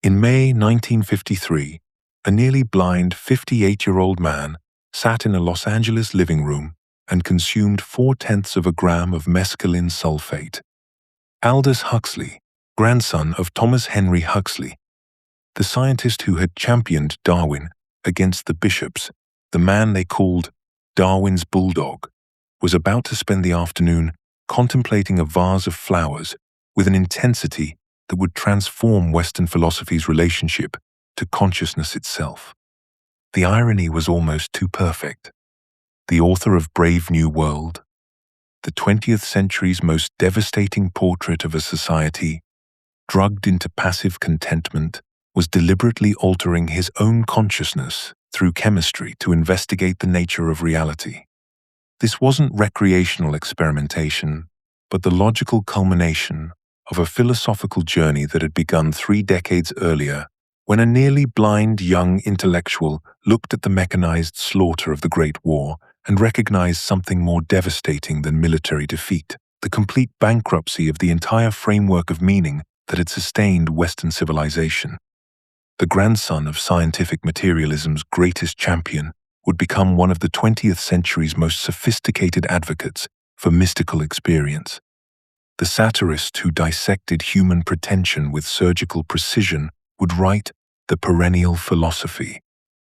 In May 1953, a nearly blind 58-year-old man sat in a Los Angeles living room and consumed 0.4 of a gram of mescaline sulfate. Aldous Huxley, grandson of Thomas Henry Huxley, the scientist who had championed Darwin against the bishops, the man they called Darwin's bulldog, was about to spend the afternoon contemplating a vase of flowers with an intensity that would transform Western philosophy's relationship to consciousness itself. The irony was almost too perfect. The author of Brave New World, the 20th century's most devastating portrait of a society drugged into passive contentment, was deliberately altering his own consciousness through chemistry to investigate the nature of reality. This wasn't recreational experimentation, but the logical culmination of a philosophical journey that had begun 3 decades earlier when a nearly blind young intellectual looked at the mechanized slaughter of the Great War and recognized something more devastating than military defeat, the complete bankruptcy of the entire framework of meaning that had sustained Western civilization. The grandson of scientific materialism's greatest champion would become one of the 20th century's most sophisticated advocates for mystical experience. The satirist who dissected human pretension with surgical precision would write the Perennial philosophy,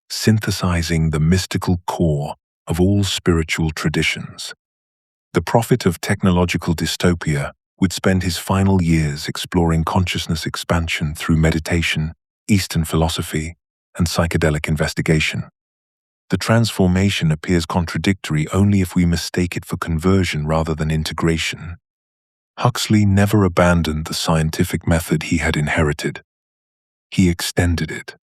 synthesizing the mystical core of all spiritual traditions. The prophet of technological dystopia would spend his final years exploring consciousness expansion through meditation, Eastern philosophy, and psychedelic investigation. The transformation appears contradictory only if we mistake it for conversion rather than integration. Huxley never abandoned the scientific method he had inherited. He extended it.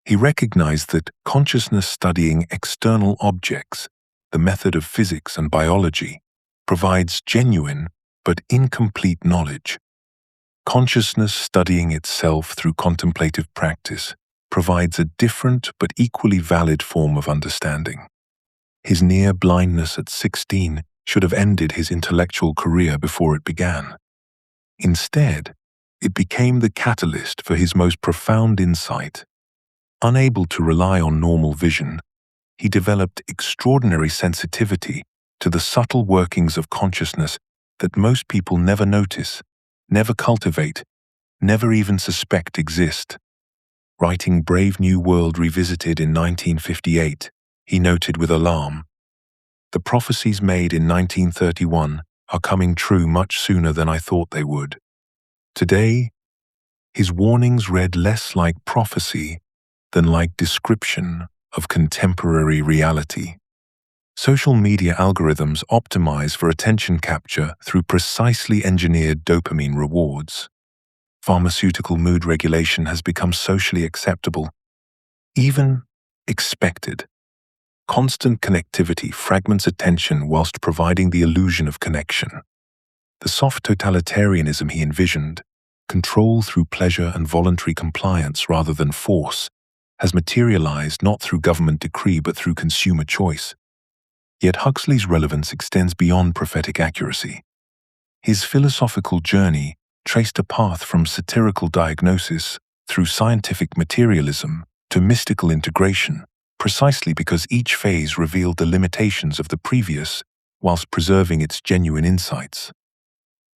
He recognized that consciousness studying external objects, the method of physics and biology, provides genuine but incomplete knowledge. Consciousness studying itself through contemplative practice provides a different but equally valid form of understanding. His near blindness at 16 should have ended his intellectual career before it began. Instead, it became the catalyst for his most profound insight. Unable to rely on normal vision, he developed extraordinary sensitivity to the subtle workings of consciousness that most people never notice, never cultivate, never even suspect exist. Writing Brave New World Revisited in 1958, he noted with alarm, "The prophecies made in 1931 are coming true much sooner than I thought they would." Today, his warnings read less like prophecy than like description of contemporary reality. Social media algorithms optimize for attention capture through precisely engineered dopamine rewards. Pharmaceutical mood regulation has become socially acceptable, even expected. Constant connectivity fragments attention whilst providing the illusion of connection. The soft totalitarianism he envisioned, control through pleasure and voluntary compliance rather than force, has materialized not through government decree but through consumer choice. Yet Huxley's relevance extends beyond prophetic accuracy. His philosophical journey traced a path from satirical diagnosis through scientific materialism to mystical integration, precisely because each phase revealed the limitations of the previous whilst preserving its genuine insights.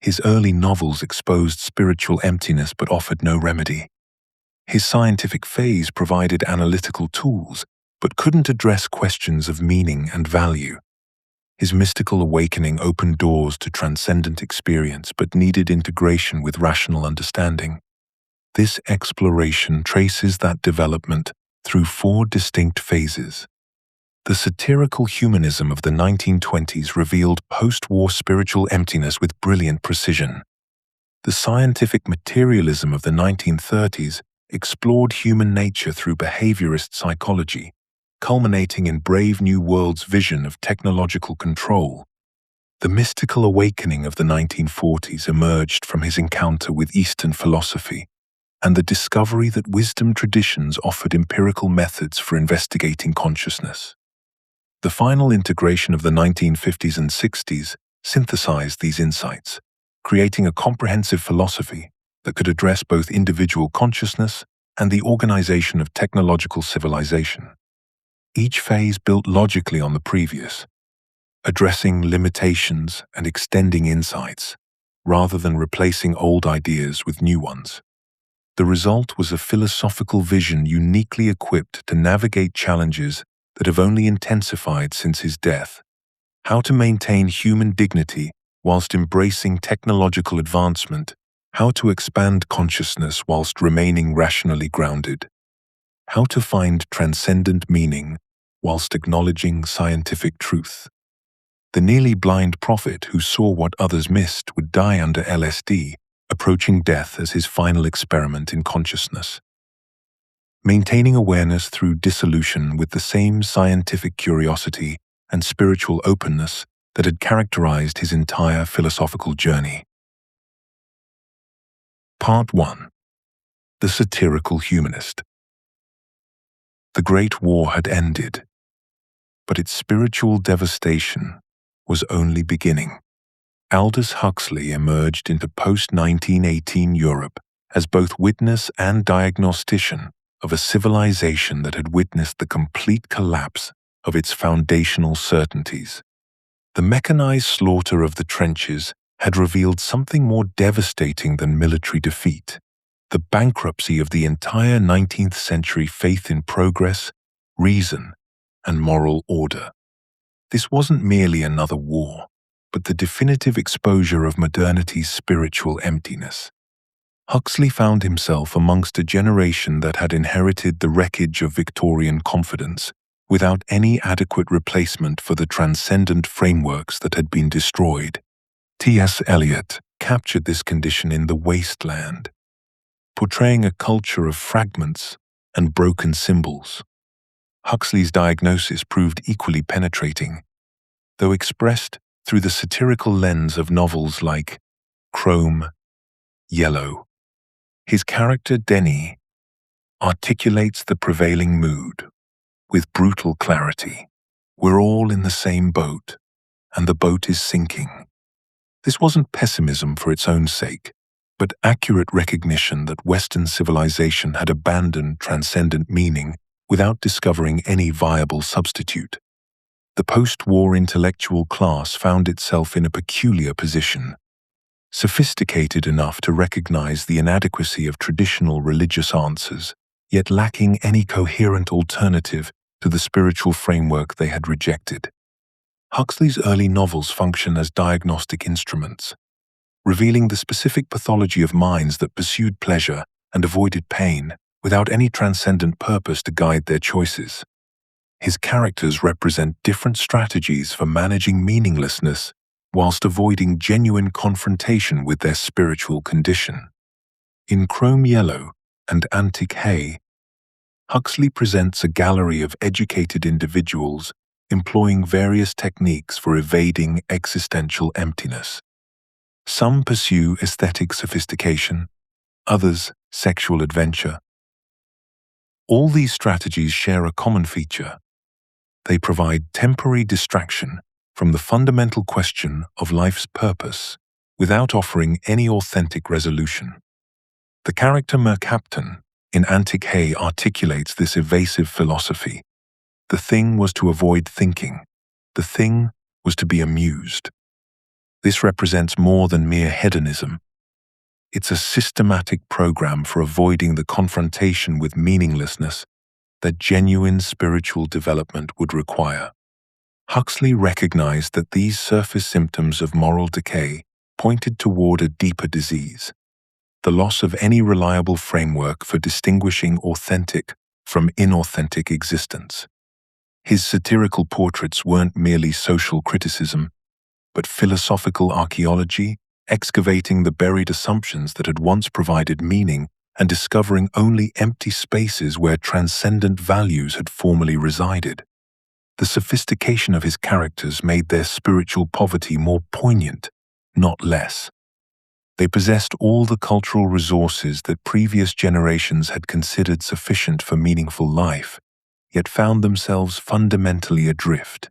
His early novels exposed spiritual emptiness but offered no remedy. His scientific phase provided analytical tools but couldn't address questions of meaning and value. His mystical awakening opened doors to transcendent experience but needed integration with rational understanding. This exploration traces that development through 4 distinct phases. The satirical humanism of the 1920s revealed post-war spiritual emptiness with brilliant precision. The scientific materialism of the 1930s explored human nature through behaviorist psychology, culminating in Brave New World's vision of technological control. The mystical awakening of the 1940s emerged from his encounter with Eastern philosophy and the discovery that wisdom traditions offered empirical methods for investigating consciousness. The final integration of the 1950s and 60s synthesized these insights, creating a comprehensive philosophy that could address both individual consciousness and the organization of technological civilization. Each phase built logically on the previous, addressing limitations and extending insights, rather than replacing old ideas with new ones. The result was a philosophical vision uniquely equipped to navigate challenges that have only intensified since his death. How to maintain human dignity whilst embracing technological advancement, how to expand consciousness whilst remaining rationally grounded, how to find transcendent meaning whilst acknowledging scientific truth. The nearly blind prophet who saw what others missed would die under LSD, approaching death as his final experiment in consciousness. Maintaining awareness through dissolution with the same scientific curiosity and spiritual openness that had characterized his entire philosophical journey. Part 1. The Satirical Humanist. The Great War had ended, but its spiritual devastation was only beginning. Aldous Huxley emerged into post-1918 Europe as both witness and diagnostician of a civilization that had witnessed the complete collapse of its foundational certainties. The mechanized slaughter of the trenches had revealed something more devastating than military defeat: the bankruptcy of the entire 19th century faith in progress, reason, and moral order. This wasn't merely another war, but the definitive exposure of modernity's spiritual emptiness. Huxley found himself amongst a generation that had inherited the wreckage of Victorian confidence, without any adequate replacement for the transcendent frameworks that had been destroyed. T.S. Eliot captured this condition in The Wasteland, portraying a culture of fragments and broken symbols. Huxley's diagnosis proved equally penetrating, though expressed through the satirical lens of novels like Chrome, Yellow. His character Denny articulates the prevailing mood with brutal clarity. We're all in the same boat, and the boat is sinking. This wasn't pessimism for its own sake, but accurate recognition that Western civilization had abandoned transcendent meaning without discovering any viable substitute. The post-war intellectual class found itself in a peculiar position, sophisticated enough to recognize the inadequacy of traditional religious answers, yet lacking any coherent alternative to the spiritual framework they had rejected. Huxley's early novels function as diagnostic instruments, revealing the specific pathology of minds that pursued pleasure and avoided pain without any transcendent purpose to guide their choices. His characters represent different strategies for managing meaninglessness whilst avoiding genuine confrontation with their spiritual condition. In Chrome Yellow and Antique Hay, Huxley presents a gallery of educated individuals employing various techniques for evading existential emptiness. Some pursue aesthetic sophistication, others sexual adventure. All these strategies share a common feature. They provide temporary distraction from the fundamental question of life's purpose without offering any authentic resolution. The character Mercaptan in Antique Hay articulates this evasive philosophy. The thing was to avoid thinking. The thing was to be amused. This represents more than mere hedonism. It's a systematic program for avoiding the confrontation with meaninglessness that genuine spiritual development would require. Huxley recognized that these surface symptoms of moral decay pointed toward a deeper disease: the loss of any reliable framework for distinguishing authentic from inauthentic existence. His satirical portraits weren't merely social criticism, but philosophical archaeology, excavating the buried assumptions that had once provided meaning and discovering only empty spaces where transcendent values had formerly resided. The sophistication of his characters made their spiritual poverty more poignant, not less. They possessed all the cultural resources that previous generations had considered sufficient for meaningful life, yet found themselves fundamentally adrift.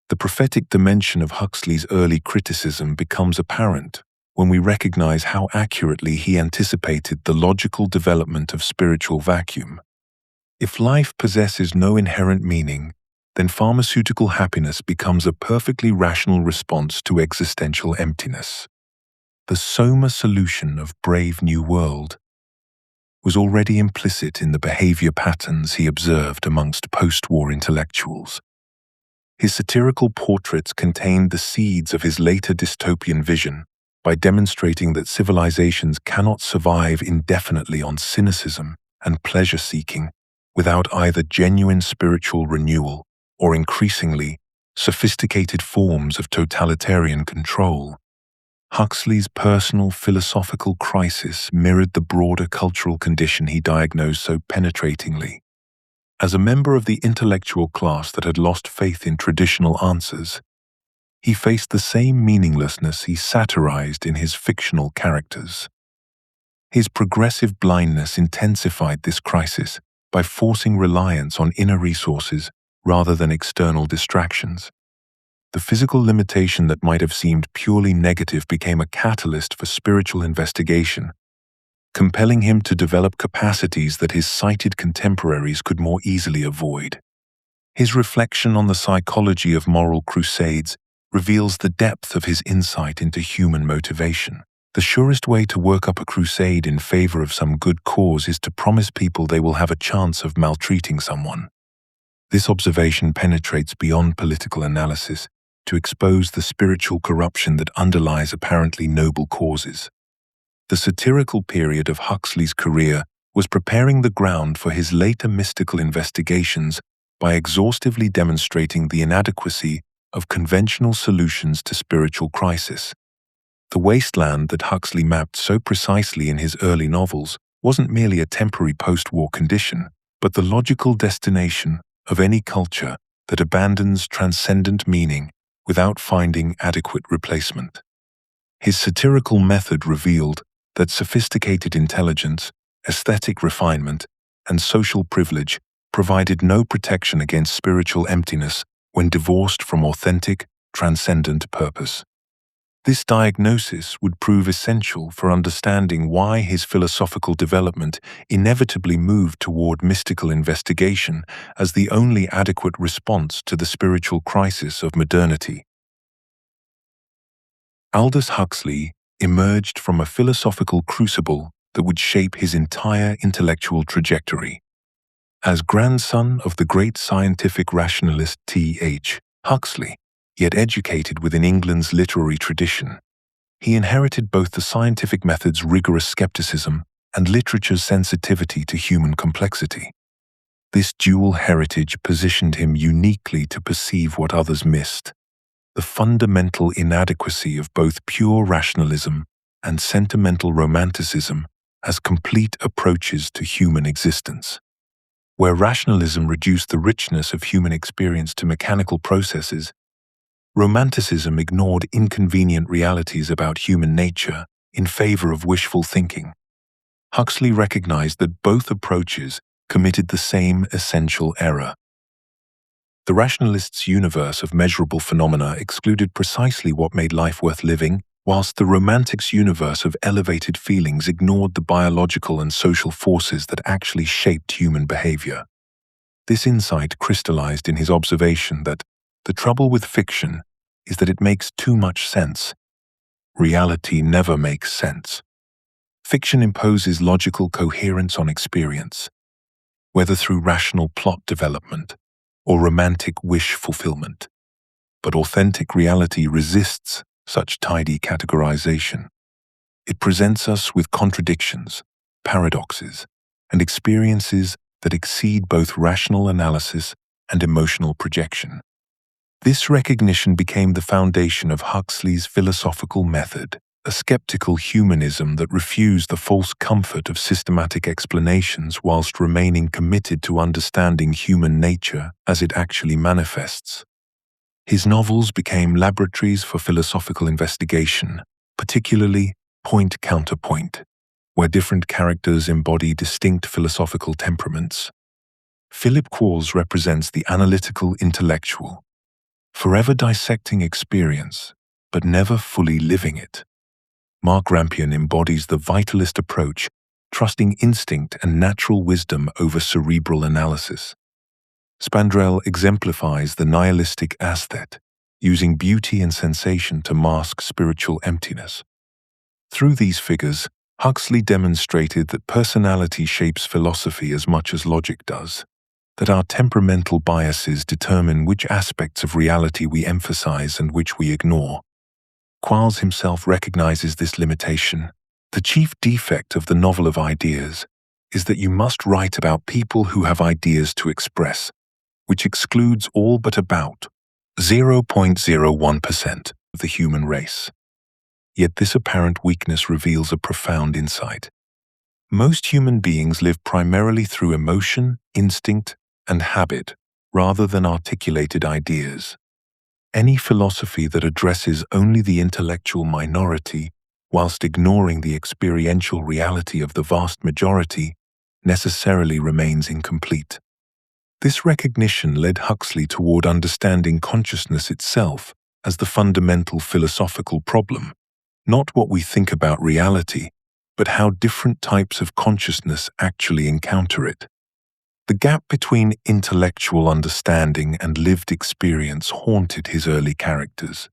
The prophetic dimension of Huxley's early criticism becomes apparent when we recognize how accurately he anticipated the logical development of spiritual vacuum. If life possesses no inherent meaning, then pharmaceutical happiness becomes a perfectly rational response to existential emptiness. The Soma solution of Brave New World was already implicit in the behavior patterns he observed amongst post-war intellectuals. His satirical portraits contained the seeds of his later dystopian vision by demonstrating that civilizations cannot survive indefinitely on cynicism and pleasure-seeking without either genuine spiritual renewal or increasingly sophisticated forms of totalitarian control. Huxley's personal philosophical crisis mirrored the broader cultural condition he diagnosed so penetratingly. As a member of the intellectual class that had lost faith in traditional answers, he faced the same meaninglessness he satirized in his fictional characters. His progressive blindness intensified this crisis by forcing reliance on inner resources rather than external distractions. The physical limitation that might have seemed purely negative became a catalyst for spiritual investigation, compelling him to develop capacities that his sighted contemporaries could more easily avoid. His reflection on the psychology of moral crusades reveals the depth of his insight into human motivation. The surest way to work up a crusade in favor of some good cause is to promise people they will have a chance of maltreating someone. This observation penetrates beyond political analysis to expose the spiritual corruption that underlies apparently noble causes. The satirical period of Huxley's career was preparing the ground for his later mystical investigations by exhaustively demonstrating the inadequacy of conventional solutions to spiritual crisis. The wasteland that Huxley mapped so precisely in his early novels wasn't merely a temporary post-war condition, but the logical destination of any culture that abandons transcendent meaning without finding adequate replacement. His satirical method revealed that sophisticated intelligence, aesthetic refinement, and social privilege provided no protection against spiritual emptiness when divorced from authentic, transcendent purpose. This diagnosis would prove essential for understanding why his philosophical development inevitably moved toward mystical investigation as the only adequate response to the spiritual crisis of modernity. Aldous Huxley emerged from a philosophical crucible that would shape his entire intellectual trajectory. As grandson of the great scientific rationalist T.H. Huxley, yet educated within England's literary tradition, he inherited both the scientific method's rigorous skepticism and literature's sensitivity to human complexity. This dual heritage positioned him uniquely to perceive what others missed: the fundamental inadequacy of both pure rationalism and sentimental romanticism as complete approaches to human existence. Where rationalism reduced the richness of human experience to mechanical processes, Romanticism ignored inconvenient realities about human nature in favor of wishful thinking. Huxley recognized that both approaches committed the same essential error. The rationalist's universe of measurable phenomena excluded precisely what made life worth living, whilst the romantic's universe of elevated feelings ignored the biological and social forces that actually shaped human behavior. This insight crystallized in his observation that the trouble with fiction is that it makes too much sense. Reality never makes sense. Fiction imposes logical coherence on experience, whether through rational plot development or romantic wish fulfillment. But authentic reality resists such tidy categorization. It presents us with contradictions, paradoxes, and experiences that exceed both rational analysis and emotional projection. This recognition became the foundation of Huxley's philosophical method, a skeptical humanism that refused the false comfort of systematic explanations whilst remaining committed to understanding human nature as it actually manifests. His novels became laboratories for philosophical investigation, particularly Point Counterpoint, where different characters embody distinct philosophical temperaments. Philip Quarles represents the analytical intellectual, forever dissecting experience, but never fully living it. Mark Rampion embodies the vitalist approach, trusting instinct and natural wisdom over cerebral analysis. Spandrell exemplifies the nihilistic aesthete, using beauty and sensation to mask spiritual emptiness. Through these figures, Huxley demonstrated that personality shapes philosophy as much as logic does, that our temperamental biases determine which aspects of reality we emphasize and which we ignore. Quarles himself recognizes this limitation. The chief defect of the novel of ideas is that you must write about people who have ideas to express, which excludes all but about 0.01% of the human race. Yet this apparent weakness reveals a profound insight. Most human beings live primarily through emotion, instinct, and habit, rather than articulated ideas. Any philosophy that addresses only the intellectual minority, whilst ignoring the experiential reality of the vast majority, necessarily remains incomplete. This recognition led Huxley toward understanding consciousness itself as the fundamental philosophical problem, not what we think about reality, but how different types of consciousness actually encounter it. The gap between intellectual understanding and lived experience haunted his early characters.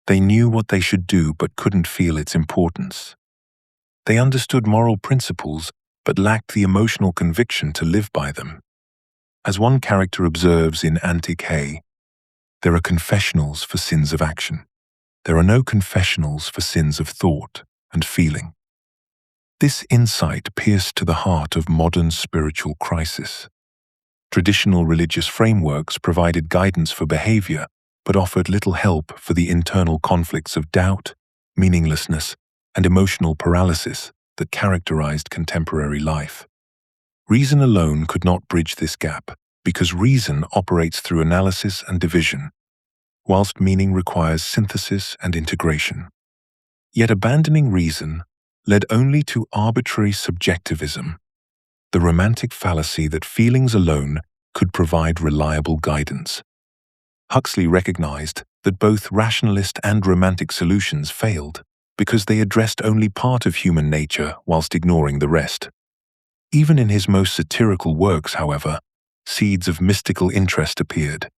They knew what they should do but couldn't feel its importance. They understood moral principles but lacked the emotional conviction to live by them. As one character observes in Antic Hay, there are confessionals for sins of action. There are no confessionals for sins of thought and feeling. This insight pierced to the heart of modern spiritual crisis. Traditional religious frameworks provided guidance for behavior, but offered little help for the internal conflicts of doubt, meaninglessness, and emotional paralysis that characterized contemporary life. Reason alone could not bridge this gap, because reason operates through analysis and division, whilst meaning requires synthesis and integration. Yet abandoning reason led only to arbitrary subjectivism, the romantic fallacy that feelings alone could provide reliable guidance. Huxley recognized that both rationalist and romantic solutions failed because they addressed only part of human nature whilst ignoring the rest. Even in his most satirical works, however, seeds of mystical interest appeared.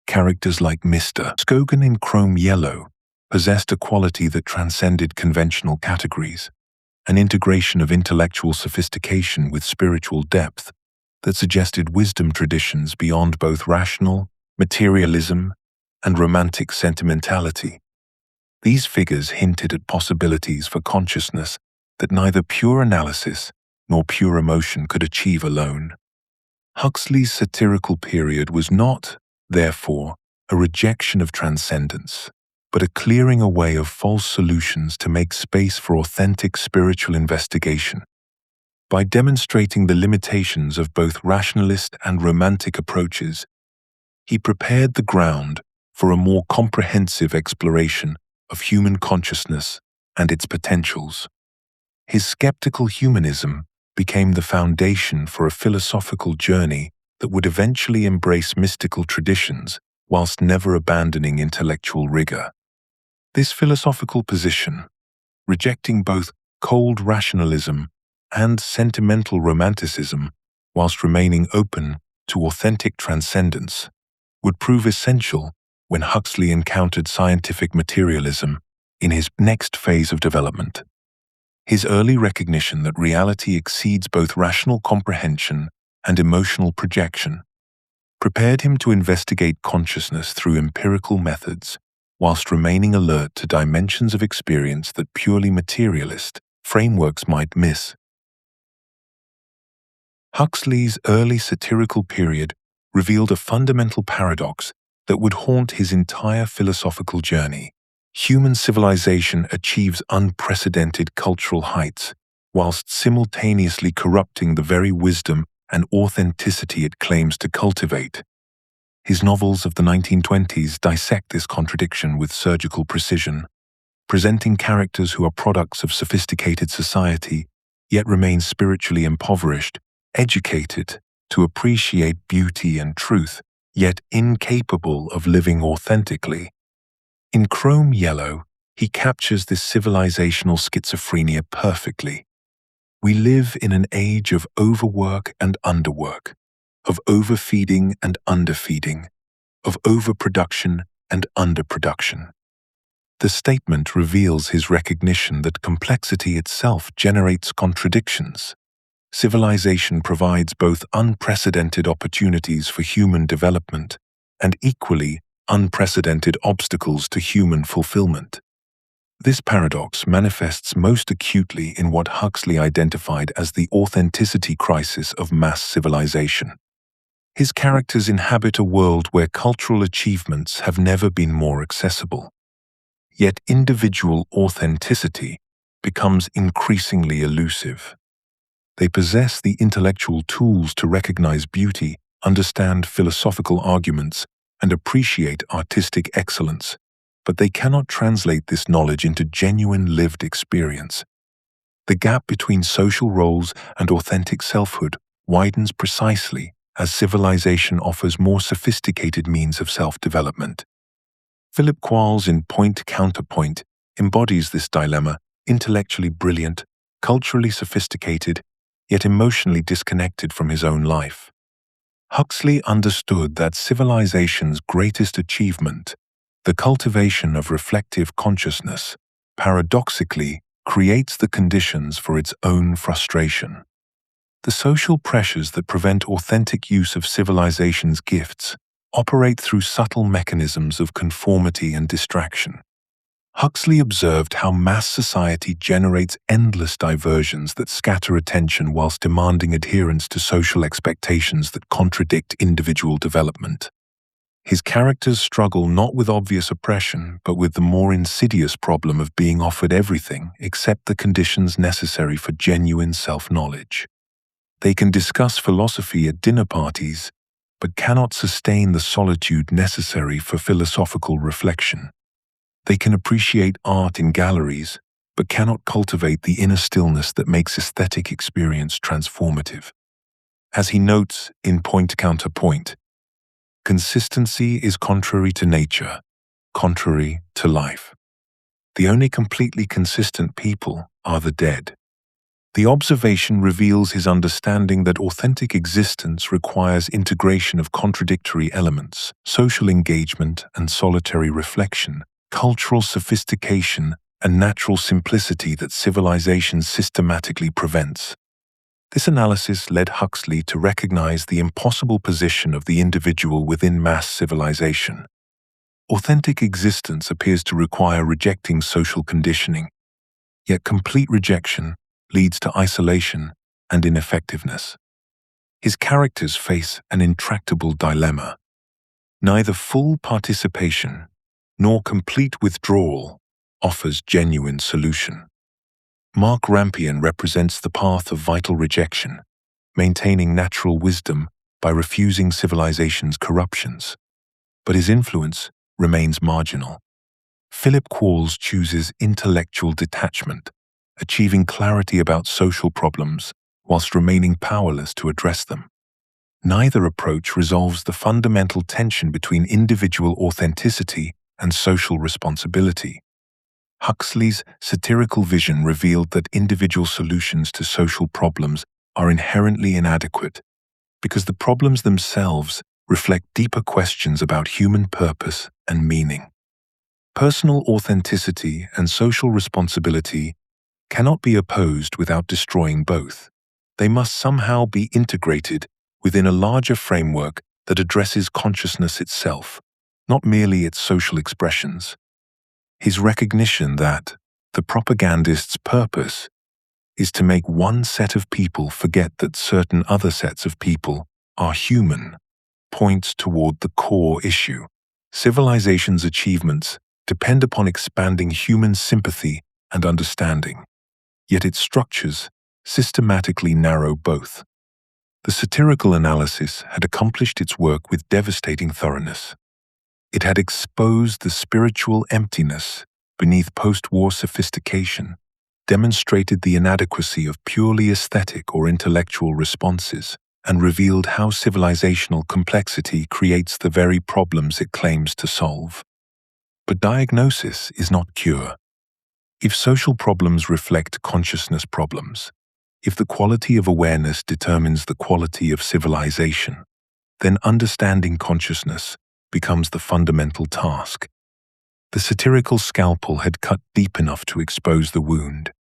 Characters like Mr. Skogan in Chrome Yellow possessed a quality that transcended conventional categories, an integration of intellectual sophistication with spiritual depth that suggested wisdom traditions beyond both rational materialism and romantic sentimentality. These figures hinted at possibilities for consciousness that neither pure analysis nor pure emotion could achieve alone. Huxley's satirical period was not, therefore, a rejection of transcendence, but a clearing away of false solutions to make space for authentic spiritual investigation. By demonstrating the limitations of both rationalist and romantic approaches, he prepared the ground for a more comprehensive exploration of human consciousness and its potentials. His skeptical humanism became the foundation for a philosophical journey that would eventually embrace mystical traditions whilst never abandoning intellectual rigor. This philosophical position, rejecting both cold rationalism and sentimental romanticism whilst remaining open to authentic transcendence, would prove essential when Huxley encountered scientific materialism in his next phase of development. His early recognition that reality exceeds both rational comprehension and emotional projection prepared him to investigate consciousness through empirical methods, whilst remaining alert to dimensions of experience that purely materialist frameworks might miss. Huxley's early satirical period revealed a fundamental paradox that would haunt his entire philosophical journey. Human civilization achieves unprecedented cultural heights, whilst simultaneously corrupting the very wisdom and authenticity it claims to cultivate. His novels of the 1920s dissect this contradiction with surgical precision, presenting characters who are products of sophisticated society, yet remain spiritually impoverished, educated to appreciate beauty and truth, yet incapable of living authentically. In Chrome Yellow, He captures this civilizational schizophrenia perfectly. We live in an age of overwork and underwork, of overfeeding and underfeeding, of overproduction and underproduction. The statement reveals his recognition that complexity itself generates contradictions. Civilization provides both unprecedented opportunities for human development and equally unprecedented obstacles to human fulfillment. This paradox manifests most acutely in what Huxley identified as the authenticity crisis of mass civilization. His characters inhabit a world where cultural achievements have never been more accessible. Yet individual authenticity becomes increasingly elusive. They possess the intellectual tools to recognize beauty, understand philosophical arguments, and appreciate artistic excellence, but they cannot translate this knowledge into genuine lived experience. The gap between social roles and authentic selfhood widens precisely as civilization offers more sophisticated means of self-development. Philip Quarles in Point Counterpoint embodies this dilemma, intellectually brilliant, culturally sophisticated, yet emotionally disconnected from his own life. Huxley understood that civilization's greatest achievement, the cultivation of reflective consciousness, paradoxically creates the conditions for its own frustration. The social pressures that prevent authentic use of civilization's gifts operate through subtle mechanisms of conformity and distraction. Huxley observed how mass society generates endless diversions that scatter attention whilst demanding adherence to social expectations that contradict individual development. His characters struggle not with obvious oppression, but with the more insidious problem of being offered everything except the conditions necessary for genuine self-knowledge. They can discuss philosophy at dinner parties, but cannot sustain the solitude necessary for philosophical reflection. They can appreciate art in galleries, but cannot cultivate the inner stillness that makes aesthetic experience transformative. As he notes in Point Counterpoint, consistency is contrary to nature, contrary to life. The only completely consistent people are the dead. The observation reveals his understanding that authentic existence requires integration of contradictory elements, social engagement and solitary reflection, cultural sophistication and natural simplicity that civilization systematically prevents. This analysis led Huxley to recognize the impossible position of the individual within mass civilization. Authentic existence appears to require rejecting social conditioning, yet complete rejection leads to isolation and ineffectiveness. His characters face an intractable dilemma. Neither full participation nor complete withdrawal offers genuine solution. Mark Rampion represents the path of vital rejection, maintaining natural wisdom by refusing civilization's corruptions. But his influence remains marginal. Philip Quarles chooses intellectual detachment, achieving clarity about social problems whilst remaining powerless to address them. Neither approach resolves the fundamental tension between individual authenticity and social responsibility. Huxley's satirical vision revealed that individual solutions to social problems are inherently inadequate because the problems themselves reflect deeper questions about human purpose and meaning. Personal authenticity and social responsibility cannot be opposed without destroying both. They must somehow be integrated within a larger framework that addresses consciousness itself, not merely its social expressions. His recognition that the propagandist's purpose is to make one set of people forget that certain other sets of people are human points toward the core issue. Civilization's achievements depend upon expanding human sympathy and understanding, yet its structures systematically narrow both. The satirical analysis had accomplished its work with devastating thoroughness. It had exposed the spiritual emptiness beneath post-war sophistication, demonstrated the inadequacy of purely aesthetic or intellectual responses, and revealed how civilizational complexity creates the very problems it claims to solve. But diagnosis is not cure. If social problems reflect consciousness problems, if the quality of awareness determines the quality of civilization, then understanding consciousness becomes the fundamental task. The satirical scalpel had cut deep enough to expose the wound.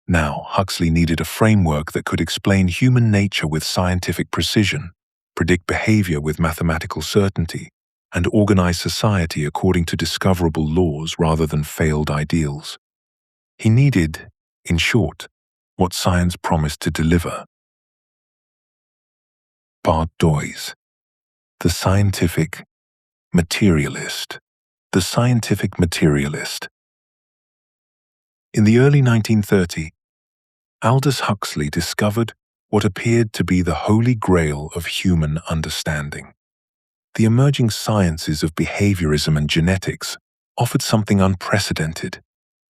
Now, Huxley needed a framework that could explain human nature with scientific precision, predict behavior with mathematical certainty, and organize society according to discoverable laws rather than failed ideals. He needed, in short, what science promised to deliver. Part 2. The Scientific Materialist. The Scientific Materialist. In the early 1930s, Aldous Huxley discovered what appeared to be the holy grail of human understanding. The emerging sciences of behaviorism and genetics offered something unprecedented: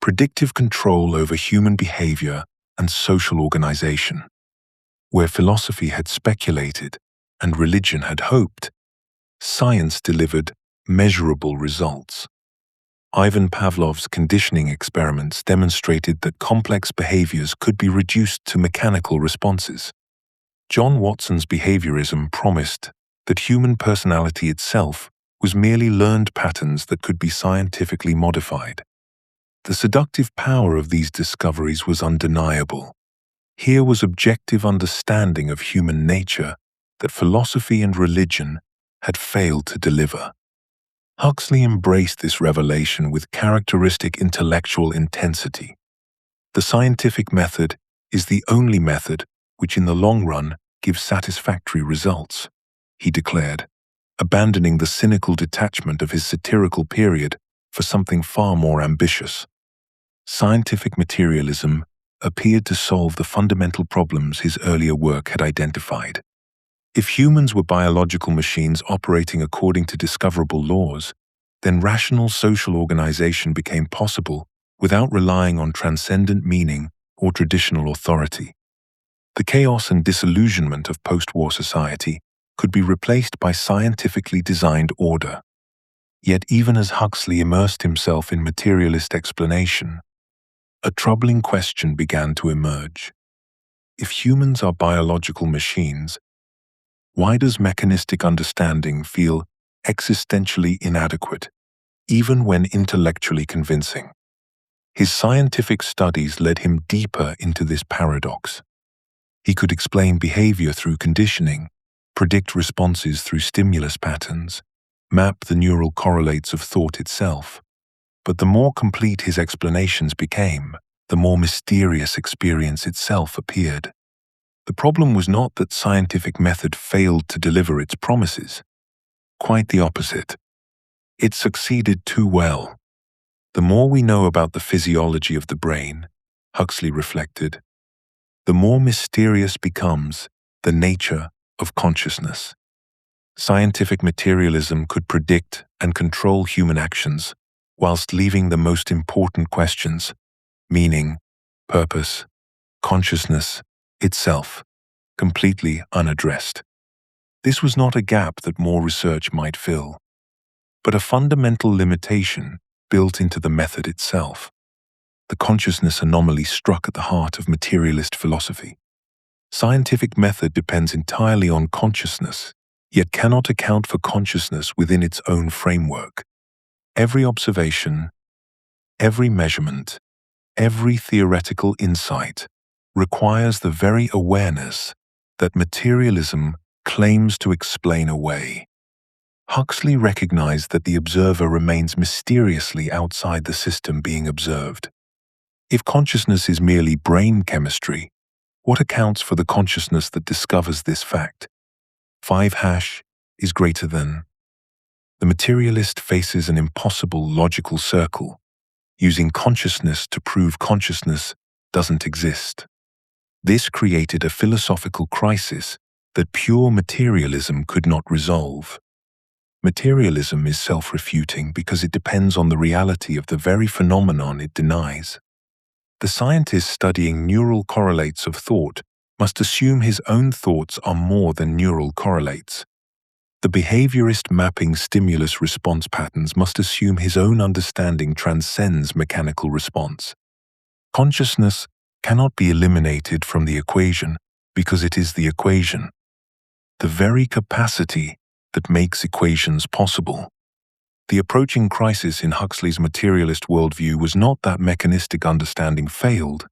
predictive control over human behavior and social organization. Where philosophy had speculated and religion had hoped, science delivered measurable results. Ivan Pavlov's conditioning experiments demonstrated that complex behaviors could be reduced to mechanical responses. John Watson's behaviorism promised that human personality itself was merely learned patterns that could be scientifically modified. The seductive power of these discoveries was undeniable. Here was objective understanding of human nature that philosophy and religion had failed to deliver. Huxley embraced this revelation with characteristic intellectual intensity. The scientific method is the only method which in the long run gives satisfactory results, he declared, abandoning the cynical detachment of his satirical period for something far more ambitious. Scientific materialism appeared to solve the fundamental problems his earlier work had identified. If humans were biological machines operating according to discoverable laws, then rational social organization became possible without relying on transcendent meaning or traditional authority. The chaos and disillusionment of post-war society could be replaced by scientifically designed order. Yet even as Huxley immersed himself in materialist explanation, a troubling question began to emerge. If humans are biological machines, why does mechanistic understanding feel existentially inadequate, even when intellectually convincing? His scientific studies led him deeper into this paradox. He could explain behavior through conditioning, predict responses through stimulus patterns, map the neural correlates of thought itself. But the more complete his explanations became, the more mysterious experience itself appeared. The problem was not that scientific method failed to deliver its promises. Quite the opposite. It succeeded too well. The more we know about the physiology of the brain, Huxley reflected, the more mysterious becomes the nature of consciousness. Scientific materialism could predict and control human actions, whilst leaving the most important questions, meaning, purpose, consciousness itself, completely unaddressed. This was not a gap that more research might fill, but a fundamental limitation built into the method itself. The consciousness anomaly struck at the heart of materialist philosophy. Scientific method depends entirely on consciousness, yet cannot account for consciousness within its own framework. Every observation, every measurement, every theoretical insight requires the very awareness that materialism claims to explain away. Huxley recognized that the observer remains mysteriously outside the system being observed. If consciousness is merely brain chemistry, what accounts for the consciousness that discovers this fact? 5# is greater than. The materialist faces an impossible logical circle, using consciousness to prove consciousness doesn't exist. This created a philosophical crisis that pure materialism could not resolve. Materialism is self-refuting because it depends on the reality of the very phenomenon it denies. The scientist studying neural correlates of thought must assume his own thoughts are more than neural correlates. The behaviorist mapping stimulus-response patterns must assume his own understanding transcends mechanical response. Consciousness cannot be eliminated from the equation because it is the equation, the very capacity that makes equations possible. The approaching crisis in Huxley's materialist worldview was not that mechanistic understanding failed,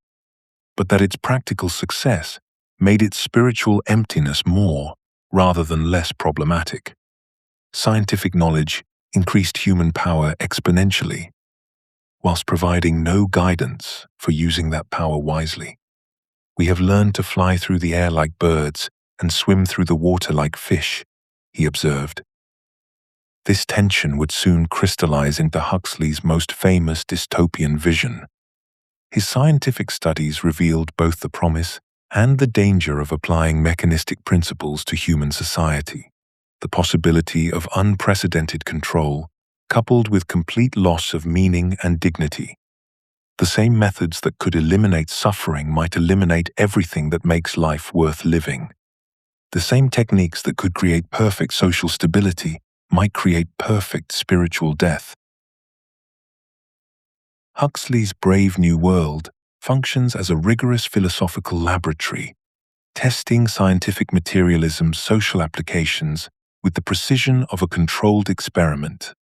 but that its practical success made its spiritual emptiness more rather than less problematic. Scientific knowledge increased human power exponentially, whilst providing no guidance for using that power wisely. We have learned to fly through the air like birds and swim through the water like fish, he observed. This tension would soon crystallize into Huxley's most famous dystopian vision. His scientific studies revealed both the promise and the danger of applying mechanistic principles to human society. The possibility of unprecedented control, coupled with complete loss of meaning and dignity. The same methods that could eliminate suffering might eliminate everything that makes life worth living. The same techniques that could create perfect social stability might create perfect spiritual death. Huxley's Brave New World functions as a rigorous philosophical laboratory, testing scientific materialism's social applications with the precision of a controlled experiment.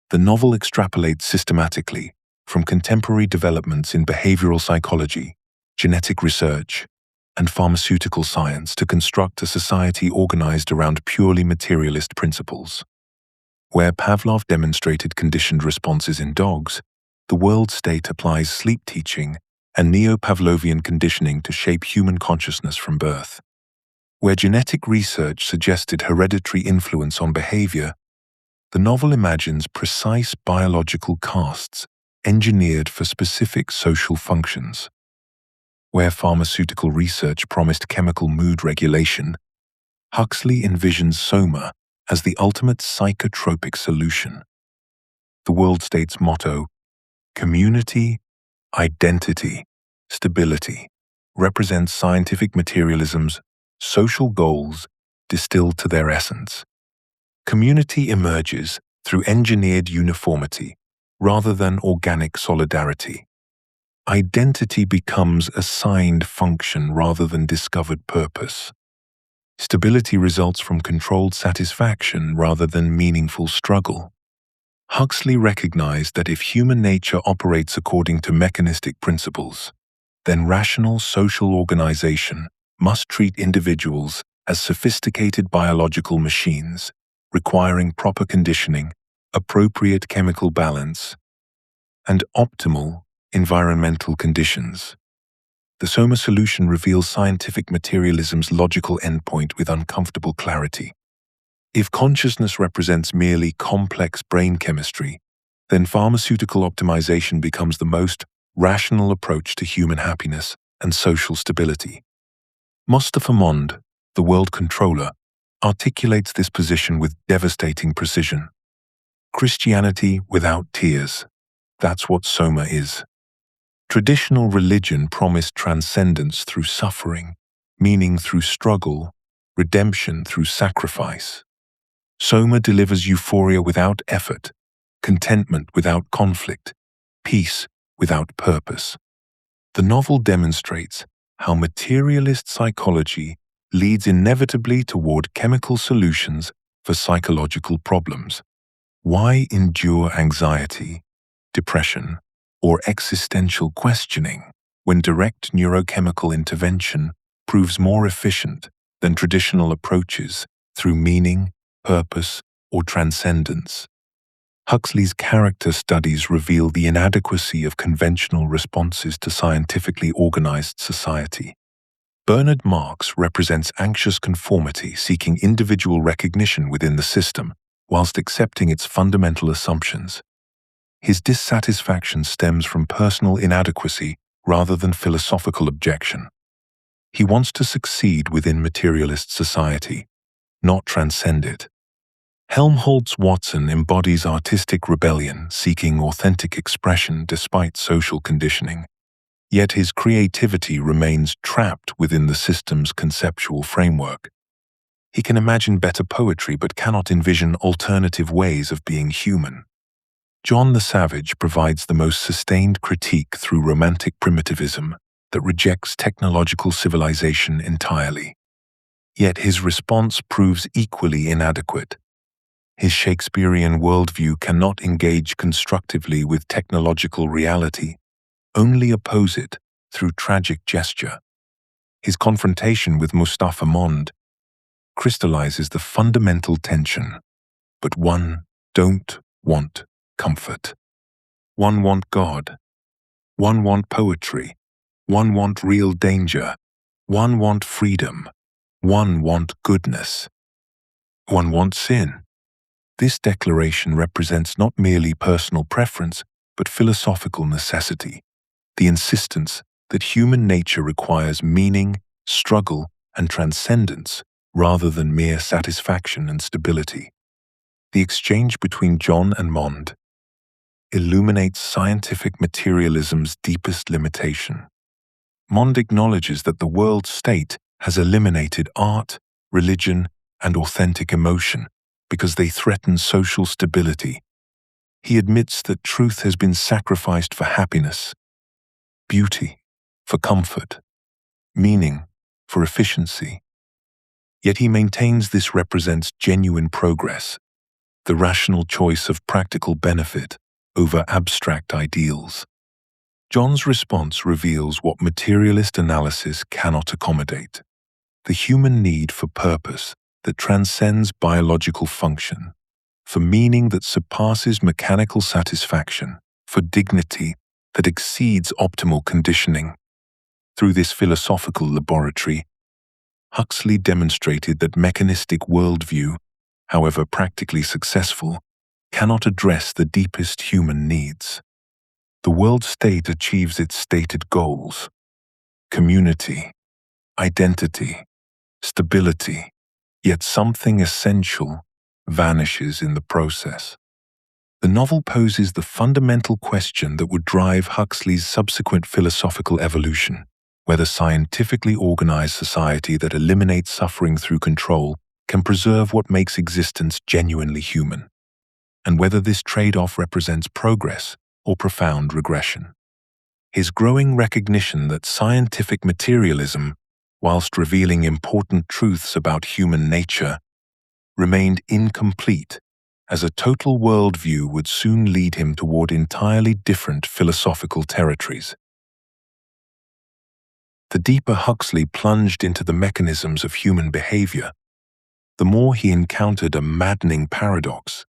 The novel extrapolates systematically from contemporary developments in behavioral psychology, genetic research, and pharmaceutical science to construct a society organized around purely materialist principles. Where Pavlov demonstrated conditioned responses in dogs, the world state applies sleep teaching and neo-Pavlovian conditioning to shape human consciousness from birth. Where genetic research suggested hereditary influence on behavior, the novel imagines precise biological castes engineered for specific social functions. Where pharmaceutical research promised chemical mood regulation, Huxley envisions soma as the ultimate psychotropic solution. The world state's motto, community, identity, stability, represents scientific materialism's social goals distilled to their essence. Community emerges through engineered uniformity rather than organic solidarity. Identity becomes assigned function rather than discovered purpose. Stability results from controlled satisfaction rather than meaningful struggle. Huxley recognized that if human nature operates according to mechanistic principles, then rational social organization must treat individuals as sophisticated biological machines, requiring proper conditioning, appropriate chemical balance, and optimal environmental conditions. The Soma solution reveals scientific materialism's logical endpoint with uncomfortable clarity. If consciousness represents merely complex brain chemistry, then pharmaceutical optimization becomes the most rational approach to human happiness and social stability. Mustafa Mond, the world controller, articulates this position with devastating precision. Christianity without tears. That's what Soma is. Traditional religion promised transcendence through suffering, meaning through struggle, redemption through sacrifice. Soma delivers euphoria without effort, contentment without conflict, peace without purpose. The novel demonstrates how materialist psychology leads inevitably toward chemical solutions for psychological problems. Why endure anxiety, depression, or existential questioning when direct neurochemical intervention proves more efficient than traditional approaches through meaning, purpose, or transcendence? Huxley's character studies reveal the inadequacy of conventional responses to scientifically organized society. Bernard Marx represents anxious conformity seeking individual recognition within the system, whilst accepting its fundamental assumptions. His dissatisfaction stems from personal inadequacy rather than philosophical objection. He wants to succeed within materialist society, not transcend it. Helmholtz Watson embodies artistic rebellion, seeking authentic expression despite social conditioning. Yet his creativity remains trapped within the system's conceptual framework. He can imagine better poetry but cannot envision alternative ways of being human. John the Savage provides the most sustained critique through romantic primitivism that rejects technological civilization entirely. Yet his response proves equally inadequate. His Shakespearean worldview cannot engage constructively with technological reality, only oppose it through tragic gesture. His confrontation with Mustafa Mond crystallizes the fundamental tension. But one don't want comfort. One want God. One want poetry. One want real danger. One want freedom. One want goodness. One want sin. This declaration represents not merely personal preference, but philosophical necessity, the insistence that human nature requires meaning, struggle, and transcendence rather than mere satisfaction and stability. The exchange between John and Mond illuminates scientific materialism's deepest limitation. Mond acknowledges that the world state has eliminated art, religion, and authentic emotion because they threaten social stability. He admits that truth has been sacrificed for happiness, beauty for comfort, meaning for efficiency. Yet he maintains this represents genuine progress, the rational choice of practical benefit over abstract ideals. John's response reveals what materialist analysis cannot accommodate: the human need for purpose that transcends biological function, for meaning that surpasses mechanical satisfaction, for dignity that exceeds optimal conditioning. Through this philosophical laboratory, Huxley demonstrated that mechanistic worldview, however practically successful, cannot address the deepest human needs. The world state achieves its stated goals: community, identity, stability, yet something essential vanishes in the process. The novel poses the fundamental question that would drive Huxley's subsequent philosophical evolution: whether scientifically organized society that eliminates suffering through control can preserve what makes existence genuinely human, and whether this trade-off represents progress or profound regression. His growing recognition that scientific materialism, whilst revealing important truths about human nature, remained incomplete, as a total worldview would soon lead him toward entirely different philosophical territories. The deeper Huxley plunged into the mechanisms of human behavior, the more he encountered a maddening paradox.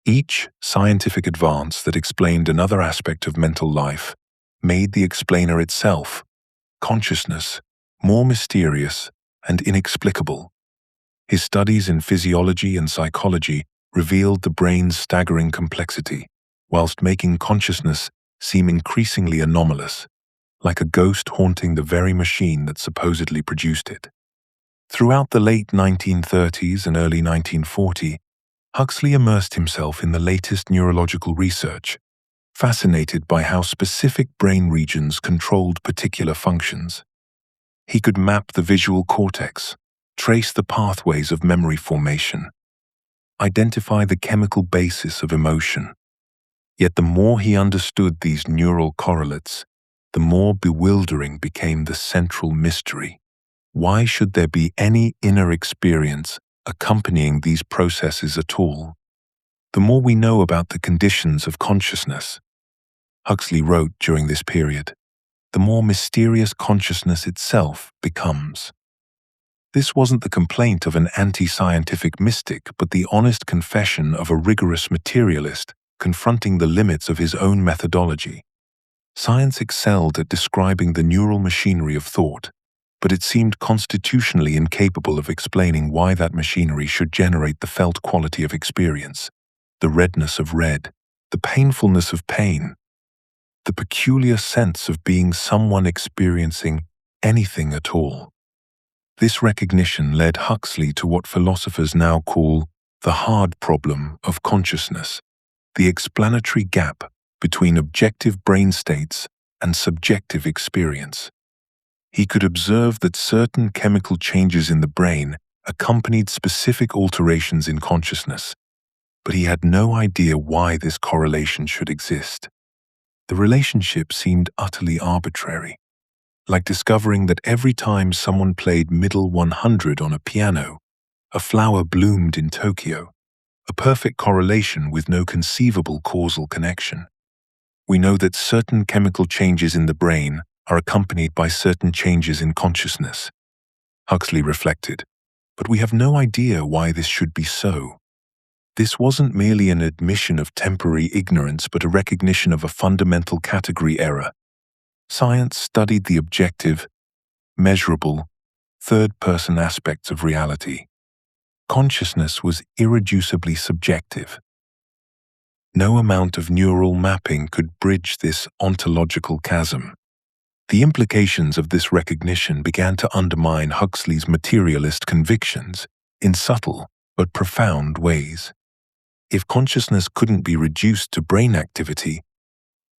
Each scientific advance that explained another aspect of mental life made the explainer itself, consciousness, more mysterious and inexplicable. His studies in physiology and psychology revealed the brain's staggering complexity, whilst making consciousness seem increasingly anomalous, like a ghost haunting the very machine that supposedly produced it. Throughout the late 1930s and early 1940s, Huxley immersed himself in the latest neurological research, fascinated by how specific brain regions controlled particular functions. He could map the visual cortex, trace the pathways of memory formation, identify the chemical basis of emotion. Yet the more he understood these neural correlates, the more bewildering became the central mystery. Why should there be any inner experience accompanying these processes at all? The more we know about the conditions of consciousness, Huxley wrote during this period, the more mysterious consciousness itself becomes. This wasn't the complaint of an anti-scientific mystic, but the honest confession of a rigorous materialist confronting the limits of his own methodology. Science excelled at describing the neural machinery of thought, but it seemed constitutionally incapable of explaining why that machinery should generate the felt quality of experience, the redness of red, the painfulness of pain, the peculiar sense of being someone experiencing anything at all. This recognition led Huxley to what philosophers now call the hard problem of consciousness, the explanatory gap between objective brain states and subjective experience. He could observe that certain chemical changes in the brain accompanied specific alterations in consciousness, but he had no idea why this correlation should exist. The relationship seemed utterly arbitrary, like discovering that every time someone played middle 100 on a piano, a flower bloomed in Tokyo, a perfect correlation with no conceivable causal connection. We know that certain chemical changes in the brain are accompanied by certain changes in consciousness, Huxley reflected, but we have no idea why this should be so. This wasn't merely an admission of temporary ignorance, but a recognition of a fundamental category error. Science studied the objective, measurable, third-person aspects of reality. Consciousness was irreducibly subjective. No amount of neural mapping could bridge this ontological chasm. The implications of this recognition began to undermine Huxley's materialist convictions in subtle but profound ways. If consciousness couldn't be reduced to brain activity,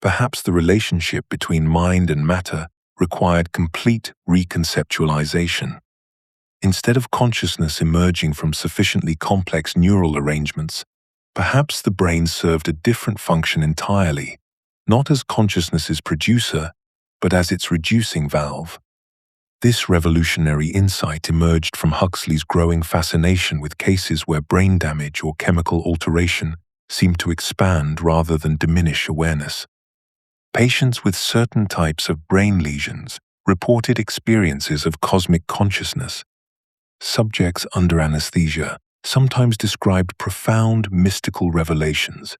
perhaps the relationship between mind and matter required complete reconceptualization. Instead of consciousness emerging from sufficiently complex neural arrangements, perhaps the brain served a different function entirely, not as consciousness's producer, but as its reducing valve. This revolutionary insight emerged from Huxley's growing fascination with cases where brain damage or chemical alteration seemed to expand rather than diminish awareness. Patients with certain types of brain lesions reported experiences of cosmic consciousness. Subjects under anesthesia sometimes described profound mystical revelations.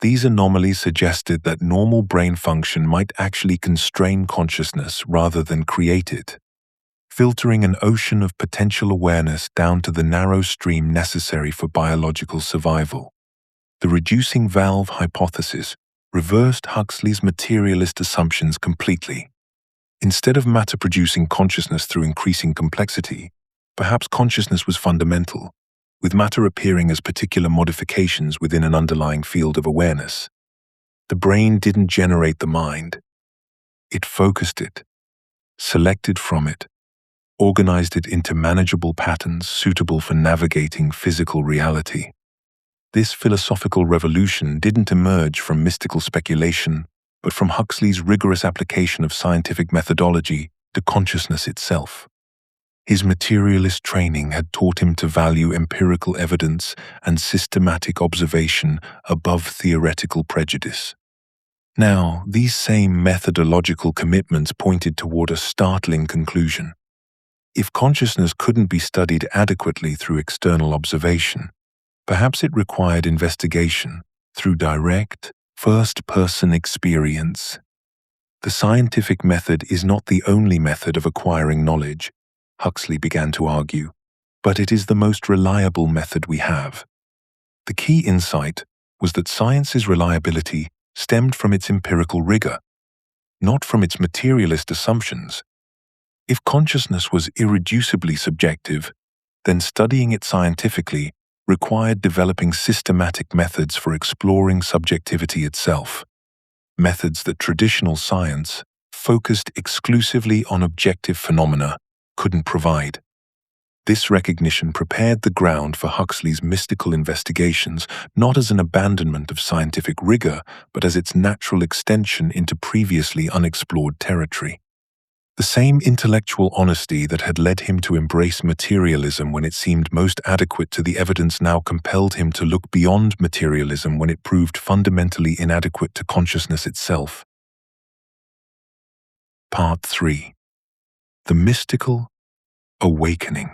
These anomalies suggested that normal brain function might actually constrain consciousness rather than create it, filtering an ocean of potential awareness down to the narrow stream necessary for biological survival. The reducing valve hypothesis reversed Huxley's materialist assumptions completely. Instead of matter producing consciousness through increasing complexity, perhaps consciousness was fundamental, with matter appearing as particular modifications within an underlying field of awareness. The brain didn't generate the mind. It focused it, selected from it, organized it into manageable patterns suitable for navigating physical reality. This philosophical revolution didn't emerge from mystical speculation, but from Huxley's rigorous application of scientific methodology to consciousness itself. His materialist training had taught him to value empirical evidence and systematic observation above theoretical prejudice. Now, these same methodological commitments pointed toward a startling conclusion. If consciousness couldn't be studied adequately through external observation, perhaps it required investigation through direct, first-person experience. The scientific method is not the only method of acquiring knowledge, Huxley began to argue, but it is the most reliable method we have. The key insight was that science's reliability stemmed from its empirical rigor, not from its materialist assumptions. If consciousness was irreducibly subjective, then studying it scientifically required developing systematic methods for exploring subjectivity itself, methods that traditional science, focused exclusively on objective phenomena, couldn't provide. This recognition prepared the ground for Huxley's mystical investigations, not as an abandonment of scientific rigor, but as its natural extension into previously unexplored territory. The same intellectual honesty that had led him to embrace materialism when it seemed most adequate to the evidence now compelled him to look beyond materialism when it proved fundamentally inadequate to consciousness itself. Part 3. The Mystical Awakening.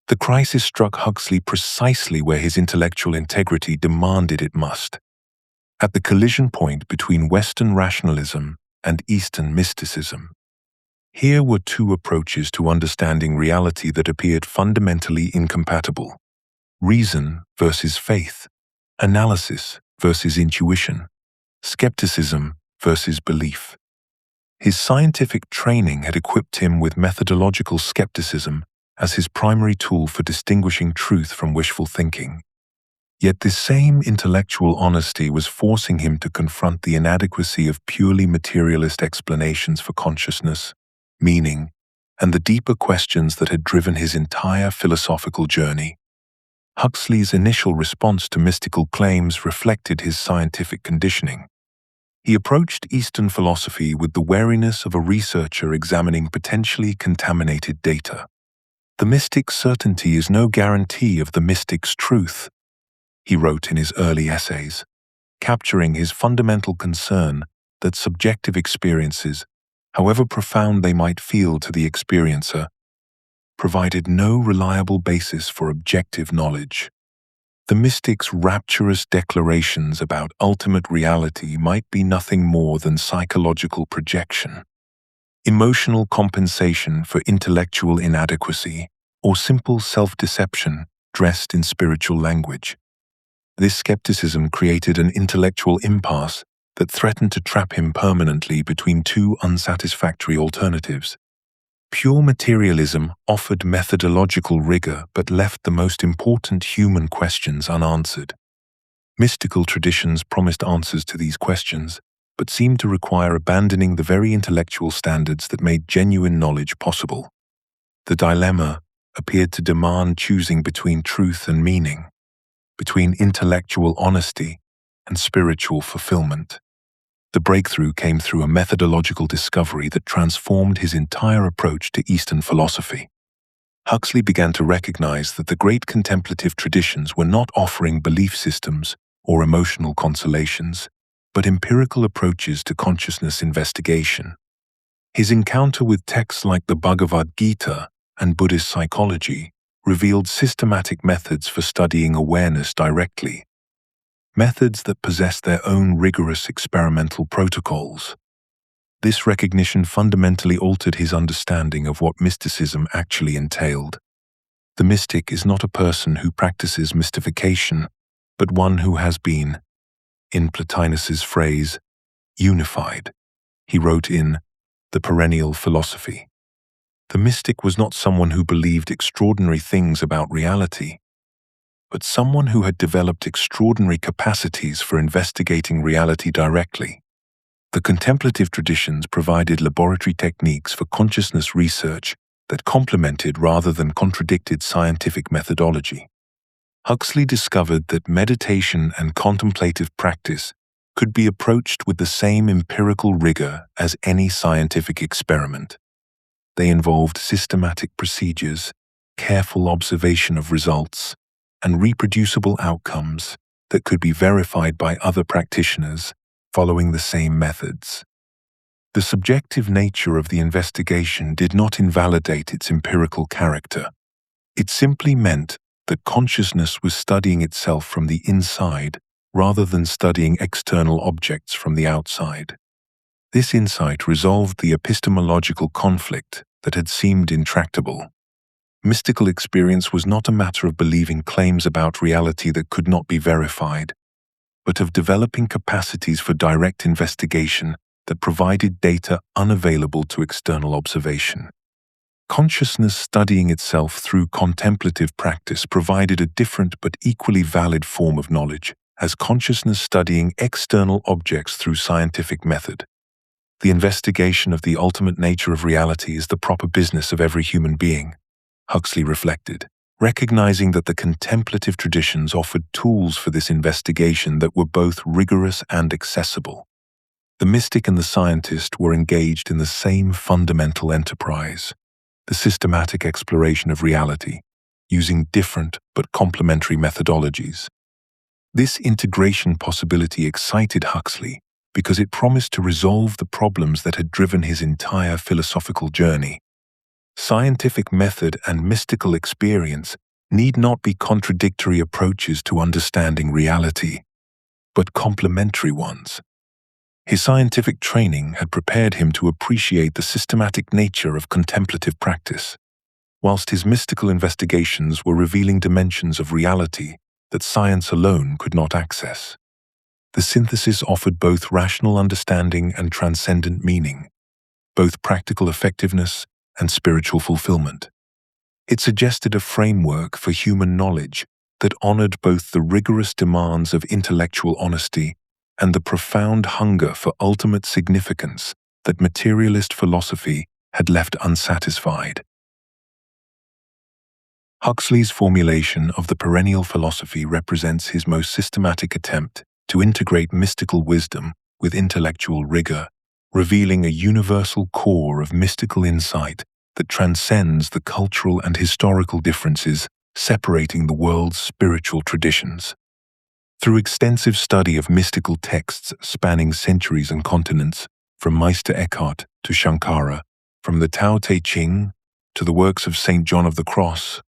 The crisis struck Huxley precisely where his intellectual integrity demanded it must, at the collision point between Western rationalism and Eastern mysticism. Here were two approaches to understanding reality that appeared fundamentally incompatible: reason versus faith, analysis versus intuition, skepticism versus belief. His scientific training had equipped him with methodological skepticism as his primary tool for distinguishing truth from wishful thinking. Yet this same intellectual honesty was forcing him to confront the inadequacy of purely materialist explanations for consciousness, meaning, and the deeper questions that had driven his entire philosophical journey. Huxley's initial response to mystical claims reflected his scientific conditioning. He approached Eastern philosophy with the wariness of a researcher examining potentially contaminated data. "The mystic's certainty is no guarantee of the mystic's truth," he wrote in his early essays, capturing his fundamental concern that subjective experiences, however profound they might feel to the experiencer, provided no reliable basis for objective knowledge. The mystic's rapturous declarations about ultimate reality might be nothing more than psychological projection, emotional compensation for intellectual inadequacy, or simple self-deception dressed in spiritual language. This skepticism created an intellectual impasse that threatened to trap him permanently between two unsatisfactory alternatives. Pure materialism offered methodological rigor but left the most important human questions unanswered. Mystical traditions promised answers to these questions, but seemed to require abandoning the very intellectual standards that made genuine knowledge possible. The dilemma appeared to demand choosing between truth and meaning, between intellectual honesty and spiritual fulfillment. The breakthrough came through a methodological discovery that transformed his entire approach to Eastern philosophy. Huxley began to recognize that the great contemplative traditions were not offering belief systems or emotional consolations, but empirical approaches to consciousness investigation. His encounter with texts like the Bhagavad Gita and Buddhist psychology revealed systematic methods for studying awareness directly, methods that possessed their own rigorous experimental protocols. This recognition fundamentally altered his understanding of what mysticism actually entailed. The mystic is not a person who practices mystification, but one who has been, in Plotinus's phrase, unified, he wrote in The Perennial Philosophy. The mystic was not someone who believed extraordinary things about reality, but someone who had developed extraordinary capacities for investigating reality directly. The contemplative traditions provided laboratory techniques for consciousness research that complemented rather than contradicted scientific methodology. Huxley discovered that meditation and contemplative practice could be approached with the same empirical rigor as any scientific experiment. They involved systematic procedures, careful observation of results, and reproducible outcomes that could be verified by other practitioners following the same methods. The subjective nature of the investigation did not invalidate its empirical character. It simply meant that consciousness was studying itself from the inside rather than studying external objects from the outside. This insight resolved the epistemological conflict that had seemed intractable. Mystical experience was not a matter of believing claims about reality that could not be verified, but of developing capacities for direct investigation that provided data unavailable to external observation. Consciousness studying itself through contemplative practice provided a different but equally valid form of knowledge, as consciousness studying external objects through scientific method. The investigation of the ultimate nature of reality is the proper business of every human being, Huxley reflected, recognizing that the contemplative traditions offered tools for this investigation that were both rigorous and accessible. The mystic and the scientist were engaged in the same fundamental enterprise, the systematic exploration of reality, using different but complementary methodologies. This integration possibility excited Huxley because it promised to resolve the problems that had driven his entire philosophical journey. Scientific method and mystical experience need not be contradictory approaches to understanding reality, but complementary ones. His scientific training had prepared him to appreciate the systematic nature of contemplative practice, whilst his mystical investigations were revealing dimensions of reality that science alone could not access. The synthesis offered both rational understanding and transcendent meaning, both practical effectiveness and spiritual fulfillment. It suggested a framework for human knowledge that honored both the rigorous demands of intellectual honesty and the profound hunger for ultimate significance that materialist philosophy had left unsatisfied. Huxley's formulation of the perennial philosophy represents his most systematic attempt to integrate mystical wisdom with intellectual rigor, revealing a universal core of mystical insight that transcends the cultural and historical differences separating the world's spiritual traditions. Through extensive study of mystical texts spanning centuries and continents, from Meister Eckhart to Shankara, from the Tao Te Ching to the works of St. John of the Cross,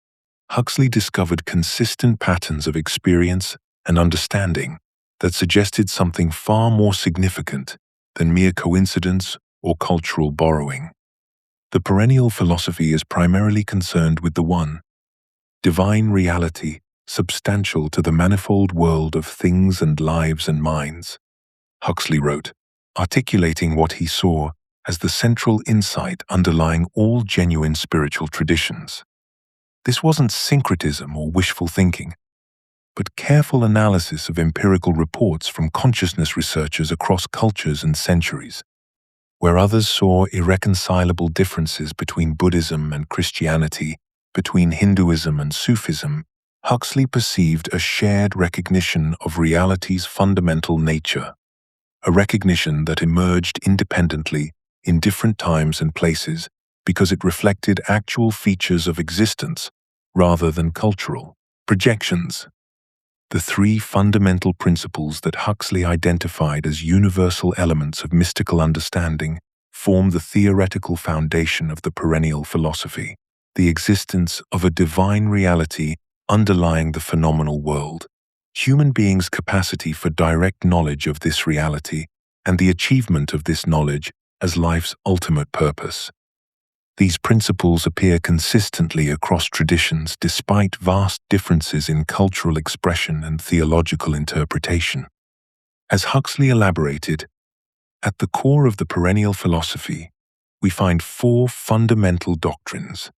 Huxley discovered consistent patterns of experience and understanding that suggested something far more significant than mere coincidence or cultural borrowing. The perennial philosophy is primarily concerned with the one, divine reality, substantial to the manifold world of things and lives and minds. Huxley wrote, articulating what he saw as the central insight underlying all genuine spiritual traditions. This wasn't syncretism or wishful thinking, but careful analysis of empirical reports from consciousness researchers across cultures and centuries. Where others saw irreconcilable differences between Buddhism and Christianity, between Hinduism and Sufism, Huxley perceived a shared recognition of reality's fundamental nature, a recognition that emerged independently in different times and places because it reflected actual features of existence rather than cultural projections. The three fundamental principles that Huxley identified as universal elements of mystical understanding form the theoretical foundation of the perennial philosophy: the existence of a divine reality underlying the phenomenal world, human beings' capacity for direct knowledge of this reality, and the achievement of this knowledge as life's ultimate purpose. These principles appear consistently across traditions despite vast differences in cultural expression and theological interpretation. As Huxley elaborated, at the core of the perennial philosophy, we find four fundamental doctrines: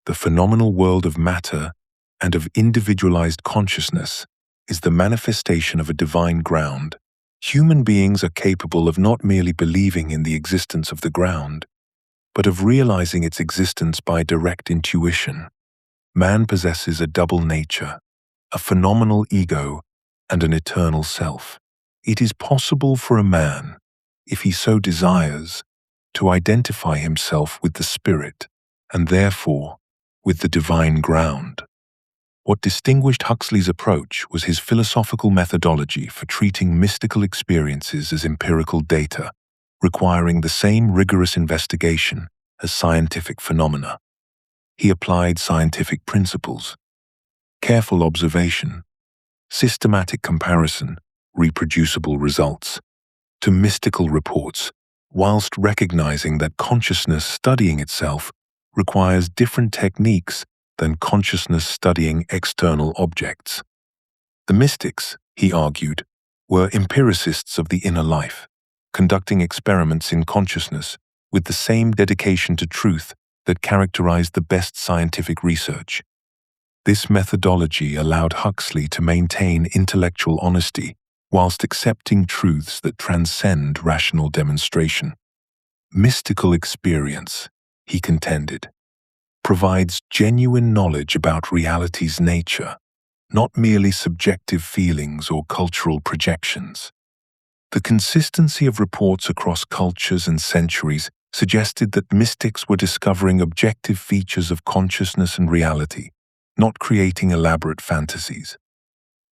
the phenomenal world of matter and of individualized consciousness is the manifestation of a divine ground. Human beings are capable of not merely believing in the existence of the ground, but of realizing its existence by direct intuition. Man possesses a double nature, a phenomenal ego, and an eternal self. It is possible for a man, if he so desires, to identify himself with the spirit, and therefore with the divine ground. What distinguished Huxley's approach was his philosophical methodology for treating mystical experiences as empirical data, requiring the same rigorous investigation as scientific phenomena. He applied scientific principles: careful observation, systematic comparison, reproducible results, to mystical reports, whilst recognizing that consciousness studying itself requires different techniques than consciousness studying external objects. The mystics, he argued, were empiricists of the inner life, conducting experiments in consciousness with the same dedication to truth that characterized the best scientific research. This methodology allowed Huxley to maintain intellectual honesty whilst accepting truths that transcend rational demonstration. Mystical experience, he contended, provides genuine knowledge about reality's nature, not merely subjective feelings or cultural projections. The consistency of reports across cultures and centuries suggested that mystics were discovering objective features of consciousness and reality, not creating elaborate fantasies.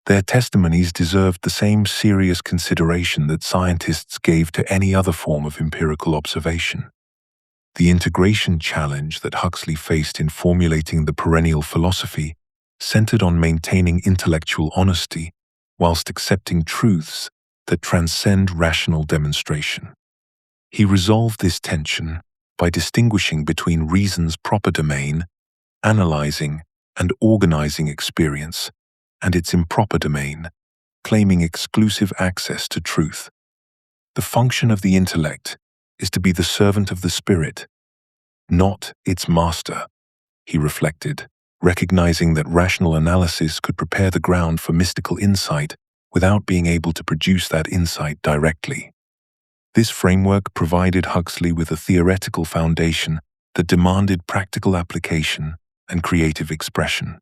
Their testimonies deserved the same serious consideration that scientists gave to any other form of empirical observation. The integration challenge that Huxley faced in formulating the perennial philosophy centered on maintaining intellectual honesty whilst accepting truths that transcend rational demonstration. He resolved this tension by distinguishing between reason's proper domain, analyzing and organizing experience, and its improper domain, claiming exclusive access to truth. The function of the intellect is to be the servant of the spirit, not its master, he reflected, recognizing that rational analysis could prepare the ground for mystical insight without being able to produce that insight directly. This framework provided Huxley with a theoretical foundation that demanded practical application and creative expression.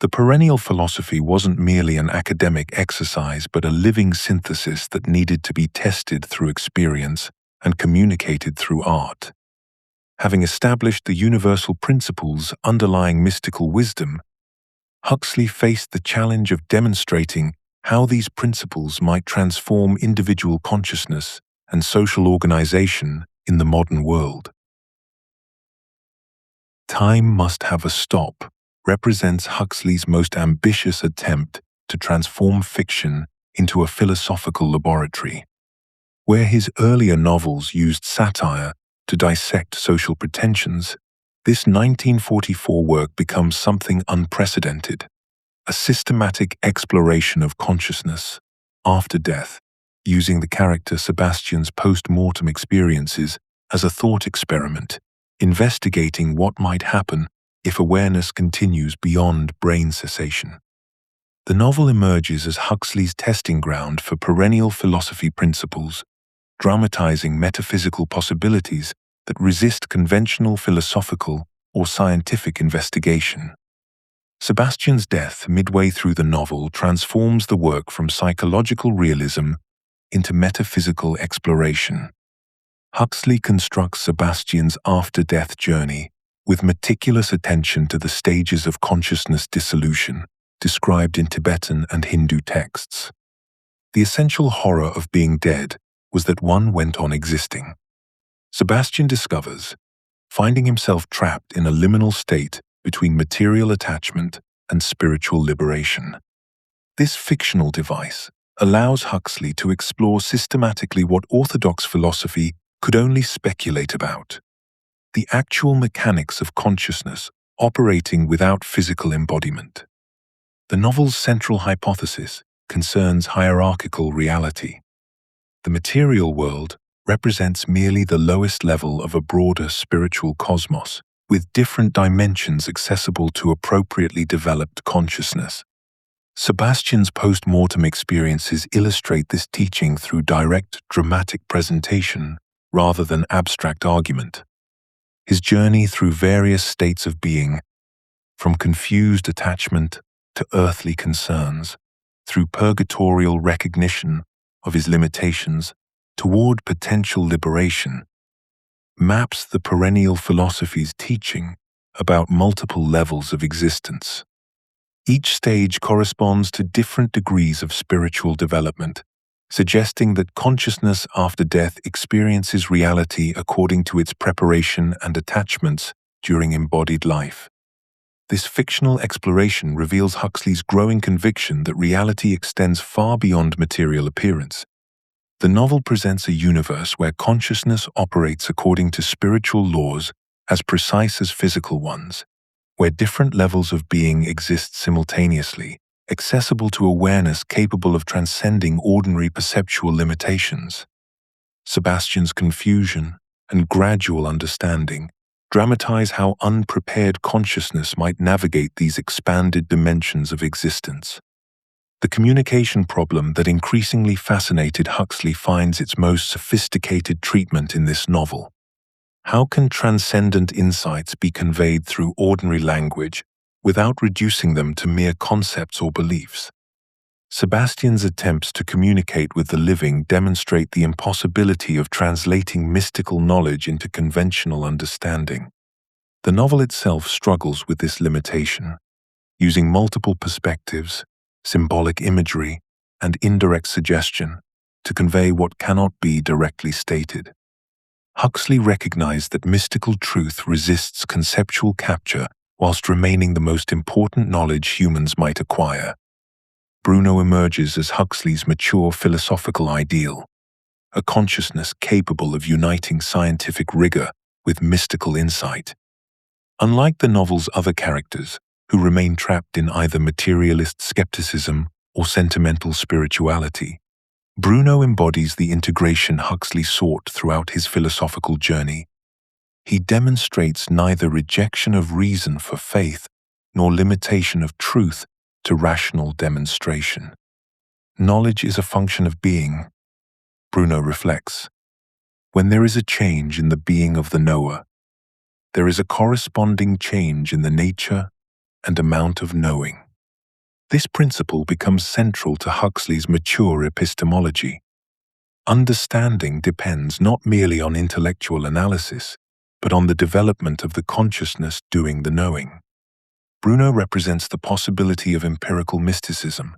The perennial philosophy wasn't merely an academic exercise but a living synthesis that needed to be tested through experience and communicated through art. Having established the universal principles underlying mystical wisdom, Huxley faced the challenge of demonstrating how these principles might transform individual consciousness and social organization in the modern world. Time Must Have a Stop represents Huxley's most ambitious attempt to transform fiction into a philosophical laboratory. Where his earlier novels used satire to dissect social pretensions, this 1944 work becomes something unprecedented, a systematic exploration of consciousness after death, using the character Sebastian's post-mortem experiences as a thought experiment, investigating what might happen if awareness continues beyond brain cessation. The novel emerges as Huxley's testing ground for perennial philosophy principles, dramatizing metaphysical possibilities that resist conventional philosophical or scientific investigation. Sebastian's death midway through the novel transforms the work from psychological realism into metaphysical exploration. Huxley constructs Sebastian's after-death journey with meticulous attention to the stages of consciousness dissolution described in Tibetan and Hindu texts. The essential horror of being dead was that one went on existing. Sebastian discovers, finding himself trapped in a liminal state between material attachment and spiritual liberation. This fictional device allows Huxley to explore systematically what orthodox philosophy could only speculate about: the actual mechanics of consciousness operating without physical embodiment. The novel's central hypothesis concerns hierarchical reality. The material world represents merely the lowest level of a broader spiritual cosmos, with different dimensions accessible to appropriately developed consciousness. Sebastian's post-mortem experiences illustrate this teaching through direct, dramatic presentation rather than abstract argument. His journey through various states of being, from confused attachment to earthly concerns, through purgatorial recognition of his limitations toward potential liberation, maps the perennial philosophy's teaching about multiple levels of existence. Each stage corresponds to different degrees of spiritual development, suggesting that consciousness after death experiences reality according to its preparation and attachments during embodied life. This fictional exploration reveals Huxley's growing conviction that reality extends far beyond material appearance. The novel presents a universe where consciousness operates according to spiritual laws as precise as physical ones, where different levels of being exist simultaneously, accessible to awareness capable of transcending ordinary perceptual limitations. Sebastian's confusion and gradual understanding dramatize how unprepared consciousness might navigate these expanded dimensions of existence. The communication problem that increasingly fascinated Huxley finds its most sophisticated treatment in this novel. How can transcendent insights be conveyed through ordinary language without reducing them to mere concepts or beliefs? Sebastian's attempts to communicate with the living demonstrate the impossibility of translating mystical knowledge into conventional understanding. The novel itself struggles with this limitation, using multiple perspectives, symbolic imagery, and indirect suggestion to convey what cannot be directly stated. Huxley recognized that mystical truth resists conceptual capture whilst remaining the most important knowledge humans might acquire. Bruno emerges as Huxley's mature philosophical ideal, a consciousness capable of uniting scientific rigor with mystical insight. Unlike the novel's other characters, who remain trapped in either materialist skepticism or sentimental spirituality, Bruno embodies the integration Huxley sought throughout his philosophical journey. He demonstrates neither rejection of reason for faith nor limitation of truth to rational demonstration. Knowledge is a function of being, Bruno reflects. When there is a change in the being of the knower, there is a corresponding change in the nature and amount of knowing. This principle becomes central to Huxley's mature epistemology. Understanding depends not merely on intellectual analysis, but on the development of the consciousness doing the knowing. Bruno represents the possibility of empirical mysticism,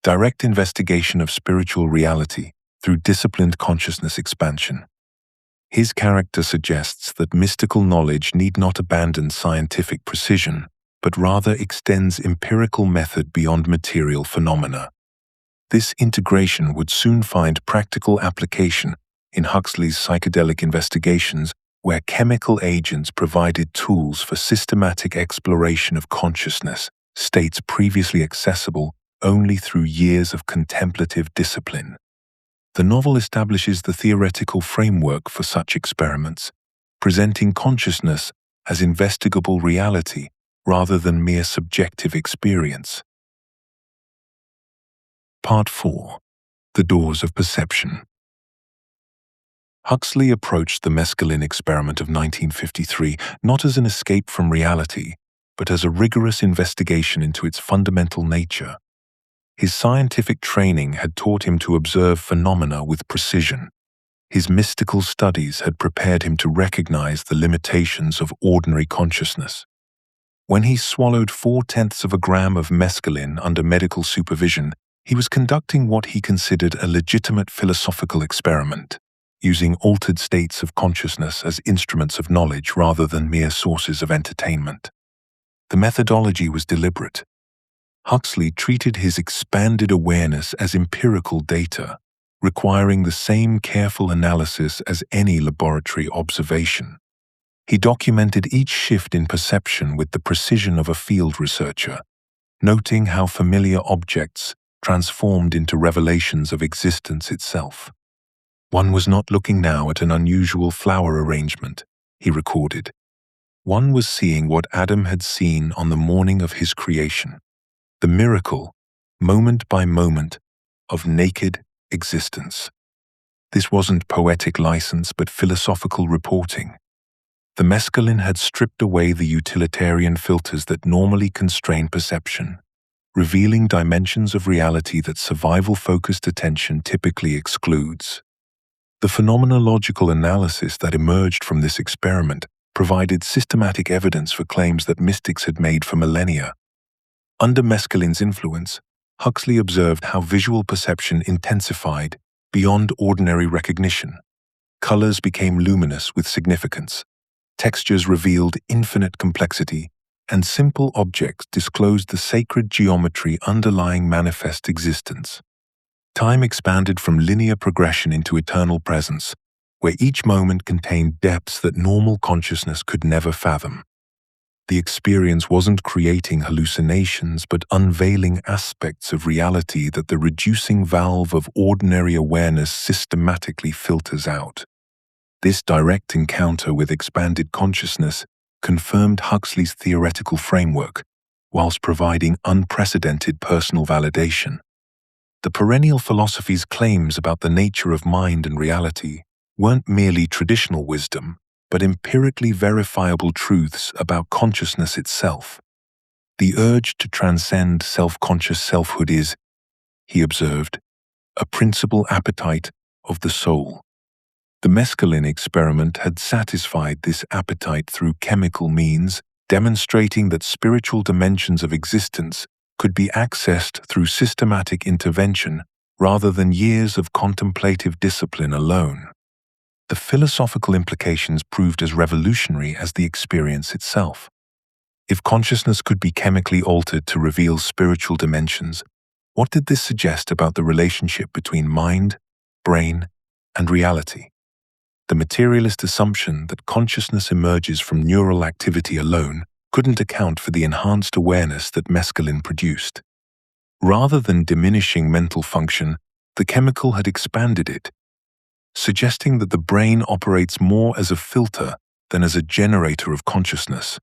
direct investigation of spiritual reality through disciplined consciousness expansion. His character suggests that mystical knowledge need not abandon scientific precision, but rather extends empirical method beyond material phenomena. This integration would soon find practical application in Huxley's psychedelic investigations, where chemical agents provided tools for systematic exploration of consciousness, states previously accessible only through years of contemplative discipline. The novel establishes the theoretical framework for such experiments, presenting consciousness as investigable reality rather than mere subjective experience. Part 4. The Doors of Perception. Huxley approached the mescaline experiment of 1953 not as an escape from reality, but as a rigorous investigation into its fundamental nature. His scientific training had taught him to observe phenomena with precision. His mystical studies had prepared him to recognize the limitations of ordinary consciousness. When he swallowed 0.4 of a gram of mescaline under medical supervision, he was conducting what he considered a legitimate philosophical experiment, using altered states of consciousness as instruments of knowledge rather than mere sources of entertainment. The methodology was deliberate. Huxley treated his expanded awareness as empirical data, requiring the same careful analysis as any laboratory observation. He documented each shift in perception with the precision of a field researcher, noting how familiar objects transformed into revelations of existence itself. One was not looking now at an unusual flower arrangement, he recorded. One was seeing what Adam had seen on the morning of his creation. The miracle, moment by moment, of naked existence. This wasn't poetic license but philosophical reporting. The mescaline had stripped away the utilitarian filters that normally constrain perception, revealing dimensions of reality that survival-focused attention typically excludes. The phenomenological analysis that emerged from this experiment provided systematic evidence for claims that mystics had made for millennia. Under mescaline's influence, Huxley observed how visual perception intensified beyond ordinary recognition. Colors became luminous with significance. Textures revealed infinite complexity, and simple objects disclosed the sacred geometry underlying manifest existence. Time expanded from linear progression into eternal presence, where each moment contained depths that normal consciousness could never fathom. The experience wasn't creating hallucinations but unveiling aspects of reality that the reducing valve of ordinary awareness systematically filters out. This direct encounter with expanded consciousness confirmed Huxley's theoretical framework, whilst providing unprecedented personal validation. The perennial philosophy's claims about the nature of mind and reality weren't merely traditional wisdom, but empirically verifiable truths about consciousness itself. The urge to transcend self-conscious selfhood is, he observed, a principal appetite of the soul. The mescaline experiment had satisfied this appetite through chemical means, demonstrating that spiritual dimensions of existence could be accessed through systematic intervention rather than years of contemplative discipline alone. The philosophical implications proved as revolutionary as the experience itself. If consciousness could be chemically altered to reveal spiritual dimensions, what did this suggest about the relationship between mind, brain, and reality? The materialist assumption that consciousness emerges from neural activity alone couldn't account for the enhanced awareness that mescaline produced. Rather than diminishing mental function, the chemical had expanded it, suggesting that the brain operates more as a filter than as a generator of consciousness.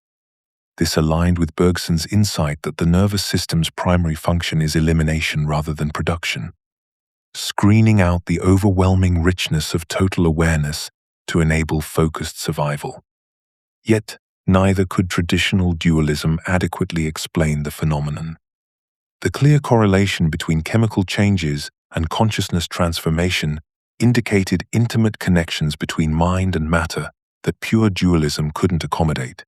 This aligned with Bergson's insight that the nervous system's primary function is elimination rather than production, screening out the overwhelming richness of total awareness to enable focused survival. Yet, neither could traditional dualism adequately explain the phenomenon. The clear correlation between chemical changes and consciousness transformation indicated intimate connections between mind and matter that pure dualism couldn't accommodate.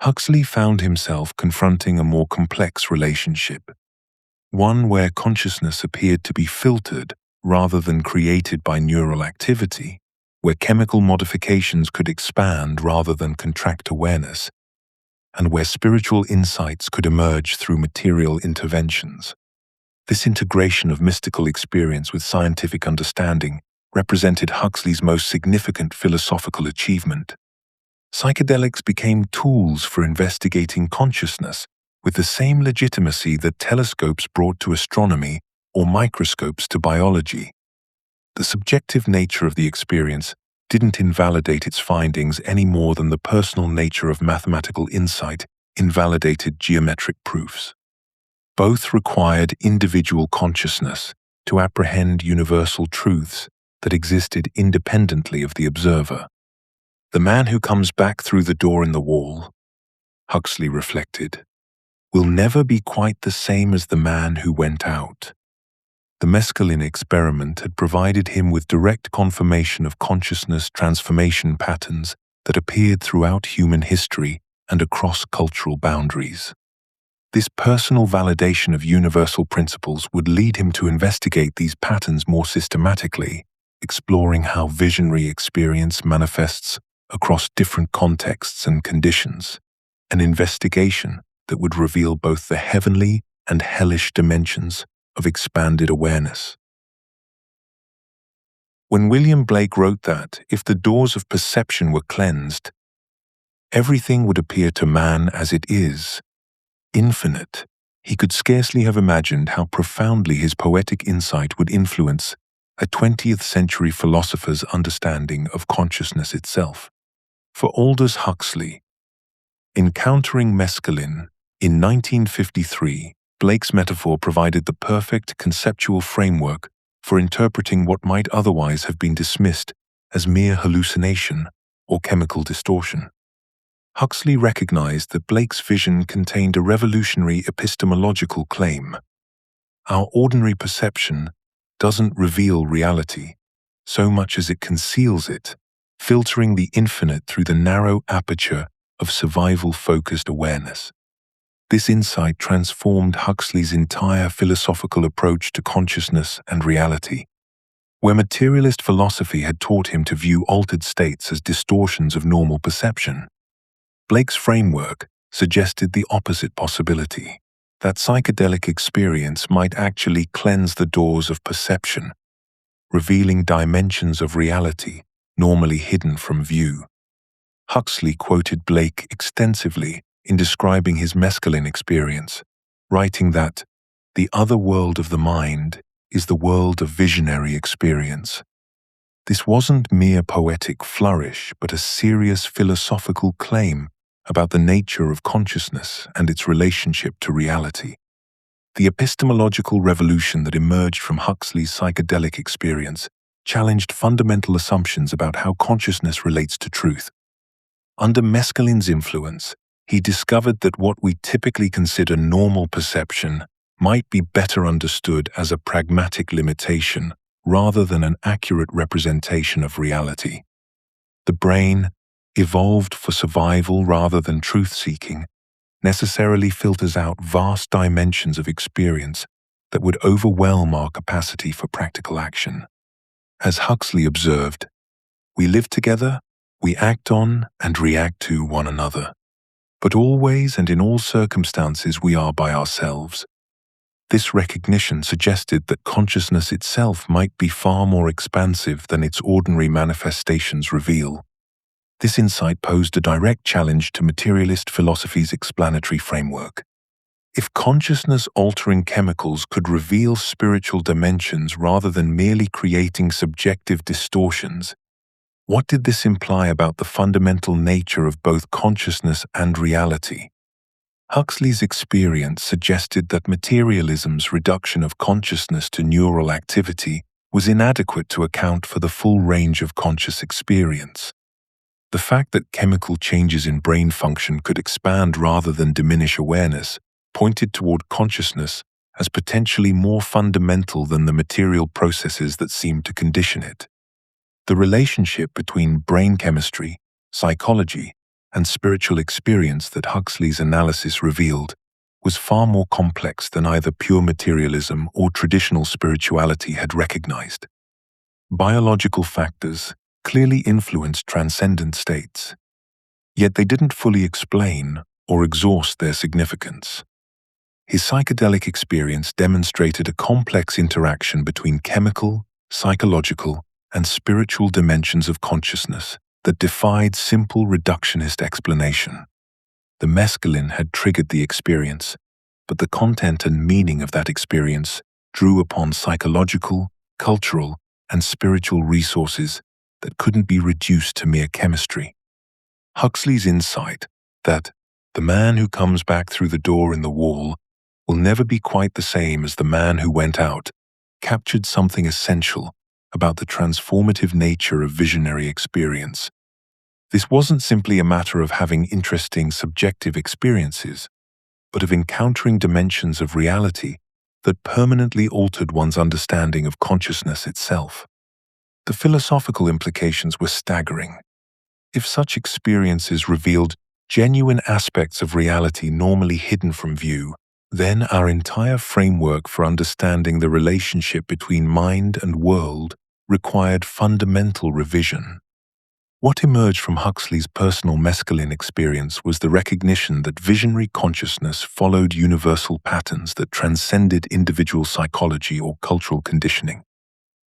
Huxley found himself confronting a more complex relationship, one where consciousness appeared to be filtered rather than created by neural activity, where chemical modifications could expand rather than contract awareness, and where spiritual insights could emerge through material interventions. This integration of mystical experience with scientific understanding represented Huxley's most significant philosophical achievement. Psychedelics became tools for investigating consciousness with the same legitimacy that telescopes brought to astronomy or microscopes to biology. The subjective nature of the experience didn't invalidate its findings any more than the personal nature of mathematical insight invalidated geometric proofs. Both required individual consciousness to apprehend universal truths that existed independently of the observer. The man who comes back through the door in the wall, Huxley reflected, will never be quite the same as the man who went out. The mescaline experiment had provided him with direct confirmation of consciousness transformation patterns that appeared throughout human history and across cultural boundaries. This personal validation of universal principles would lead him to investigate these patterns more systematically, exploring how visionary experience manifests across different contexts and conditions, an investigation that would reveal both the heavenly and hellish dimensions of expanded awareness. When William Blake wrote that, if the doors of perception were cleansed, everything would appear to man as it is, infinite, he could scarcely have imagined how profoundly his poetic insight would influence a 20th century philosopher's understanding of consciousness itself. For Aldous Huxley, encountering mescaline in 1953, Blake's metaphor provided the perfect conceptual framework for interpreting what might otherwise have been dismissed as mere hallucination or chemical distortion. Huxley recognized that Blake's vision contained a revolutionary epistemological claim. Our ordinary perception doesn't reveal reality so much as it conceals it, filtering the infinite through the narrow aperture of survival-focused awareness. This insight transformed Huxley's entire philosophical approach to consciousness and reality. Where materialist philosophy had taught him to view altered states as distortions of normal perception, Blake's framework suggested the opposite possibility, that psychedelic experience might actually cleanse the doors of perception, revealing dimensions of reality normally hidden from view. Huxley quoted Blake extensively in describing his mescaline experience, writing that the other world of the mind is the world of visionary experience. This wasn't mere poetic flourish, but a serious philosophical claim about the nature of consciousness and its relationship to reality. The epistemological revolution that emerged from Huxley's psychedelic experience challenged fundamental assumptions about how consciousness relates to truth. Under mescaline's influence, he discovered that what we typically consider normal perception might be better understood as a pragmatic limitation rather than an accurate representation of reality. The brain, evolved for survival rather than truth-seeking, necessarily filters out vast dimensions of experience that would overwhelm our capacity for practical action. As Huxley observed, we live together, we act on and react to one another. But always and in all circumstances we are by ourselves. This recognition suggested that consciousness itself might be far more expansive than its ordinary manifestations reveal. This insight posed a direct challenge to materialist philosophy's explanatory framework. If consciousness-altering chemicals could reveal spiritual dimensions rather than merely creating subjective distortions, what did this imply about the fundamental nature of both consciousness and reality? Huxley's experience suggested that materialism's reduction of consciousness to neural activity was inadequate to account for the full range of conscious experience. The fact that chemical changes in brain function could expand rather than diminish awareness pointed toward consciousness as potentially more fundamental than the material processes that seemed to condition it. The relationship between brain chemistry, psychology, and spiritual experience that Huxley's analysis revealed was far more complex than either pure materialism or traditional spirituality had recognized. Biological factors clearly influenced transcendent states, yet they didn't fully explain or exhaust their significance. His psychedelic experience demonstrated a complex interaction between chemical, psychological, and spiritual dimensions of consciousness that defied simple reductionist explanation. The mescaline had triggered the experience, but the content and meaning of that experience drew upon psychological, cultural, and spiritual resources that couldn't be reduced to mere chemistry. Huxley's insight that the man who comes back through the door in the wall will never be quite the same as the man who went out captured something essential about the transformative nature of visionary experience. This wasn't simply a matter of having interesting subjective experiences, but of encountering dimensions of reality that permanently altered one's understanding of consciousness itself. The philosophical implications were staggering. If such experiences revealed genuine aspects of reality normally hidden from view, then our entire framework for understanding the relationship between mind and world required fundamental revision. What emerged from Huxley's personal mescaline experience was the recognition that visionary consciousness followed universal patterns that transcended individual psychology or cultural conditioning.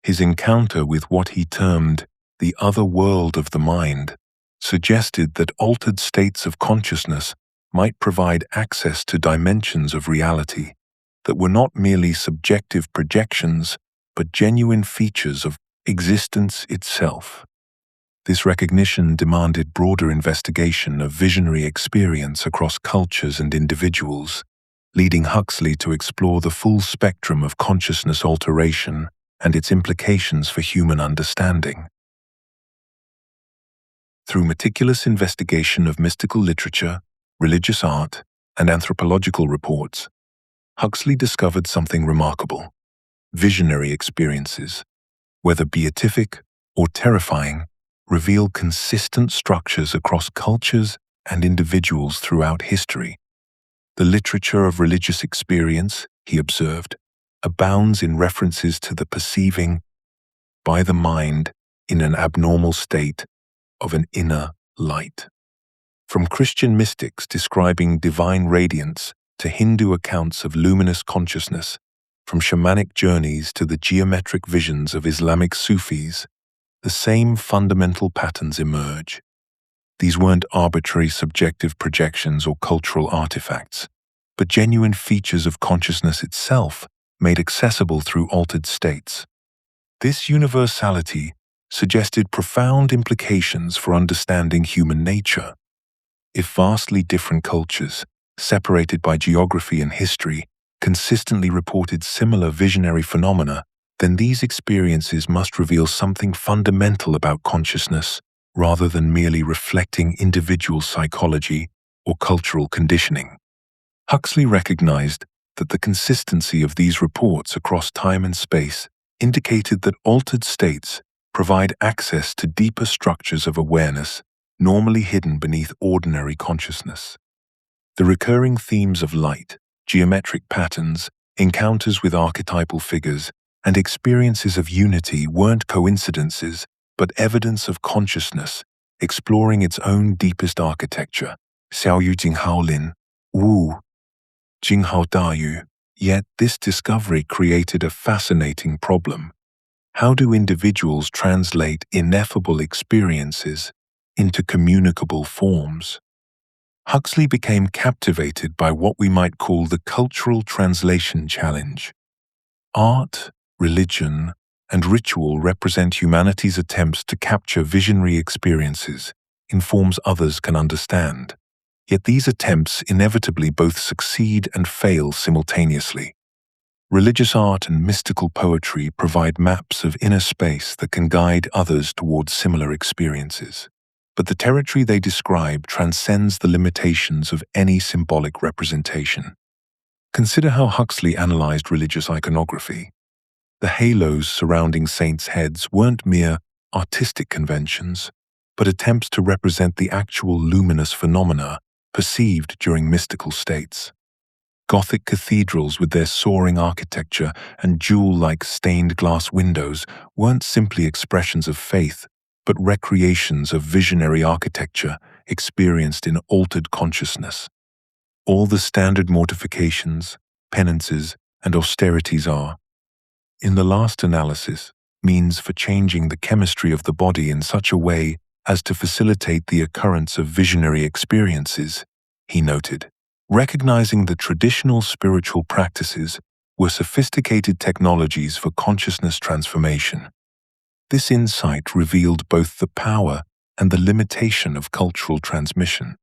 His encounter with what he termed the other world of the mind suggested that altered states of consciousness might provide access to dimensions of reality that were not merely subjective projections, but genuine features of existence itself. This recognition demanded broader investigation of visionary experience across cultures and individuals, leading Huxley to explore the full spectrum of consciousness alteration and its implications for human understanding. Through meticulous investigation of mystical literature, religious art, and anthropological reports, Huxley discovered something remarkable. Visionary experiences, whether beatific or terrifying, reveal consistent structures across cultures and individuals throughout history. The literature of religious experience, he observed, abounds in references to the perceiving by the mind in an abnormal state of an inner light. From Christian mystics describing divine radiance to Hindu accounts of luminous consciousness, from shamanic journeys to the geometric visions of Islamic Sufis, the same fundamental patterns emerge. These weren't arbitrary subjective projections or cultural artifacts, but genuine features of consciousness itself made accessible through altered states. This universality suggested profound implications for understanding human nature. If vastly different cultures, separated by geography and history, consistently reported similar visionary phenomena, then these experiences must reveal something fundamental about consciousness rather than merely reflecting individual psychology or cultural conditioning. Huxley recognized that the consistency of these reports across time and space indicated that altered states provide access to deeper structures of awareness normally hidden beneath ordinary consciousness. The recurring themes of light, geometric patterns, encounters with archetypal figures, and experiences of unity weren't coincidences, but evidence of consciousness, exploring its own deepest architecture. Xiao Yu Jinghao Lin, Wu, Jinghao Dayu. Yet this discovery created a fascinating problem. How do individuals translate ineffable experiences into communicable forms? Huxley became captivated by what we might call the cultural translation challenge. Art, religion, and ritual represent humanity's attempts to capture visionary experiences in forms others can understand. Yet these attempts inevitably both succeed and fail simultaneously. Religious art and mystical poetry provide maps of inner space that can guide others towards similar experiences. But the territory they describe transcends the limitations of any symbolic representation. Consider how Huxley analyzed religious iconography. The halos surrounding saints' heads weren't mere artistic conventions, but attempts to represent the actual luminous phenomena perceived during mystical states. Gothic cathedrals with their soaring architecture and jewel-like stained glass windows weren't simply expressions of faith, but recreations of visionary architecture experienced in altered consciousness. All the standard mortifications, penances, and austerities are, in the last analysis, means for changing the chemistry of the body in such a way as to facilitate the occurrence of visionary experiences, he noted. Recognizing that traditional spiritual practices were sophisticated technologies for consciousness transformation. This insight revealed both the power and the limitation of cultural transmission.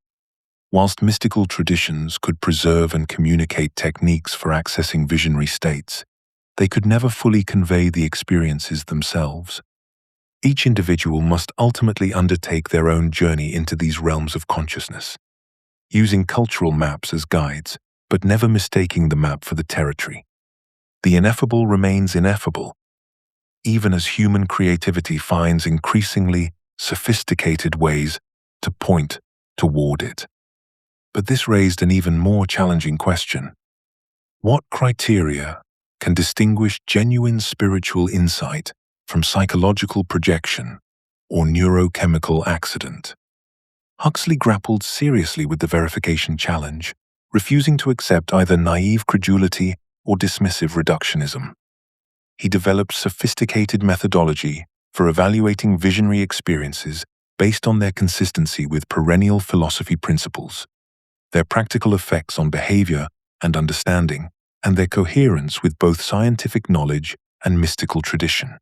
Whilst mystical traditions could preserve and communicate techniques for accessing visionary states, they could never fully convey the experiences themselves. Each individual must ultimately undertake their own journey into these realms of consciousness, using cultural maps as guides, but never mistaking the map for the territory. The ineffable remains ineffable, even as human creativity finds increasingly sophisticated ways to point toward it. But this raised an even more challenging question. What criteria can distinguish genuine spiritual insight from psychological projection or neurochemical accident? Huxley grappled seriously with the verification challenge, refusing to accept either naive credulity or dismissive reductionism. He developed sophisticated methodology for evaluating visionary experiences based on their consistency with perennial philosophy principles, their practical effects on behavior and understanding, and their coherence with both scientific knowledge and mystical tradition.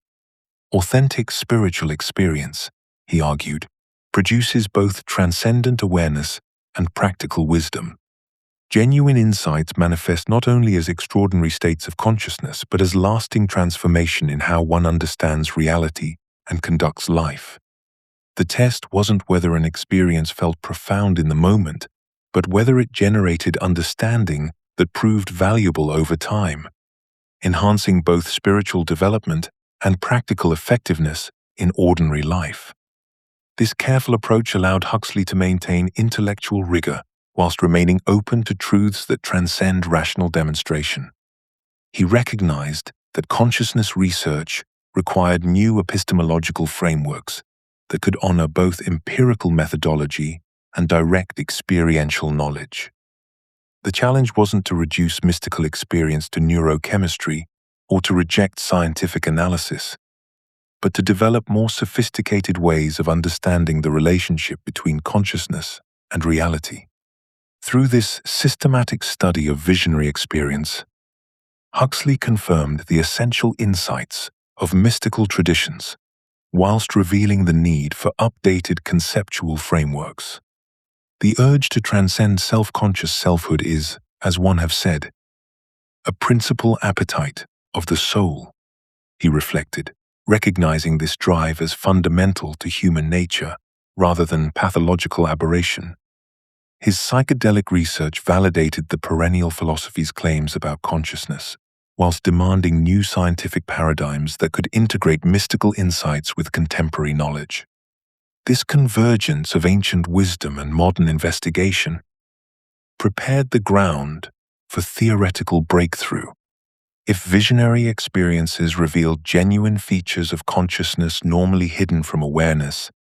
Authentic spiritual experience, he argued, produces both transcendent awareness and practical wisdom. Genuine insights manifest not only as extraordinary states of consciousness, but as lasting transformation in how one understands reality and conducts life. The test wasn't whether an experience felt profound in the moment, but whether it generated understanding that proved valuable over time, enhancing both spiritual development and practical effectiveness in ordinary life. This careful approach allowed Huxley to maintain intellectual rigor whilst remaining open to truths that transcend rational demonstration. He recognized that consciousness research required new epistemological frameworks that could honor both empirical methodology and direct experiential knowledge. The challenge wasn't to reduce mystical experience to neurochemistry or to reject scientific analysis, but to develop more sophisticated ways of understanding the relationship between consciousness and reality. Through this systematic study of visionary experience, Huxley confirmed the essential insights of mystical traditions, whilst revealing the need for updated conceptual frameworks. The urge to transcend self-conscious selfhood is, as one have said, a principal appetite of the soul, he reflected, recognizing this drive as fundamental to human nature rather than pathological aberration. His psychedelic research validated the perennial philosophy's claims about consciousness, whilst demanding new scientific paradigms that could integrate mystical insights with contemporary knowledge. This convergence of ancient wisdom and modern investigation prepared the ground for theoretical breakthrough. If visionary experiences revealed genuine features of consciousness normally hidden from awareness,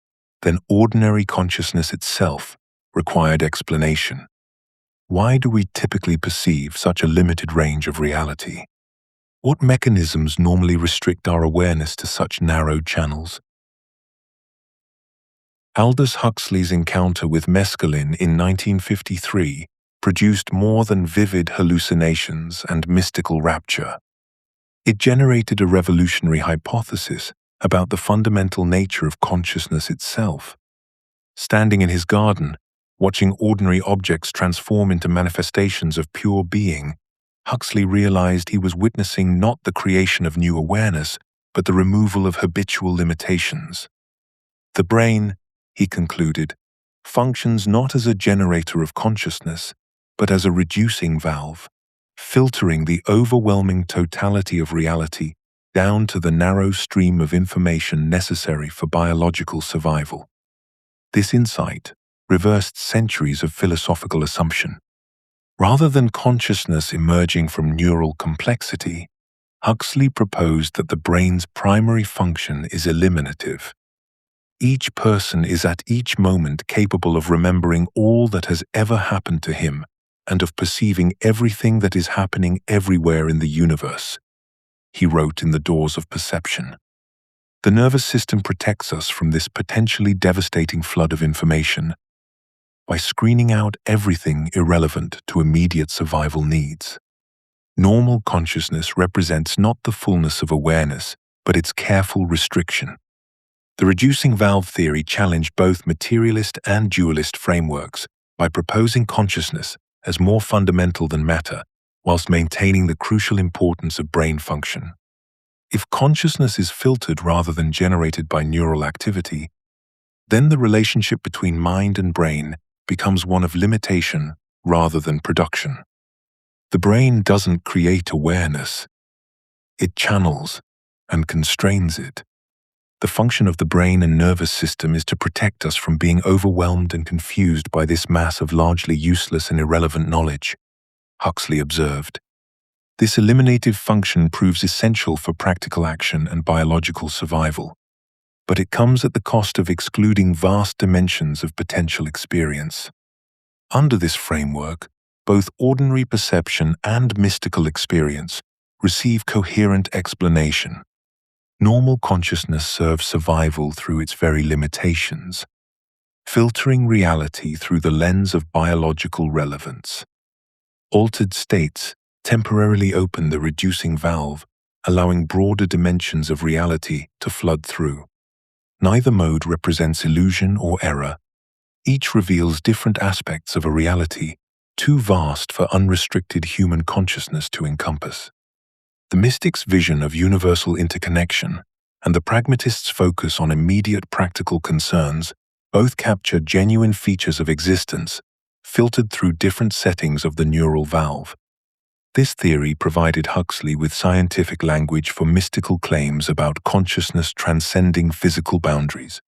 then ordinary consciousness itself required explanation. Why do we typically perceive such a limited range of reality? What mechanisms normally restrict our awareness to such narrow channels? Aldous Huxley's encounter with mescaline in 1953 produced more than vivid hallucinations and mystical rapture. It generated a revolutionary hypothesis about the fundamental nature of consciousness itself. Standing in his garden, watching ordinary objects transform into manifestations of pure being, Huxley realized he was witnessing not the creation of new awareness, but the removal of habitual limitations. The brain, he concluded, functions not as a generator of consciousness, but as a reducing valve, filtering the overwhelming totality of reality down to the narrow stream of information necessary for biological survival. This insight reversed centuries of philosophical assumption. Rather than consciousness emerging from neural complexity, Huxley proposed that the brain's primary function is eliminative. Each person is at each moment capable of remembering all that has ever happened to him and of perceiving everything that is happening everywhere in the universe. He wrote in The Doors of Perception. The nervous system protects us from this potentially devastating flood of information by screening out everything irrelevant to immediate survival needs. Normal consciousness represents not the fullness of awareness, but its careful restriction. The reducing valve theory challenged both materialist and dualist frameworks by proposing consciousness as more fundamental than matter, whilst maintaining the crucial importance of brain function. If consciousness is filtered rather than generated by neural activity, then the relationship between mind and brain becomes one of limitation rather than production. The brain doesn't create awareness. It channels and constrains it. The function of the brain and nervous system is to protect us from being overwhelmed and confused by this mass of largely useless and irrelevant knowledge, Huxley observed. This eliminative function proves essential for practical action and biological survival, but it comes at the cost of excluding vast dimensions of potential experience. Under this framework, both ordinary perception and mystical experience receive coherent explanation. Normal consciousness serves survival through its very limitations, filtering reality through the lens of biological relevance. Altered states temporarily open the reducing valve, allowing broader dimensions of reality to flood through. Neither mode represents illusion or error. Each reveals different aspects of a reality too vast for unrestricted human consciousness to encompass. The mystic's vision of universal interconnection and the pragmatist's focus on immediate practical concerns both capture genuine features of existence, filtered through different settings of the neural valve. This theory provided Huxley with scientific language for mystical claims about consciousness transcending physical boundaries.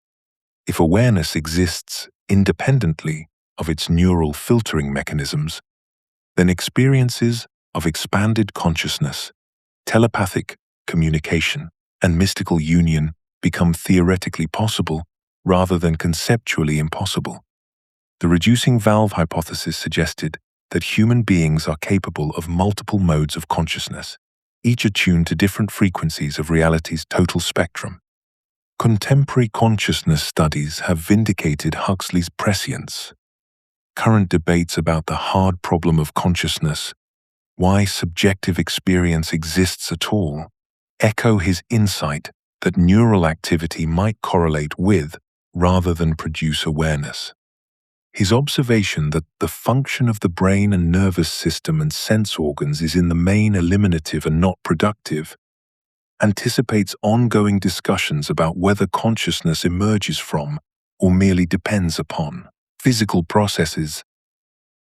If awareness exists independently of its neural filtering mechanisms, then experiences of expanded consciousness, telepathic communication, and mystical union become theoretically possible rather than conceptually impossible. The reducing valve hypothesis suggested that human beings are capable of multiple modes of consciousness, each attuned to different frequencies of reality's total spectrum. Contemporary consciousness studies have vindicated Huxley's prescience. Current debates about the hard problem of consciousness, why subjective experience exists at all, echo his insight that neural activity might correlate with, rather than produce awareness. His observation that the function of the brain and nervous system and sense organs is in the main eliminative and not productive anticipates ongoing discussions about whether consciousness emerges from, or merely depends upon, physical processes.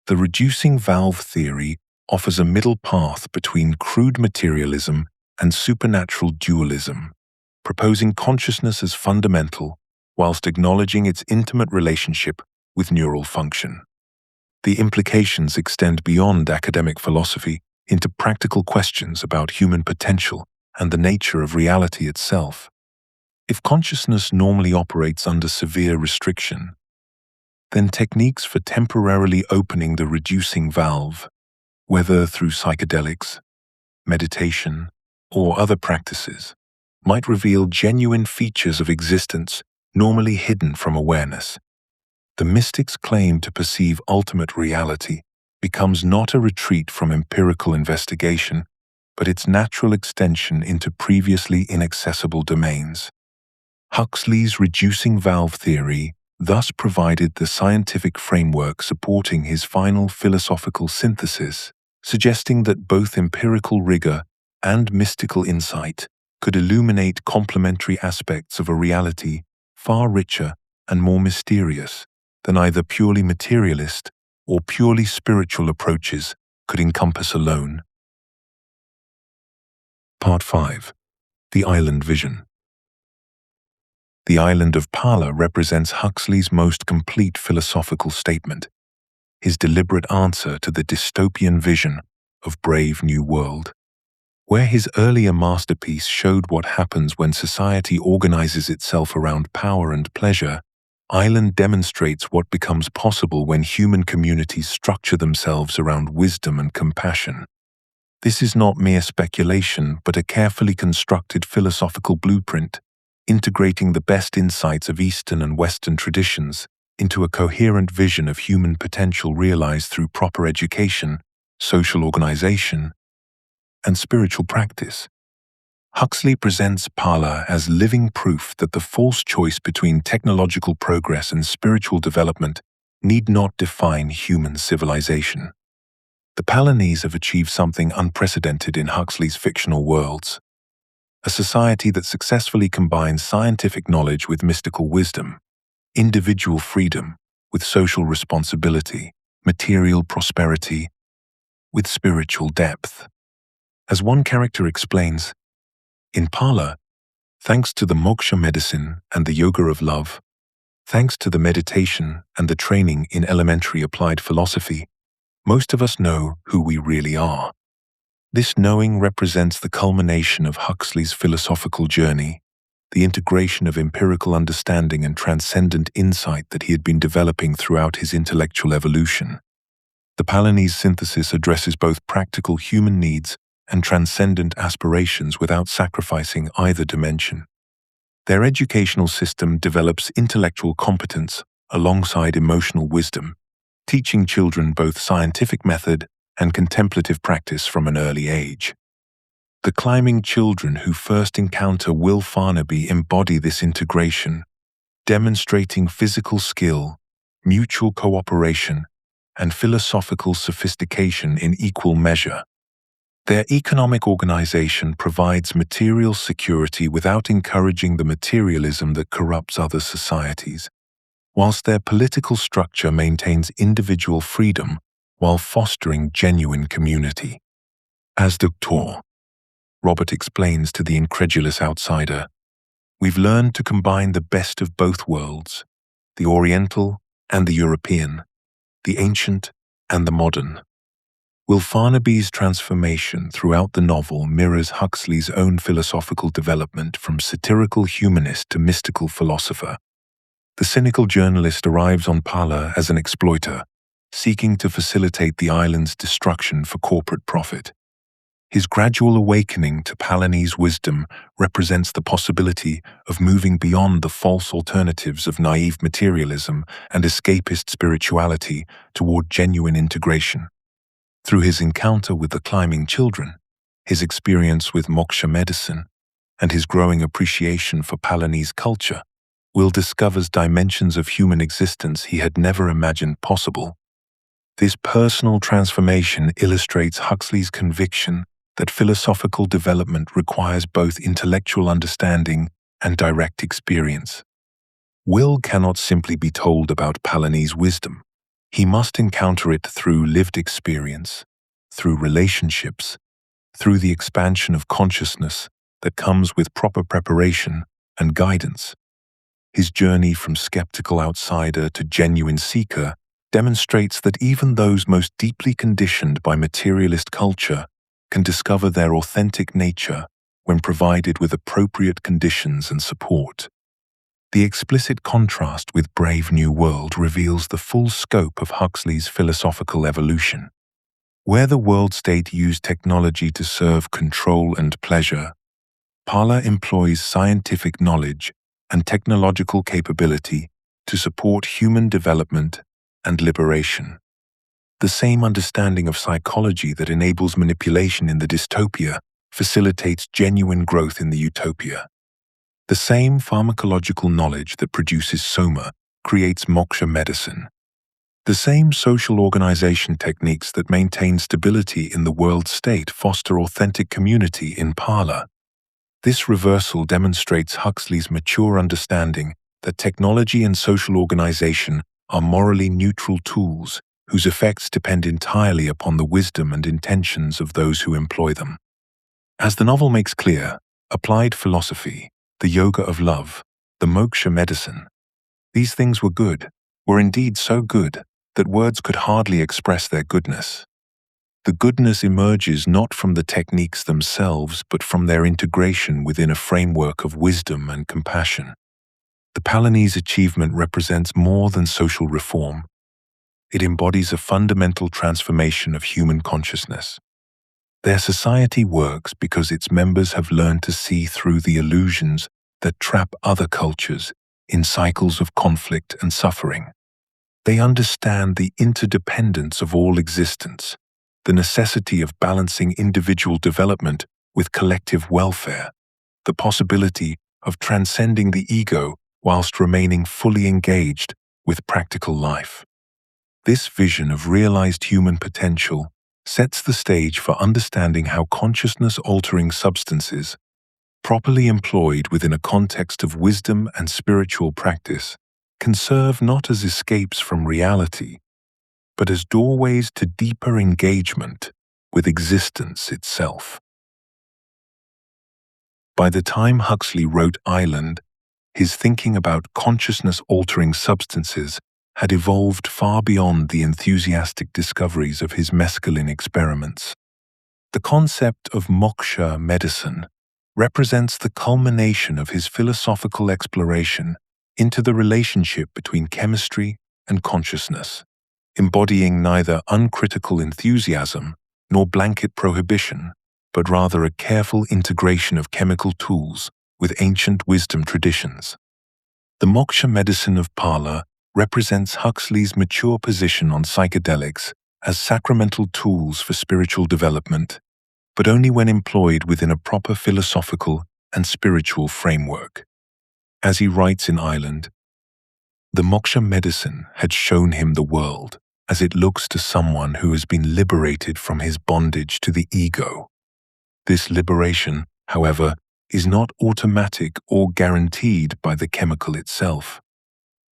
The reducing valve theory offers a middle path between crude materialism and supernatural dualism, proposing consciousness as fundamental whilst acknowledging its intimate relationship with neural function. The implications extend beyond academic philosophy into practical questions about human potential and the nature of reality itself. If consciousness normally operates under severe restriction, then techniques for temporarily opening the reducing valve, whether through psychedelics, meditation, or other practices, might reveal genuine features of existence normally hidden from awareness. The mystic's claim to perceive ultimate reality becomes not a retreat from empirical investigation, but its natural extension into previously inaccessible domains. Huxley's reducing valve theory thus provided the scientific framework supporting his final philosophical synthesis, suggesting that both empirical rigor and mystical insight could illuminate complementary aspects of a reality far richer and more mysterious than either purely materialist or purely spiritual approaches could encompass alone. Part 5. The Island Vision. The island of Pala represents Huxley's most complete philosophical statement, his deliberate answer to the dystopian vision of Brave New World. Where his earlier masterpiece showed what happens when society organizes itself around power and pleasure, Island demonstrates what becomes possible when human communities structure themselves around wisdom and compassion. This is not mere speculation, but a carefully constructed philosophical blueprint, integrating the best insights of Eastern and Western traditions into a coherent vision of human potential realized through proper education, social organization, and spiritual practice. Huxley presents Pala as living proof that the false choice between technological progress and spiritual development need not define human civilization. The Palanese have achieved something unprecedented in Huxley's fictional worlds, a society that successfully combines scientific knowledge with mystical wisdom, individual freedom with social responsibility, material prosperity with spiritual depth. As one character explains, in Pala, thanks to the moksha medicine and the yoga of love, thanks to the meditation and the training in elementary applied philosophy, most of us know who we really are. This knowing represents the culmination of Huxley's philosophical journey, the integration of empirical understanding and transcendent insight that he had been developing throughout his intellectual evolution. The Palanese synthesis addresses both practical human needs and transcendent aspirations without sacrificing either dimension. Their educational system develops intellectual competence alongside emotional wisdom, teaching children both scientific method and contemplative practice from an early age. The climbing children who first encounter Will Farnaby embody this integration, demonstrating physical skill, mutual cooperation, and philosophical sophistication in equal measure. Their economic organization provides material security without encouraging the materialism that corrupts other societies, whilst their political structure maintains individual freedom while fostering genuine community. As Dr. Robert explains to the incredulous outsider, we've learned to combine the best of both worlds, the Oriental and the European, the ancient and the modern. Will Farnaby's transformation throughout the novel mirrors Huxley's own philosophical development from satirical humanist to mystical philosopher. The cynical journalist arrives on Pala as an exploiter, seeking to facilitate the island's destruction for corporate profit. His gradual awakening to Palanese wisdom represents the possibility of moving beyond the false alternatives of naive materialism and escapist spirituality toward genuine integration. Through his encounter with the climbing children, his experience with moksha medicine, and his growing appreciation for Palanese culture, Will discovers dimensions of human existence he had never imagined possible. This personal transformation illustrates Huxley's conviction that philosophical development requires both intellectual understanding and direct experience. Will cannot simply be told about Palanese wisdom. He must encounter it through lived experience, through relationships, through the expansion of consciousness that comes with proper preparation and guidance. His journey from skeptical outsider to genuine seeker demonstrates that even those most deeply conditioned by materialist culture can discover their authentic nature when provided with appropriate conditions and support. The explicit contrast with Brave New World reveals the full scope of Huxley's philosophical evolution. Where the world state used technology to serve control and pleasure, Pala employs scientific knowledge and technological capability to support human development and liberation. The same understanding of psychology that enables manipulation in the dystopia facilitates genuine growth in the utopia. The same pharmacological knowledge that produces soma creates moksha medicine. The same social organization techniques that maintain stability in the world state foster authentic community in Pala. This reversal demonstrates Huxley's mature understanding that technology and social organization are morally neutral tools whose effects depend entirely upon the wisdom and intentions of those who employ them. As the novel makes clear, applied philosophy, the yoga of love, the moksha medicine, these things were indeed so good that words could hardly express their goodness. The goodness emerges not from the techniques themselves, but from their integration within a framework of wisdom and compassion. The Palanese achievement represents more than social reform. It embodies a fundamental transformation of human consciousness. Their society works because its members have learned to see through the illusions that trap other cultures in cycles of conflict and suffering. They understand the interdependence of all existence, the necessity of balancing individual development with collective welfare, the possibility of transcending the ego whilst remaining fully engaged with practical life. This vision of realized human potential sets the stage for understanding how consciousness-altering substances, properly employed within a context of wisdom and spiritual practice, can serve not as escapes from reality, but as doorways to deeper engagement with existence itself. By the time Huxley wrote Island, his thinking about consciousness-altering substances had evolved far beyond the enthusiastic discoveries of his mescaline experiments. The concept of moksha medicine represents the culmination of his philosophical exploration into the relationship between chemistry and consciousness, embodying neither uncritical enthusiasm nor blanket prohibition, but rather a careful integration of chemical tools with ancient wisdom traditions. The moksha medicine of Pala represents Huxley's mature position on psychedelics as sacramental tools for spiritual development, but only when employed within a proper philosophical and spiritual framework. As he writes in Island, the moksha medicine had shown him the world as it looks to someone who has been liberated from his bondage to the ego. This liberation, however, is not automatic or guaranteed by the chemical itself.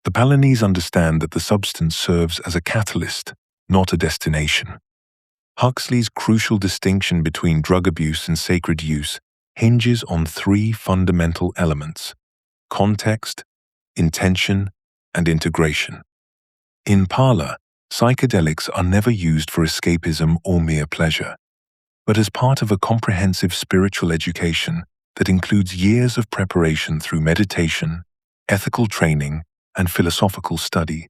The Palanese understand that the substance serves as a catalyst, not a destination. Huxley's crucial distinction between drug abuse and sacred use hinges on three fundamental elements: context, intention, and integration. In Pala, psychedelics are never used for escapism or mere pleasure, but as part of a comprehensive spiritual education that includes years of preparation through meditation, ethical training, and philosophical study.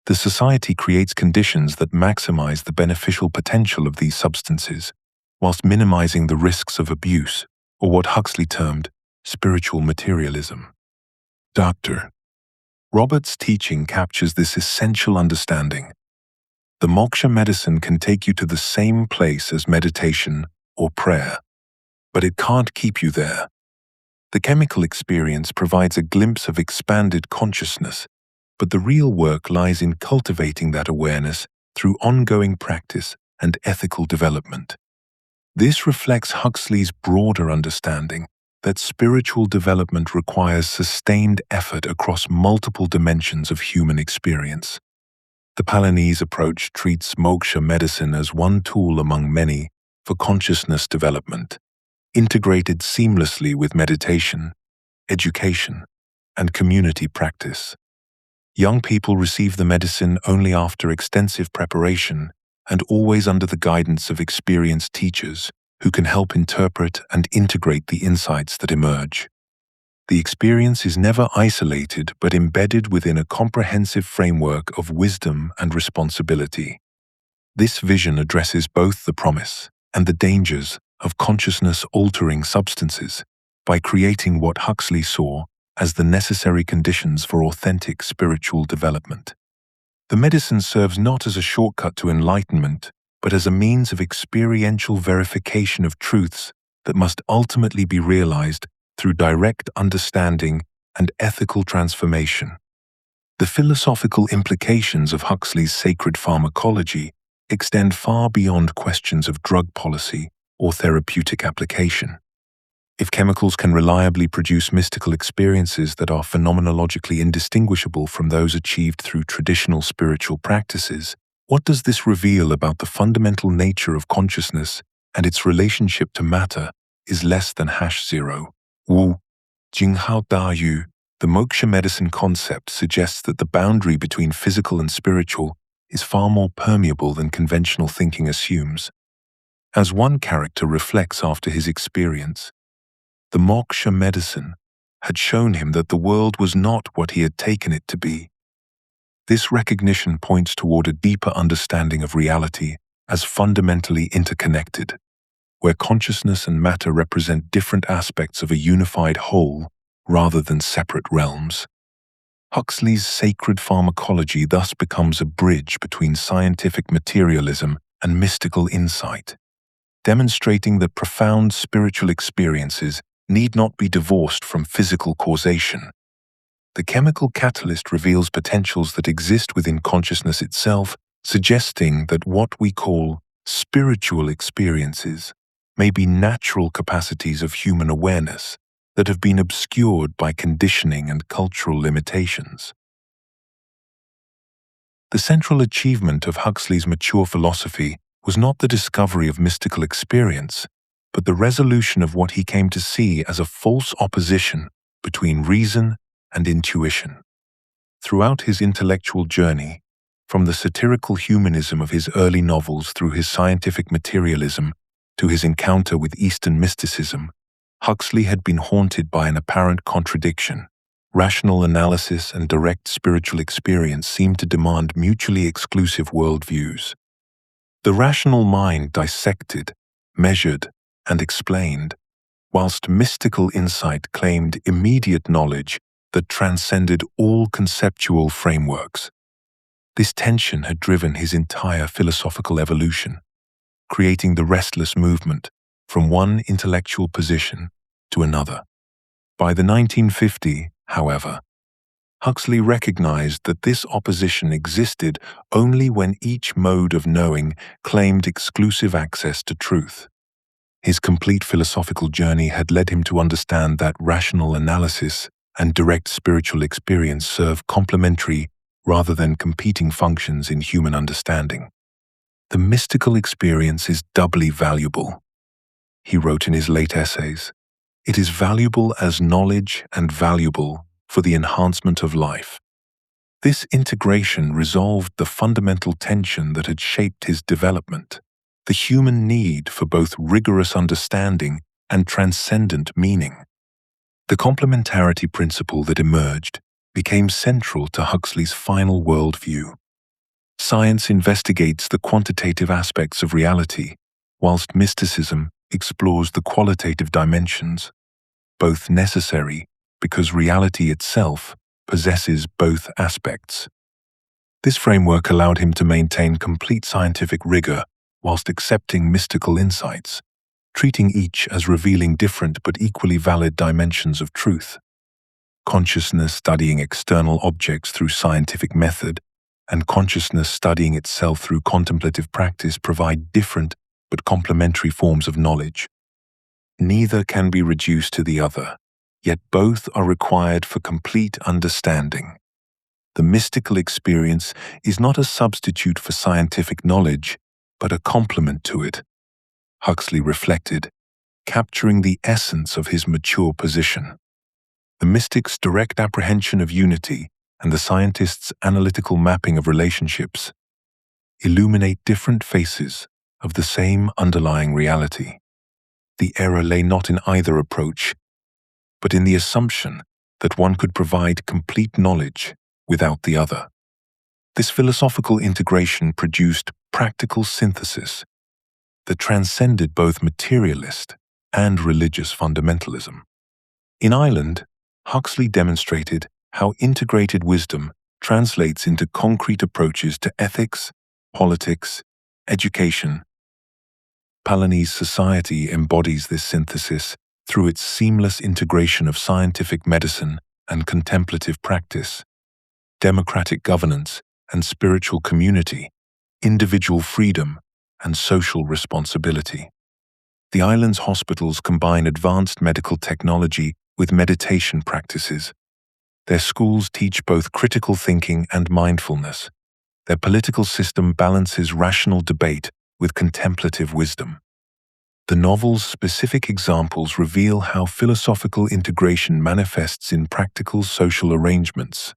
The society creates conditions that maximize the beneficial potential of these substances, whilst minimizing the risks of abuse, or what Huxley termed spiritual materialism. Dr. Roberts' teaching captures this essential understanding. The moksha medicine can take you to the same place as meditation or prayer, but it can't keep you there. The chemical experience provides a glimpse of expanded consciousness, but the real work lies in cultivating that awareness through ongoing practice and ethical development. This reflects Huxley's broader understanding that spiritual development requires sustained effort across multiple dimensions of human experience. The Palanese approach treats moksha medicine as one tool among many for consciousness development, integrated seamlessly with meditation, education, and community practice. Young people receive the medicine only after extensive preparation and always under the guidance of experienced teachers who can help interpret and integrate the insights that emerge. The experience is never isolated but embedded within a comprehensive framework of wisdom and responsibility. This vision addresses both the promise and the dangers of consciousness-altering substances by creating what Huxley saw as the necessary conditions for authentic spiritual development. The medicine serves not as a shortcut to enlightenment, but as a means of experiential verification of truths that must ultimately be realized through direct understanding and ethical transformation. The philosophical implications of Huxley's sacred pharmacology extend far beyond questions of drug policy or therapeutic application. If chemicals can reliably produce mystical experiences that are phenomenologically indistinguishable from those achieved through traditional spiritual practices, what does this reveal about the fundamental nature of consciousness and its relationship to matter is less than #0. Wu Jinghao Da Yu. The moksha medicine concept suggests that the boundary between physical and spiritual is far more permeable than conventional thinking assumes. As one character reflects after his experience, the moksha medicine had shown him that the world was not what he had taken it to be. This recognition points toward a deeper understanding of reality as fundamentally interconnected, where consciousness and matter represent different aspects of a unified whole rather than separate realms. Huxley's sacred pharmacology thus becomes a bridge between scientific materialism and mystical insight, demonstrating that profound spiritual experiences need not be divorced from physical causation. The chemical catalyst reveals potentials that exist within consciousness itself, suggesting that what we call spiritual experiences may be natural capacities of human awareness that have been obscured by conditioning and cultural limitations. The central achievement of Huxley's mature philosophy was not the discovery of mystical experience, but the resolution of what he came to see as a false opposition between reason and intuition. Throughout his intellectual journey, from the satirical humanism of his early novels through his scientific materialism to his encounter with Eastern mysticism, Huxley had been haunted by an apparent contradiction. Rational analysis and direct spiritual experience seemed to demand mutually exclusive worldviews. The rational mind dissected, measured, and explained, whilst mystical insight claimed immediate knowledge that transcended all conceptual frameworks. This tension had driven his entire philosophical evolution, creating the restless movement from one intellectual position to another. By the 1950s, however, Huxley recognized that this opposition existed only when each mode of knowing claimed exclusive access to truth. His complete philosophical journey had led him to understand that rational analysis and direct spiritual experience serve complementary rather than competing functions in human understanding. The mystical experience is doubly valuable, he wrote in his late essays. It is valuable as knowledge and valuable for the enhancement of life. This integration resolved the fundamental tension that had shaped his development, the human need for both rigorous understanding and transcendent meaning. The complementarity principle that emerged became central to Huxley's final worldview. Science investigates the quantitative aspects of reality, whilst mysticism explores the qualitative dimensions, both necessary because reality itself possesses both aspects. This framework allowed him to maintain complete scientific rigor whilst accepting mystical insights, treating each as revealing different but equally valid dimensions of truth. Consciousness studying external objects through scientific method and consciousness studying itself through contemplative practice provide different but complementary forms of knowledge. Neither can be reduced to the other, yet both are required for complete understanding. The mystical experience is not a substitute for scientific knowledge, but a complement to it, Huxley reflected, capturing the essence of his mature position. The mystic's direct apprehension of unity and the scientist's analytical mapping of relationships illuminate different faces of the same underlying reality. The error lay not in either approach, but in the assumption that one could provide complete knowledge without the other. This philosophical integration produced practical synthesis that transcended both materialist and religious fundamentalism. In Ireland, Huxley demonstrated how integrated wisdom translates into concrete approaches to ethics, politics, education. Palanese society embodies this synthesis through its seamless integration of scientific medicine and contemplative practice, democratic governance and spiritual community, individual freedom and social responsibility. The island's hospitals combine advanced medical technology with meditation practices. Their schools teach both critical thinking and mindfulness. Their political system balances rational debate with contemplative wisdom. The novel's specific examples reveal how philosophical integration manifests in practical social arrangements.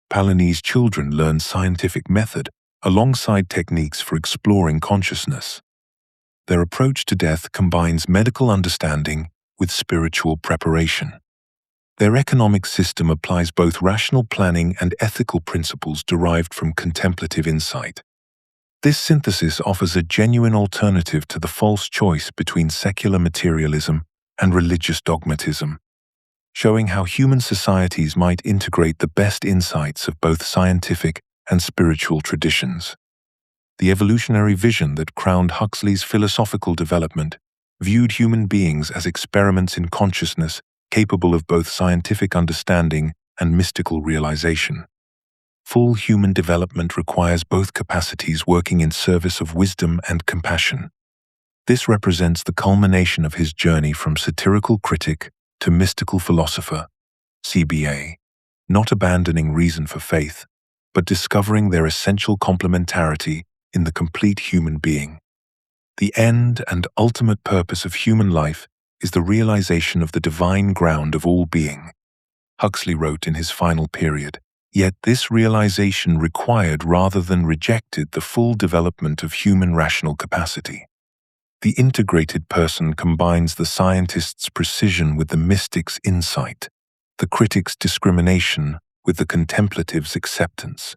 Palani's children learn scientific method alongside techniques for exploring consciousness. Their approach to death combines medical understanding with spiritual preparation. Their economic system applies both rational planning and ethical principles derived from contemplative insight. This synthesis offers a genuine alternative to the false choice between secular materialism and religious dogmatism, showing how human societies might integrate the best insights of both scientific and spiritual traditions. The evolutionary vision that crowned Huxley's philosophical development viewed human beings as experiments in consciousness capable of both scientific understanding and mystical realization. Full human development requires both capacities working in service of wisdom and compassion. This represents the culmination of his journey from satirical critic to mystical philosopher, CBA, not abandoning reason for faith, but discovering their essential complementarity in the complete human being. The end and ultimate purpose of human life is the realization of the divine ground of all being, Huxley wrote in his final period. Yet this realization required rather than rejected the full development of human rational capacity. The integrated person combines the scientist's precision with the mystic's insight, the critic's discrimination with the contemplative's acceptance.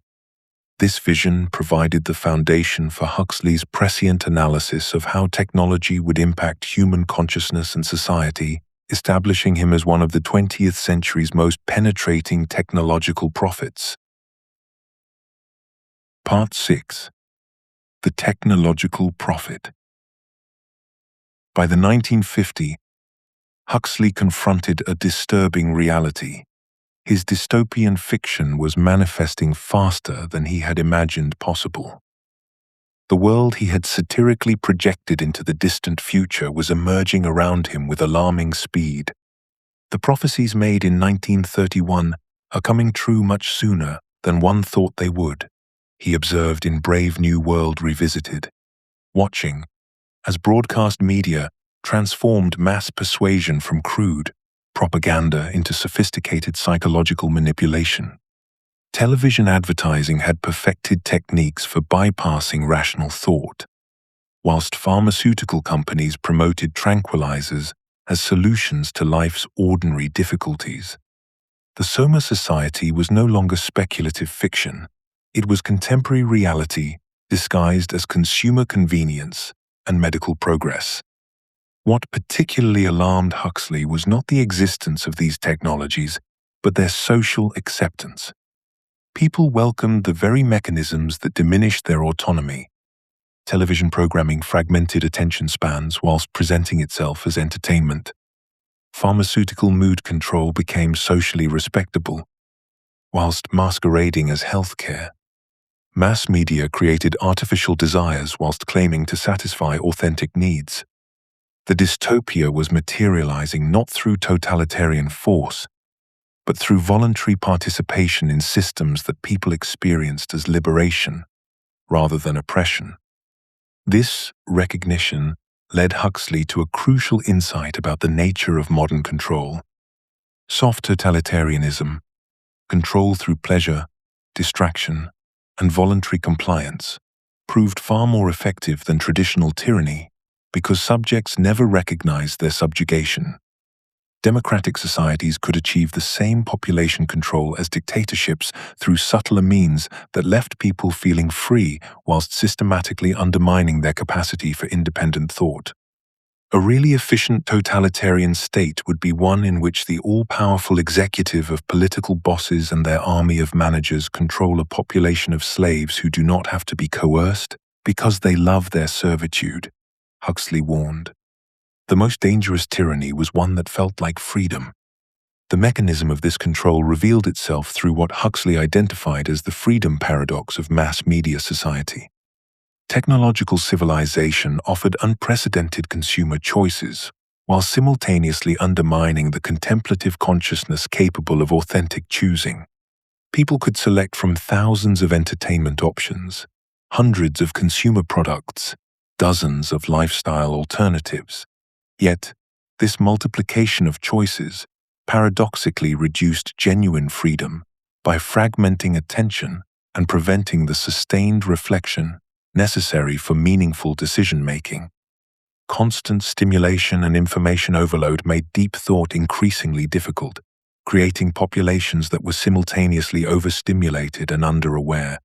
This vision provided the foundation for Huxley's prescient analysis of how technology would impact human consciousness and society, establishing him as one of the 20th century's most penetrating technological prophets. Part 6. The Technological Prophet. By the 1950s, Huxley confronted a disturbing reality. His dystopian fiction was manifesting faster than he had imagined possible. The world he had satirically projected into the distant future was emerging around him with alarming speed. The prophecies made in 1931 are coming true much sooner than one thought they would, he observed in Brave New World Revisited. Watching, as broadcast media transformed mass persuasion from crude propaganda into sophisticated psychological manipulation. Television advertising had perfected techniques for bypassing rational thought, whilst pharmaceutical companies promoted tranquilizers as solutions to life's ordinary difficulties. The Soma Society was no longer speculative fiction. It was contemporary reality disguised as consumer convenience and medical progress. What particularly alarmed Huxley was not the existence of these technologies, but their social acceptance. People welcomed the very mechanisms that diminished their autonomy. Television programming fragmented attention spans whilst presenting itself as entertainment. Pharmaceutical mood control became socially respectable, whilst masquerading as healthcare. Mass media created artificial desires whilst claiming to satisfy authentic needs. The dystopia was materializing not through totalitarian force, but through voluntary participation in systems that people experienced as liberation rather than oppression. This recognition led Huxley to a crucial insight about the nature of modern control. Soft totalitarianism, control through pleasure, distraction, and voluntary compliance, proved far more effective than traditional tyranny because subjects never recognized their subjugation. Democratic societies could achieve the same population control as dictatorships through subtler means that left people feeling free whilst systematically undermining their capacity for independent thought. A really efficient totalitarian state would be one in which the all-powerful executive of political bosses and their army of managers control a population of slaves who do not have to be coerced because they love their servitude, Huxley warned. The most dangerous tyranny was one that felt like freedom. The mechanism of this control revealed itself through what Huxley identified as the freedom paradox of mass media society. Technological civilization offered unprecedented consumer choices, while simultaneously undermining the contemplative consciousness capable of authentic choosing. People could select from thousands of entertainment options, hundreds of consumer products, dozens of lifestyle alternatives. Yet, this multiplication of choices paradoxically reduced genuine freedom by fragmenting attention and preventing the sustained reflection necessary for meaningful decision-making. Constant stimulation and information overload made deep thought increasingly difficult, creating populations that were simultaneously overstimulated and underaware.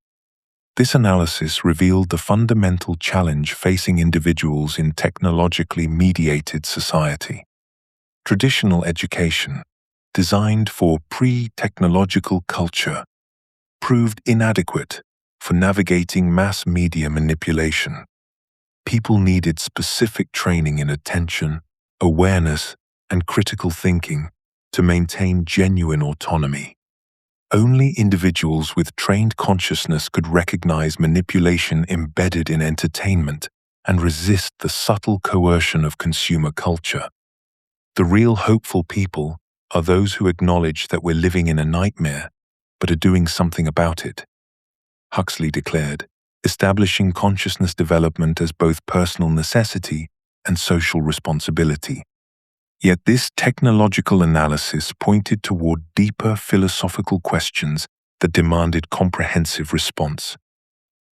This analysis revealed the fundamental challenge facing individuals in technologically mediated society. Traditional education, designed for pre-technological culture, proved inadequate for navigating mass media manipulation. People needed specific training in attention, awareness, and critical thinking to maintain genuine autonomy. Only individuals with trained consciousness could recognize manipulation embedded in entertainment and resist the subtle coercion of consumer culture. The real hopeful people are those who acknowledge that we're living in a nightmare, but are doing something about it. Huxley declared, establishing consciousness development as both personal necessity and social responsibility. Yet this technological analysis pointed toward deeper philosophical questions that demanded comprehensive response.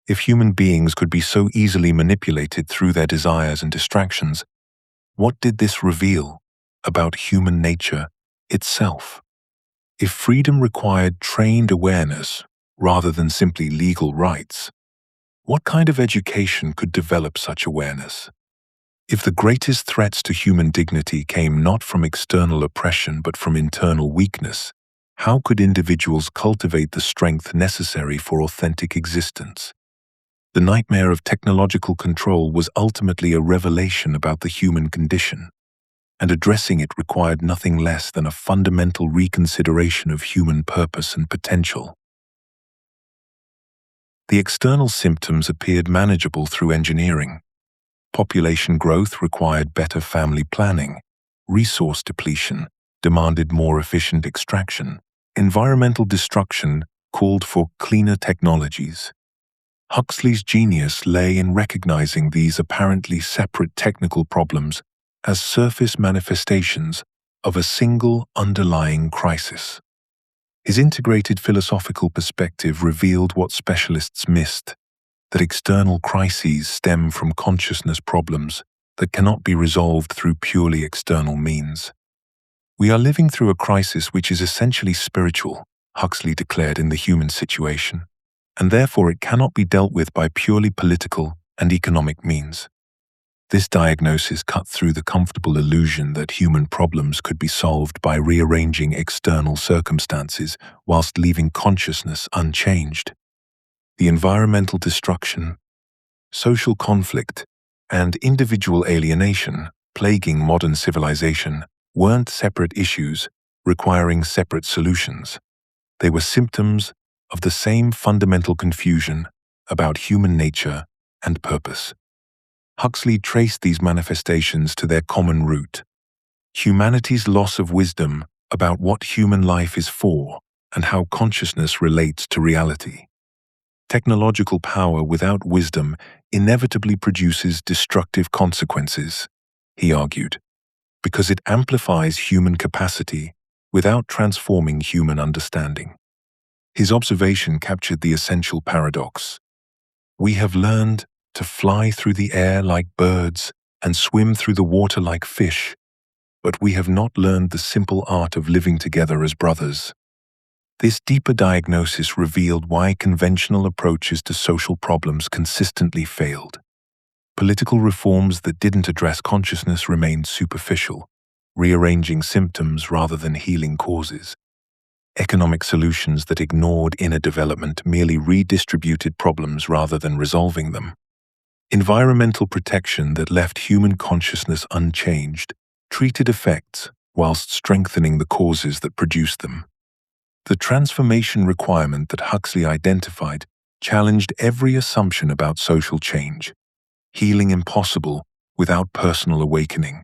If human beings could be so easily manipulated through their desires and distractions, what did this reveal about human nature itself? If freedom required trained awareness rather than simply legal rights, what kind of education could develop such awareness? If the greatest threats to human dignity came not from external oppression but from internal weakness, how could individuals cultivate the strength necessary for authentic existence? The nightmare of technological control was ultimately a revelation about the human condition, and addressing it required nothing less than a fundamental reconsideration of human purpose and potential. The external symptoms appeared manageable through engineering. Population growth required better family planning. Resource depletion demanded more efficient extraction. Environmental destruction called for cleaner technologies. Huxley's genius lay in recognizing these apparently separate technical problems as surface manifestations of a single underlying crisis. His integrated philosophical perspective revealed what specialists missed, that external crises stem from consciousness problems that cannot be resolved through purely external means. We are living through a crisis which is essentially spiritual, Huxley declared in The Human Situation, and therefore it cannot be dealt with by purely political and economic means. This diagnosis cut through the comfortable illusion that human problems could be solved by rearranging external circumstances whilst leaving consciousness unchanged. The environmental destruction, social conflict, and individual alienation plaguing modern civilization weren't separate issues requiring separate solutions. They were symptoms of the same fundamental confusion about human nature and purpose. Huxley traced these manifestations to their common root: humanity's loss of wisdom about what human life is for and how consciousness relates to reality. Technological power without wisdom inevitably produces destructive consequences, he argued, because it amplifies human capacity without transforming human understanding. His observation captured the essential paradox. We have learned to fly through the air like birds and swim through the water like fish, but we have not learned the simple art of living together as brothers. This deeper diagnosis revealed why conventional approaches to social problems consistently failed. Political reforms that didn't address consciousness remained superficial, rearranging symptoms rather than healing causes. Economic solutions that ignored inner development merely redistributed problems rather than resolving them. Environmental protection that left human consciousness unchanged treated effects whilst strengthening the causes that produced them. The transformation requirement that Huxley identified challenged every assumption about social change. Healing impossible without personal awakening.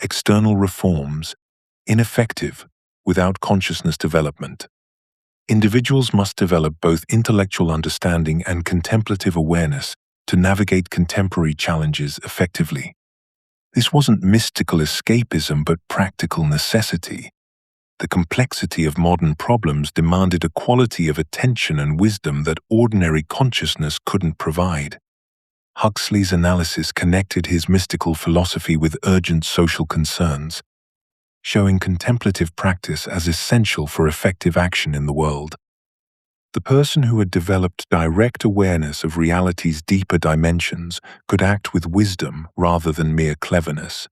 External reforms ineffective without consciousness development. Individuals must develop both intellectual understanding and contemplative awareness to navigate contemporary challenges effectively. This wasn't mystical escapism but practical necessity. The complexity of modern problems demanded a quality of attention and wisdom that ordinary consciousness couldn't provide. Huxley's analysis connected his mystical philosophy with urgent social concerns, showing contemplative practice as essential for effective action in the world. The person who had developed direct awareness of reality's deeper dimensions could act with wisdom rather than mere cleverness,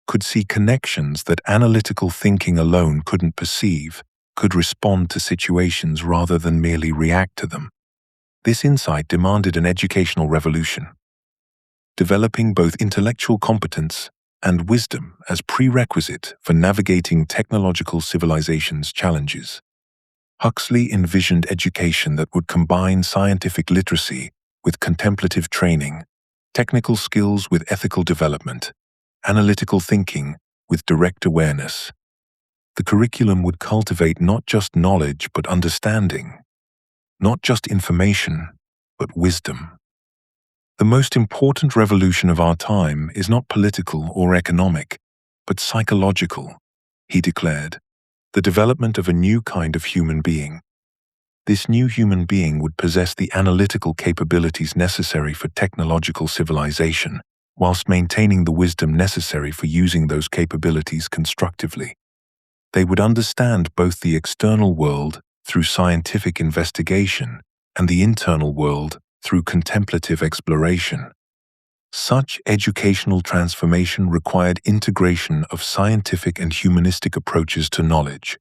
could see connections that analytical thinking alone couldn't perceive, could respond to situations rather than merely react to them. This insight demanded an educational revolution, developing both intellectual competence and wisdom as prerequisite for navigating technological civilization's challenges. Huxley envisioned education that would combine scientific literacy with contemplative training, technical skills with ethical development, analytical thinking with direct awareness. The curriculum would cultivate not just knowledge but understanding, not just information but wisdom. The most important revolution of our time is not political or economic, but psychological, he declared. The development of a new kind of human being. This new human being would possess the analytical capabilities necessary for technological civilization, whilst maintaining the wisdom necessary for using those capabilities constructively. They would understand both the external world through scientific investigation and the internal world through contemplative exploration. Such educational transformation required integration of scientific and humanistic approaches to knowledge,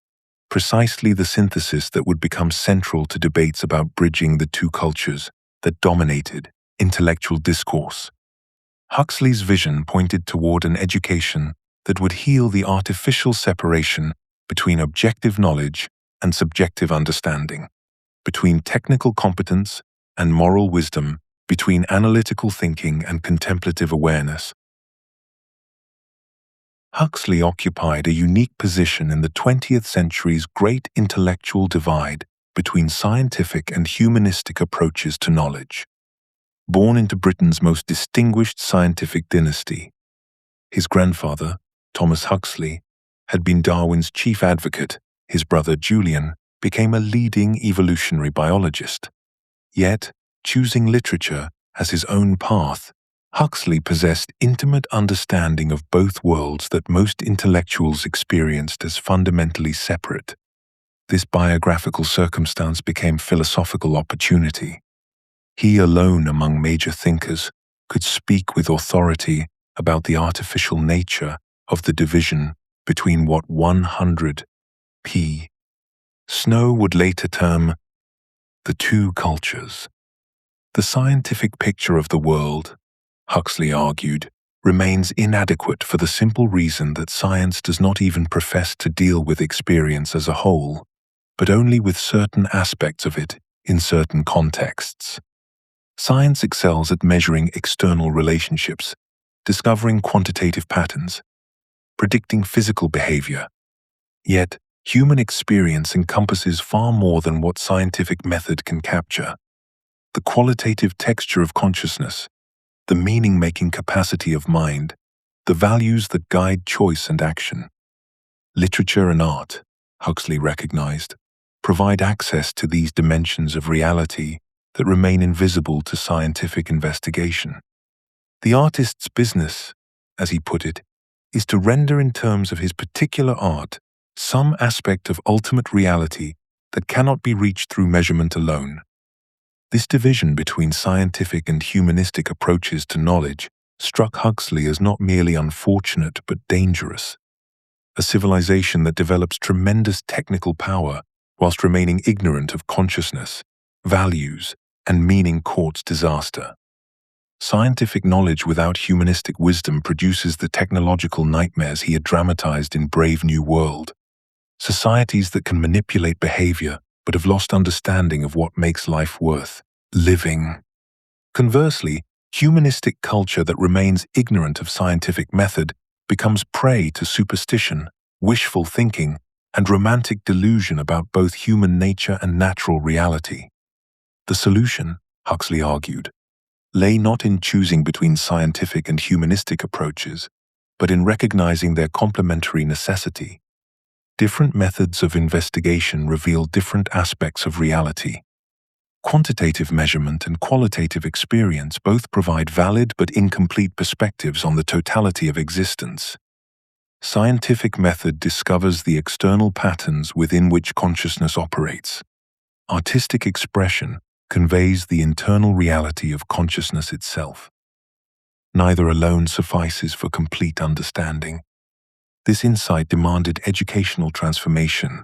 precisely the synthesis that would become central to debates about bridging the two cultures that dominated intellectual discourse. Huxley's vision pointed toward an education that would heal the artificial separation between objective knowledge and subjective understanding, between technical competence and moral wisdom, between analytical thinking and contemplative awareness. Huxley occupied a unique position in the 20th century's great intellectual divide between scientific and humanistic approaches to knowledge. Born into Britain's most distinguished scientific dynasty, his grandfather, Thomas Huxley, had been Darwin's chief advocate. His brother Julian became a leading evolutionary biologist. Yet, choosing literature as his own path, Huxley possessed intimate understanding of both worlds that most intellectuals experienced as fundamentally separate. This biographical circumstance became philosophical opportunity. He alone among major thinkers could speak with authority about the artificial nature of the division between what 100 P. Snow would later term the two cultures. The scientific picture of the world, Huxley argued, remains inadequate for the simple reason that science does not even profess to deal with experience as a whole, but only with certain aspects of it in certain contexts. Science excels at measuring external relationships, discovering quantitative patterns, predicting physical behavior. Yet, human experience encompasses far more than what scientific method can capture. The qualitative texture of consciousness, the meaning-making capacity of mind, the values that guide choice and action. Literature and art, Huxley recognized, provide access to these dimensions of reality that remain invisible to scientific investigation. The artist's business, as he put it, is to render in terms of his particular art some aspect of ultimate reality that cannot be reached through measurement alone. This division between scientific and humanistic approaches to knowledge struck Huxley as not merely unfortunate but dangerous. A civilization that develops tremendous technical power whilst remaining ignorant of consciousness, values, and meaning courts disaster. Scientific knowledge without humanistic wisdom produces the technological nightmares he had dramatized in Brave New World. Societies that can manipulate behavior but have lost understanding of what makes life worth living. Conversely, humanistic culture that remains ignorant of scientific method becomes prey to superstition, wishful thinking, and romantic delusion about both human nature and natural reality. The solution, Huxley argued, lay not in choosing between scientific and humanistic approaches, but in recognizing their complementary necessity. Different methods of investigation reveal different aspects of reality. Quantitative measurement and qualitative experience both provide valid but incomplete perspectives on the totality of existence. Scientific method discovers the external patterns within which consciousness operates. Artistic expression conveys the internal reality of consciousness itself. Neither alone suffices for complete understanding. This insight demanded educational transformation.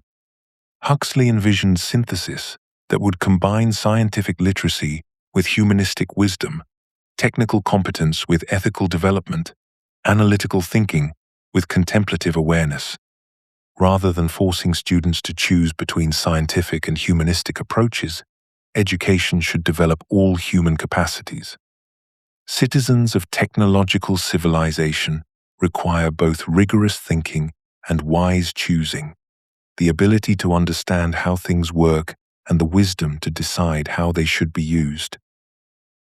Huxley envisioned synthesis that would combine scientific literacy with humanistic wisdom, technical competence with ethical development, analytical thinking with contemplative awareness. Rather than forcing students to choose between scientific and humanistic approaches, education should develop all human capacities. Citizens of technological civilization require both rigorous thinking and wise choosing, the ability to understand how things work and the wisdom to decide how they should be used.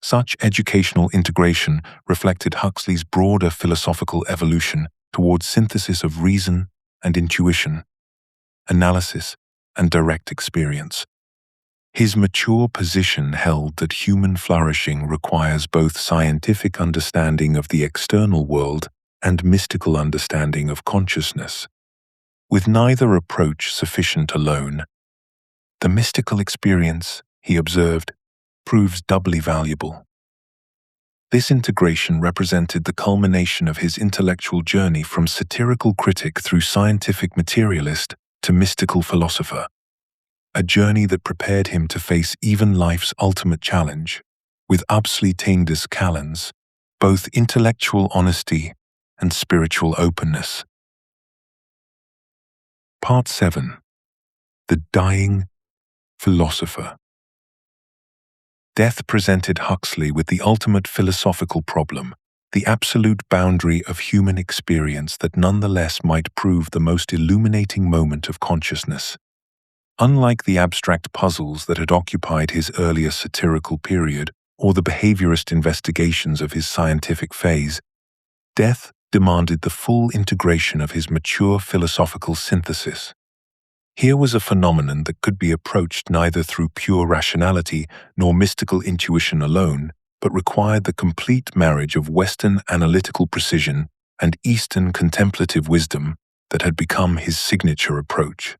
Such educational integration reflected Huxley's broader philosophical evolution towards synthesis of reason and intuition, analysis and direct experience. His mature position held that human flourishing requires both scientific understanding of the external world and mystical understanding of consciousness. With neither approach sufficient alone, the mystical experience, he observed, proves doubly valuable. This integration represented the culmination of his intellectual journey from satirical critic through scientific materialist to mystical philosopher, a journey that prepared him to face even life's ultimate challenge, with absolutindus calens, both intellectual honesty and spiritual openness. Part 7. The Dying Philosopher. Death presented Huxley with the ultimate philosophical problem, the absolute boundary of human experience that nonetheless might prove the most illuminating moment of consciousness. Unlike the abstract puzzles that had occupied his earlier satirical period or the behaviorist investigations of his scientific phase, death demanded the full integration of his mature philosophical synthesis. Here was a phenomenon that could be approached neither through pure rationality nor mystical intuition alone, but required the complete marriage of Western analytical precision and Eastern contemplative wisdom that had become his signature approach.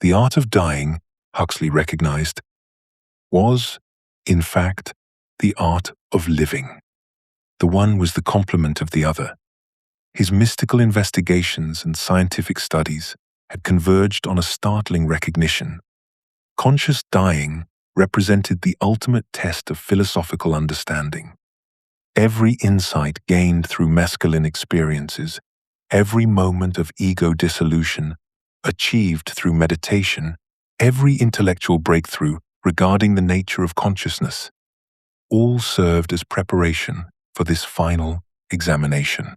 The art of dying, Huxley recognized, was, in fact, the art of living. The one was the complement of the other. His mystical investigations and scientific studies had converged on a startling recognition. Conscious dying represented the ultimate test of philosophical understanding. Every insight gained through mescaline experiences, every moment of ego dissolution achieved through meditation, every intellectual breakthrough regarding the nature of consciousness, all served as preparation for this final examination.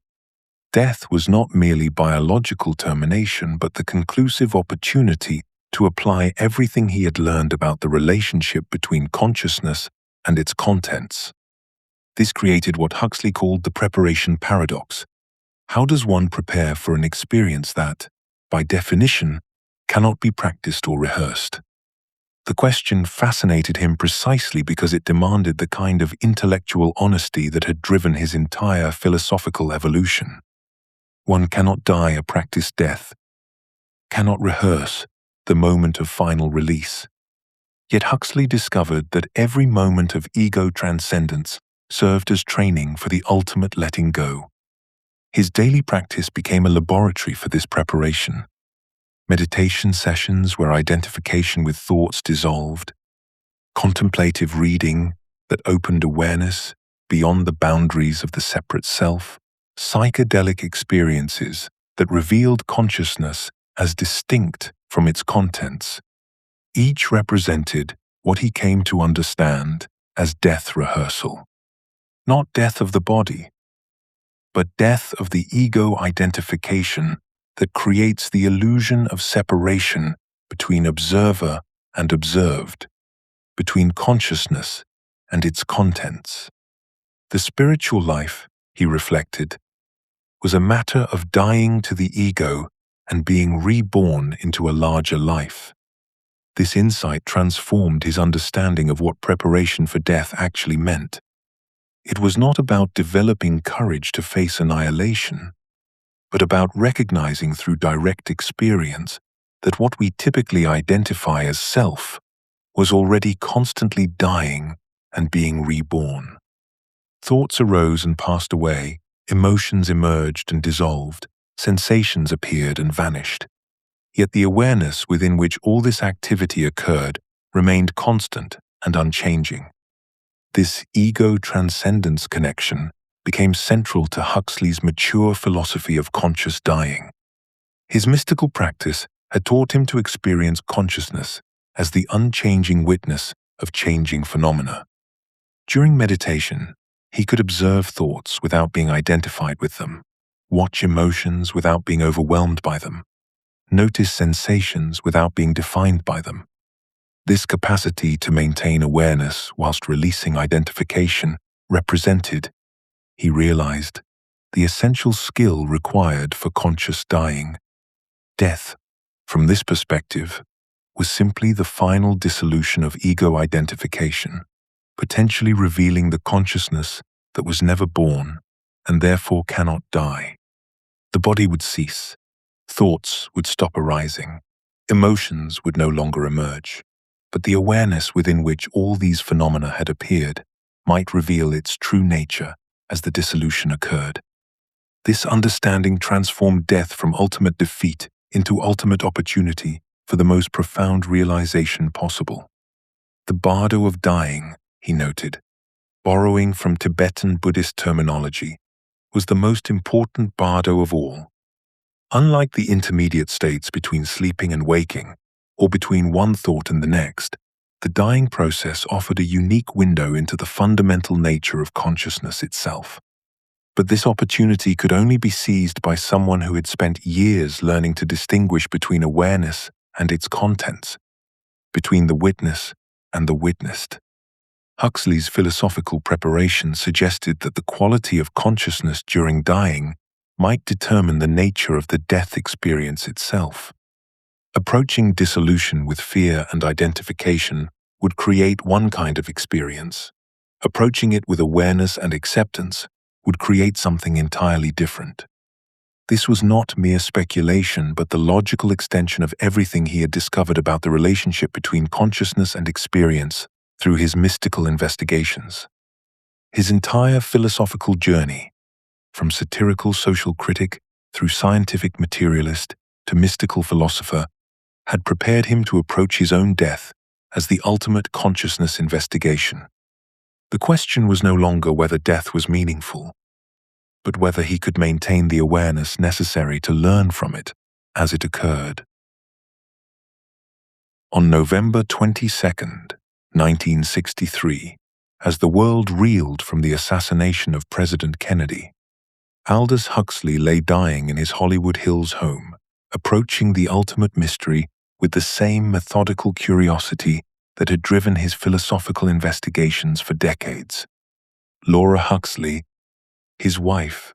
Death was not merely biological termination, but the conclusive opportunity to apply everything he had learned about the relationship between consciousness and its contents. This created what Huxley called the preparation paradox. How does one prepare for an experience that, by definition, cannot be practiced or rehearsed? The question fascinated him precisely because it demanded the kind of intellectual honesty that had driven his entire philosophical evolution. One cannot die a practiced death, cannot rehearse the moment of final release. Yet Huxley discovered that every moment of ego transcendence served as training for the ultimate letting go. His daily practice became a laboratory for this preparation. Meditation sessions where identification with thoughts dissolved, contemplative reading that opened awareness beyond the boundaries of the separate self, psychedelic experiences that revealed consciousness as distinct from its contents. Each represented what he came to understand as death rehearsal. Not death of the body, but death of the ego identification that creates the illusion of separation between observer and observed, between consciousness and its contents. The spiritual life, he reflected, was a matter of dying to the ego and being reborn into a larger life. This insight transformed his understanding of what preparation for death actually meant. It was not about developing courage to face annihilation, but about recognizing through direct experience that what we typically identify as self was already constantly dying and being reborn. Thoughts arose and passed away, emotions emerged and dissolved, sensations appeared and vanished. Yet the awareness within which all this activity occurred remained constant and unchanging. This ego transcendence connection became central to Huxley's mature philosophy of conscious dying. His mystical practice had taught him to experience consciousness as the unchanging witness of changing phenomena. During meditation, he could observe thoughts without being identified with them, watch emotions without being overwhelmed by them, notice sensations without being defined by them. This capacity to maintain awareness whilst releasing identification represented, he realized, the essential skill required for conscious dying. Death, from this perspective, was simply the final dissolution of ego identification, potentially revealing the consciousness that was never born and therefore cannot die. The body would cease, thoughts would stop arising, emotions would no longer emerge, but the awareness within which all these phenomena had appeared might reveal its true nature as the dissolution occurred. This understanding transformed death from ultimate defeat into ultimate opportunity for the most profound realization possible. The bardo of dying, he noted, borrowing from Tibetan Buddhist terminology, was the most important bardo of all. Unlike the intermediate states between sleeping and waking, or between one thought and the next, the dying process offered a unique window into the fundamental nature of consciousness itself. But this opportunity could only be seized by someone who had spent years learning to distinguish between awareness and its contents, between the witness and the witnessed. Huxley's philosophical preparation suggested that the quality of consciousness during dying might determine the nature of the death experience itself. Approaching dissolution with fear and identification would create one kind of experience. Approaching it with awareness and acceptance would create something entirely different. This was not mere speculation, but the logical extension of everything he had discovered about the relationship between consciousness and experience through his mystical investigations. His entire philosophical journey, from satirical social critic through scientific materialist to mystical philosopher, had prepared him to approach his own death as the ultimate consciousness investigation. The question was no longer whether death was meaningful, but whether he could maintain the awareness necessary to learn from it as it occurred. On November 22nd, 1963, as the world reeled from the assassination of President Kennedy, Aldous Huxley lay dying in his Hollywood Hills home, approaching the ultimate mystery with the same methodical curiosity that had driven his philosophical investigations for decades. Laura Huxley, his wife,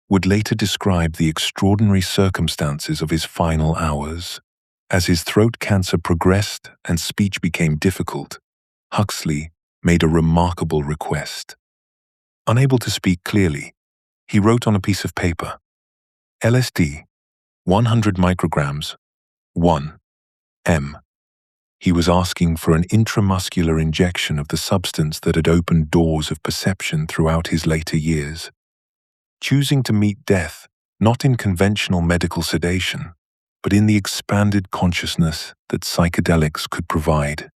would later describe the extraordinary circumstances of his final hours. As his throat cancer progressed and speech became difficult, Huxley made a remarkable request. Unable to speak clearly, he wrote on a piece of paper, LSD, 100 micrograms, 1 m. He was asking for an intramuscular injection of the substance that had opened doors of perception throughout his later years. Choosing to meet death not in conventional medical sedation, but in the expanded consciousness that psychedelics could provide.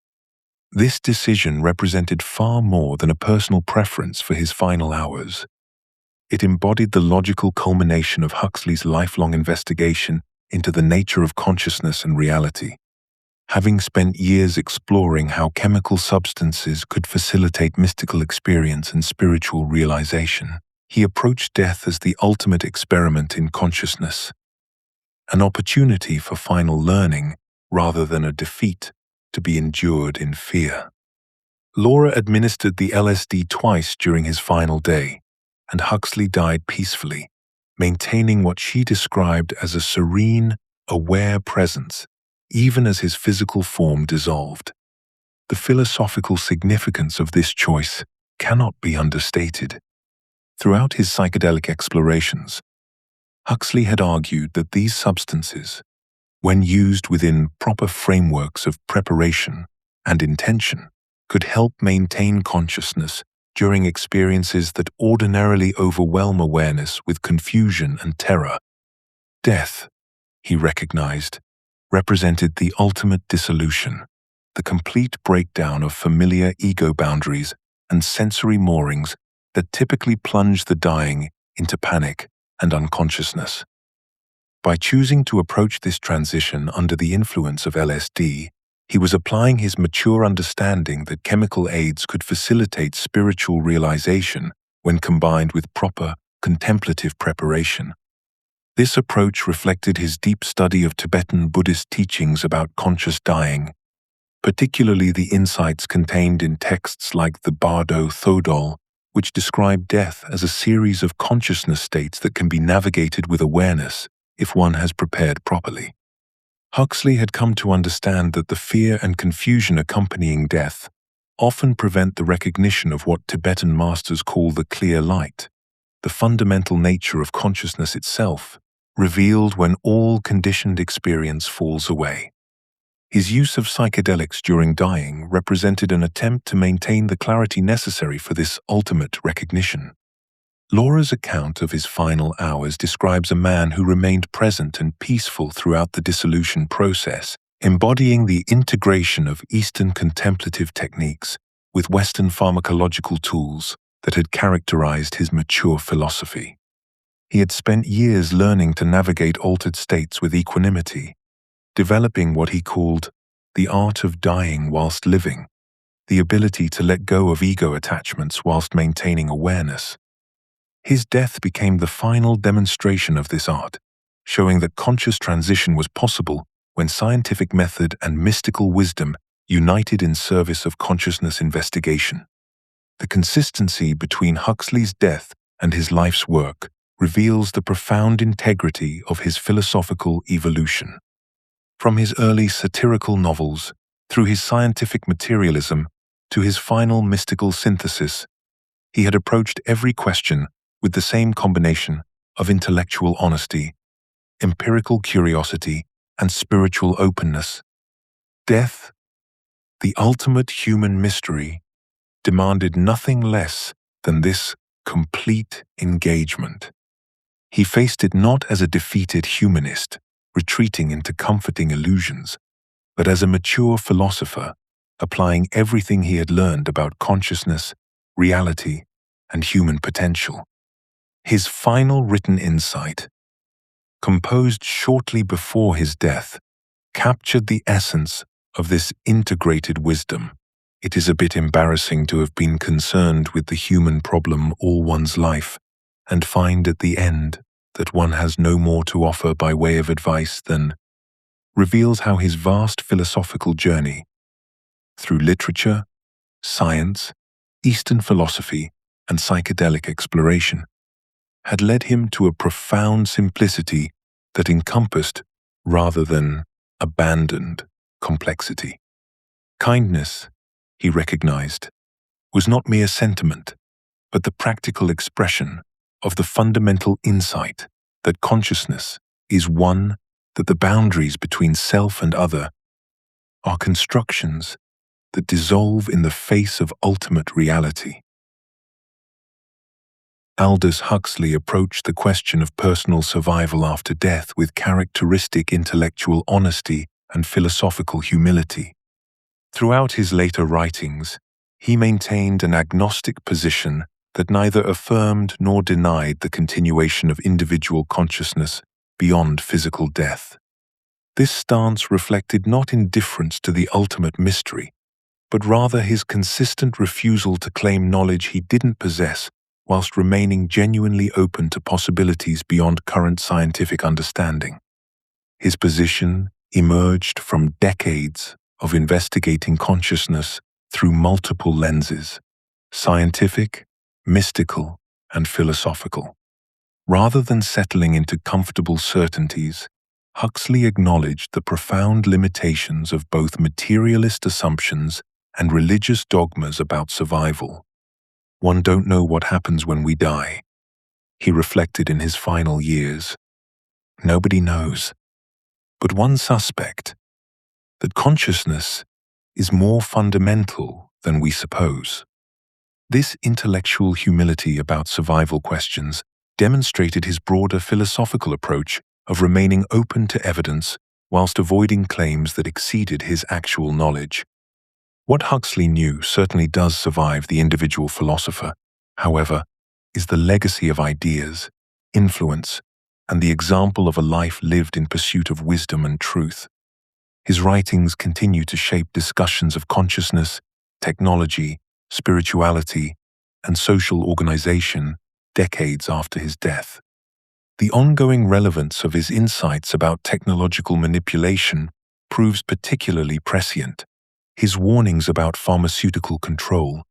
This decision represented far more than a personal preference for his final hours. It embodied the logical culmination of Huxley's lifelong investigation into the nature of consciousness and reality. Having spent years exploring how chemical substances could facilitate mystical experience and spiritual realization, he approached death as the ultimate experiment in consciousness, an opportunity for final learning rather than a defeat to be endured in fear. Laura administered the LSD twice during his final day, and Huxley died peacefully, maintaining what she described as a serene, aware presence, even as his physical form dissolved. The philosophical significance of this choice cannot be understated. Throughout his psychedelic explorations, Huxley had argued that these substances, when used within proper frameworks of preparation and intention, could help maintain consciousness during experiences that ordinarily overwhelm awareness with confusion and terror. Death, he recognized, represented the ultimate dissolution, the complete breakdown of familiar ego boundaries and sensory moorings that typically plunge the dying into panic and unconsciousness. By choosing to approach this transition under the influence of LSD, he was applying his mature understanding that chemical aids could facilitate spiritual realization when combined with proper, contemplative preparation. This approach reflected his deep study of Tibetan Buddhist teachings about conscious dying, particularly the insights contained in texts like the Bardo Thodol, which describe death as a series of consciousness states that can be navigated with awareness if one has prepared properly. Huxley had come to understand that the fear and confusion accompanying death often prevent the recognition of what Tibetan masters call the clear light, the fundamental nature of consciousness itself, revealed when all conditioned experience falls away. His use of psychedelics during dying represented an attempt to maintain the clarity necessary for this ultimate recognition. Laura's account of his final hours describes a man who remained present and peaceful throughout the dissolution process, embodying the integration of Eastern contemplative techniques with Western pharmacological tools that had characterized his mature philosophy. He had spent years learning to navigate altered states with equanimity, developing what he called the art of dying whilst living, the ability to let go of ego attachments whilst maintaining awareness. His death became the final demonstration of this art, showing that conscious transition was possible when scientific method and mystical wisdom united in service of consciousness investigation. The consistency between Huxley's death and his life's work reveals the profound integrity of his philosophical evolution. From his early satirical novels, through his scientific materialism, to his final mystical synthesis, he had approached every question with the same combination of intellectual honesty, empirical curiosity, and spiritual openness. Death, the ultimate human mystery, demanded nothing less than this complete engagement. He faced it not as a defeated humanist, retreating into comforting illusions, but as a mature philosopher, applying everything he had learned about consciousness, reality, and human potential. His final written insight, composed shortly before his death, captured the essence of this integrated wisdom. It is a bit embarrassing to have been concerned with the human problem all one's life and find at the end that one has no more to offer by way of advice than reveals how his vast philosophical journey, through literature, science, Eastern philosophy, and psychedelic exploration, had led him to a profound simplicity that encompassed, rather than abandoned, complexity. Kindness, he recognized, was not mere sentiment, but the practical expression of the fundamental insight that consciousness is one, that the boundaries between self and other are constructions that dissolve in the face of ultimate reality. Aldous Huxley approached the question of personal survival after death with characteristic intellectual honesty and philosophical humility. Throughout his later writings, he maintained an agnostic position that neither affirmed nor denied the continuation of individual consciousness beyond physical death. This stance reflected not indifference to the ultimate mystery, but rather his consistent refusal to claim knowledge he didn't possess whilst remaining genuinely open to possibilities beyond current scientific understanding. His position emerged from decades of investigating consciousness through multiple lenses: scientific, mystical, and philosophical. Rather than settling into comfortable certainties, Huxley acknowledged the profound limitations of both materialist assumptions and religious dogmas about survival. "One don't know what happens when we die," he reflected in his final years. "Nobody knows. But one suspect, that consciousness is more fundamental than we suppose." This intellectual humility about survival questions demonstrated his broader philosophical approach of remaining open to evidence whilst avoiding claims that exceeded his actual knowledge. What Huxley knew certainly does survive the individual philosopher, however, is the legacy of ideas, influence, and the example of a life lived in pursuit of wisdom and truth. His writings continue to shape discussions of consciousness, technology, spirituality, and social organization decades after his death. The ongoing relevance of his insights about technological manipulation proves particularly prescient. His warnings about pharmaceutical control,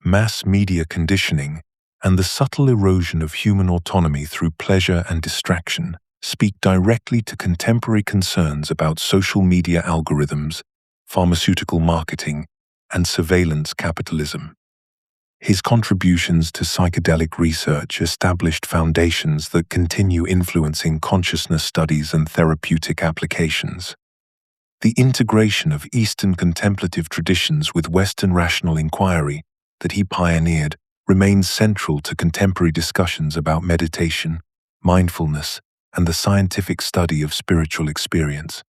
mass media conditioning, and the subtle erosion of human autonomy through pleasure and distraction speak directly to contemporary concerns about social media algorithms, pharmaceutical marketing, and surveillance capitalism. His contributions to psychedelic research established foundations that continue influencing consciousness studies and therapeutic applications. The integration of Eastern contemplative traditions with Western rational inquiry that he pioneered remains central to contemporary discussions about meditation, mindfulness, and the scientific study of spiritual experience.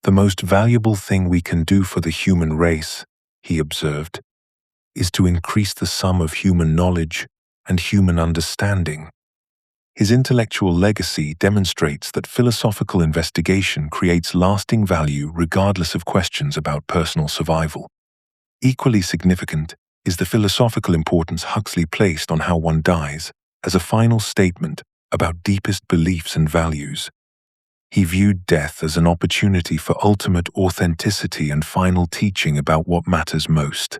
"The most valuable thing we can do for the human race," he observed, "is to increase the sum of human knowledge and human understanding." His intellectual legacy demonstrates that philosophical investigation creates lasting value regardless of questions about personal survival. Equally significant is the philosophical importance Huxley placed on how one dies as a final statement about deepest beliefs and values. He viewed death as an opportunity for ultimate authenticity and final teaching about what matters most.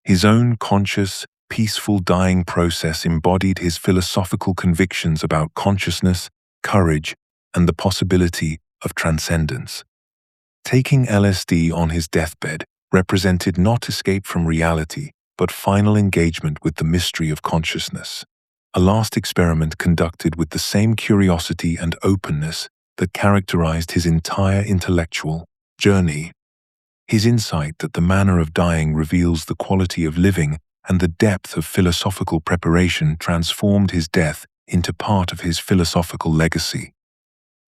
His own conscious, peaceful dying process embodied his philosophical convictions about consciousness, courage, and the possibility of transcendence. Taking LSD on his deathbed represented not escape from reality, but final engagement with the mystery of consciousness. A last experiment conducted with the same curiosity and openness that characterized his entire intellectual journey. His insight that the manner of dying reveals the quality of living and the depth of philosophical preparation transformed his death into part of his philosophical legacy.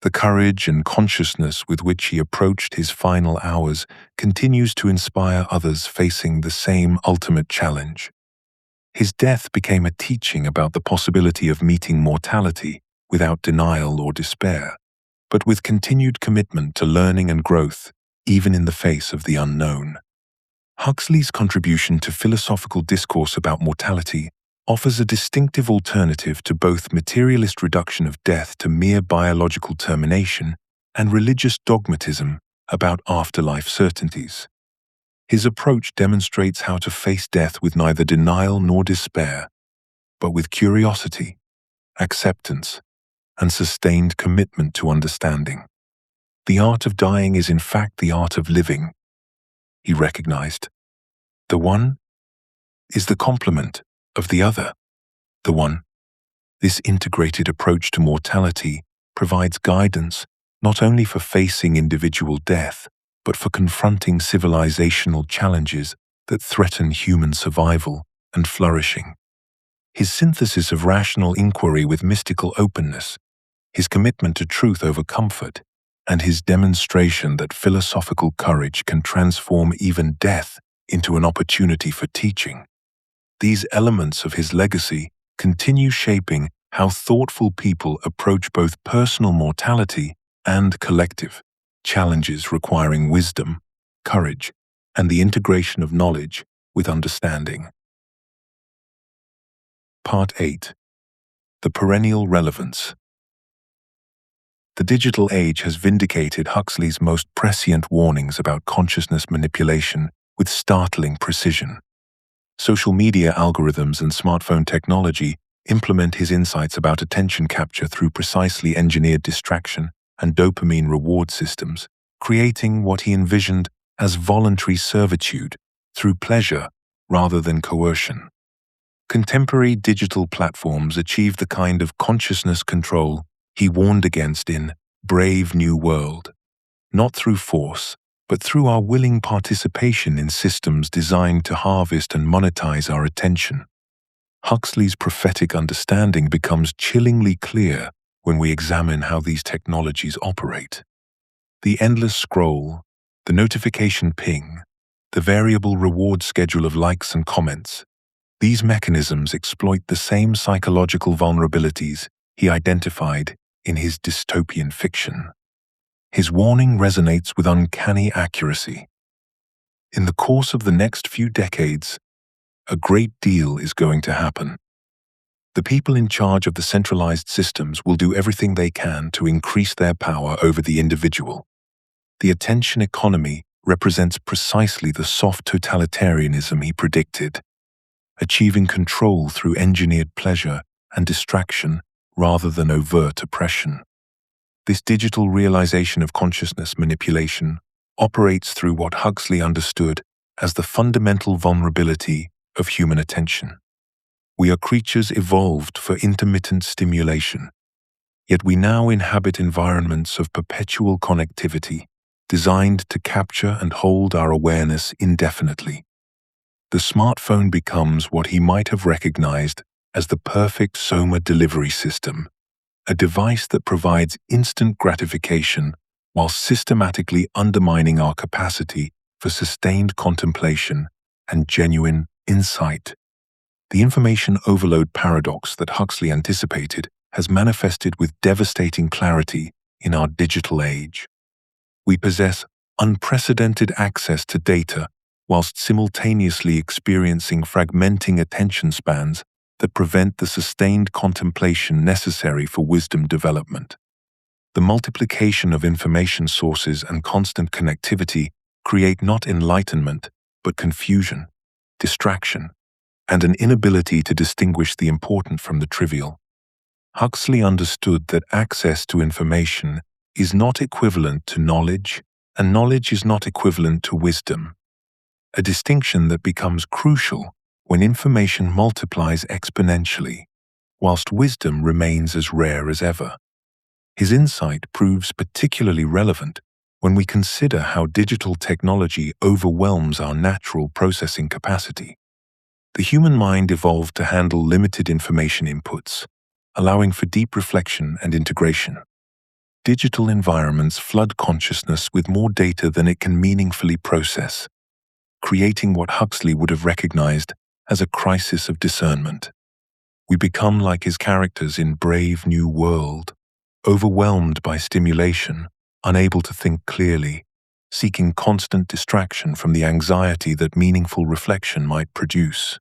The courage and consciousness with which he approached his final hours continues to inspire others facing the same ultimate challenge. His death became a teaching about the possibility of meeting mortality without denial or despair, but with continued commitment to learning and growth, even in the face of the unknown. Huxley's contribution to philosophical discourse about mortality offers a distinctive alternative to both materialist reduction of death to mere biological termination and religious dogmatism about afterlife certainties. His approach demonstrates how to face death with neither denial nor despair, but with curiosity, acceptance, and sustained commitment to understanding. The art of dying is in fact the art of living, he recognized. The one is the complement of the other. The one. This integrated approach to mortality provides guidance not only for facing individual death, but for confronting civilizational challenges that threaten human survival and flourishing. His synthesis of rational inquiry with mystical openness, his commitment to truth over comfort, and his demonstration that philosophical courage can transform even death into an opportunity for teaching. These elements of his legacy continue shaping how thoughtful people approach both personal mortality and collective challenges requiring wisdom, courage, and the integration of knowledge with understanding. Part 8. The Perennial Relevance. The digital age has vindicated Huxley's most prescient warnings about consciousness manipulation with startling precision. Social media algorithms and smartphone technology implement his insights about attention capture through precisely engineered distraction and dopamine reward systems, creating what he envisioned as voluntary servitude through pleasure rather than coercion. Contemporary digital platforms achieve the kind of consciousness control he warned against in Brave New World, not through force, but through our willing participation in systems designed to harvest and monetize our attention. Huxley's prophetic understanding becomes chillingly clear when we examine how these technologies operate. The endless scroll, the notification ping, the variable reward schedule of likes and comments, these mechanisms exploit the same psychological vulnerabilities he identified in his dystopian fiction. His warning resonates with uncanny accuracy. In the course of the next few decades, a great deal is going to happen. The people in charge of the centralized systems will do everything they can to increase their power over the individual. The attention economy represents precisely the soft totalitarianism he predicted, achieving control through engineered pleasure and distraction rather than overt oppression. This digital realization of consciousness manipulation operates through what Huxley understood as the fundamental vulnerability of human attention. We are creatures evolved for intermittent stimulation, yet we now inhabit environments of perpetual connectivity designed to capture and hold our awareness indefinitely. The smartphone becomes what he might have recognized as the perfect soma delivery system, a device that provides instant gratification while systematically undermining our capacity for sustained contemplation and genuine insight. The information overload paradox that Huxley anticipated has manifested with devastating clarity in our digital age. We possess unprecedented access to data whilst simultaneously experiencing fragmenting attention spans that prevent the sustained contemplation necessary for wisdom development. The multiplication of information sources and constant connectivity create not enlightenment, but confusion, distraction, and an inability to distinguish the important from the trivial. Huxley understood that access to information is not equivalent to knowledge, and knowledge is not equivalent to wisdom, a distinction that becomes crucial when information multiplies exponentially, whilst wisdom remains as rare as ever. His insight proves particularly relevant when we consider how digital technology overwhelms our natural processing capacity. The human mind evolved to handle limited information inputs, allowing for deep reflection and integration. Digital environments flood consciousness with more data than it can meaningfully process, creating what Huxley would have recognized as a crisis of discernment. We become like his characters in Brave New World, overwhelmed by stimulation, unable to think clearly, seeking constant distraction from the anxiety that meaningful reflection might produce.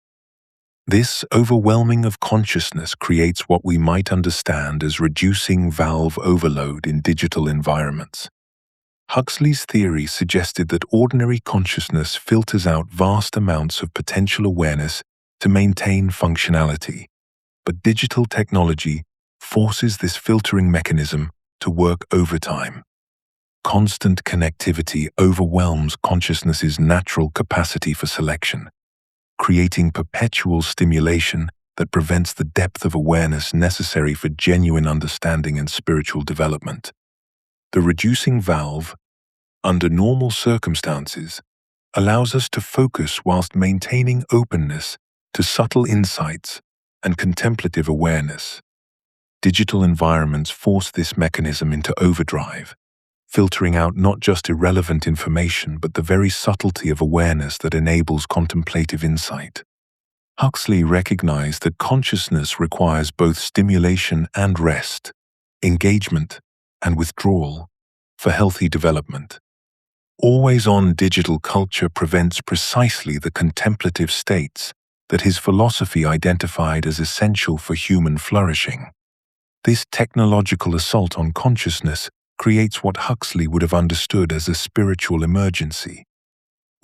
This overwhelming of consciousness creates what we might understand as reducing valve overload in digital environments. Huxley's theory suggested that ordinary consciousness filters out vast amounts of potential awareness to maintain functionality, but digital technology forces this filtering mechanism to work overtime. Constant connectivity overwhelms consciousness's natural capacity for selection, creating perpetual stimulation that prevents the depth of awareness necessary for genuine understanding and spiritual development. The reducing valve, under normal circumstances, allows us to focus whilst maintaining openness to subtle insights and contemplative awareness. Digital environments force this mechanism into overdrive, filtering out not just irrelevant information but the very subtlety of awareness that enables contemplative insight. Huxley recognized that consciousness requires both stimulation and rest, engagement and withdrawal, for healthy development. Always-on digital culture prevents precisely the contemplative states that his philosophy identified as essential for human flourishing. This technological assault on consciousness creates what Huxley would have understood as a spiritual emergency.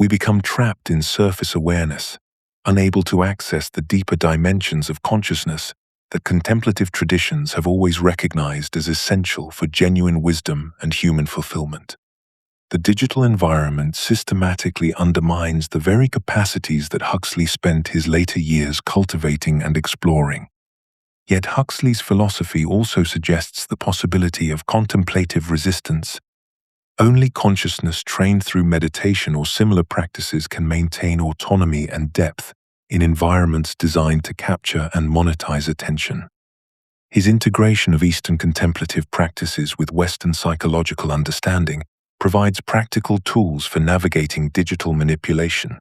We become trapped in surface awareness, unable to access the deeper dimensions of consciousness that contemplative traditions have always recognized as essential for genuine wisdom and human fulfillment. The digital environment systematically undermines the very capacities that Huxley spent his later years cultivating and exploring. Yet Huxley's philosophy also suggests the possibility of contemplative resistance. Only consciousness trained through meditation or similar practices can maintain autonomy and depth in environments designed to capture and monetize attention. His integration of Eastern contemplative practices with Western psychological understanding provides practical tools for navigating digital manipulation.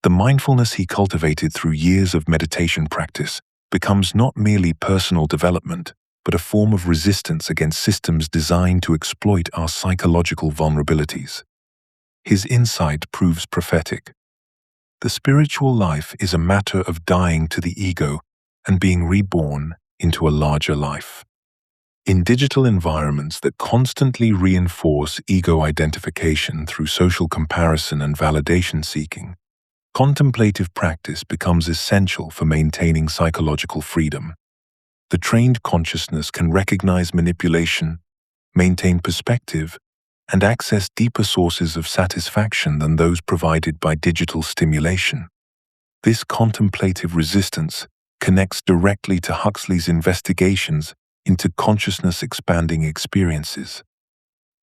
The mindfulness he cultivated through years of meditation practice becomes not merely personal development, but a form of resistance against systems designed to exploit our psychological vulnerabilities. His insight proves prophetic. The spiritual life is a matter of dying to the ego and being reborn into a larger life. In digital environments that constantly reinforce ego identification through social comparison and validation seeking, contemplative practice becomes essential for maintaining psychological freedom. The trained consciousness can recognize manipulation, maintain perspective, and access deeper sources of satisfaction than those provided by digital stimulation. This contemplative resistance connects directly to Huxley's investigations into consciousness-expanding experiences.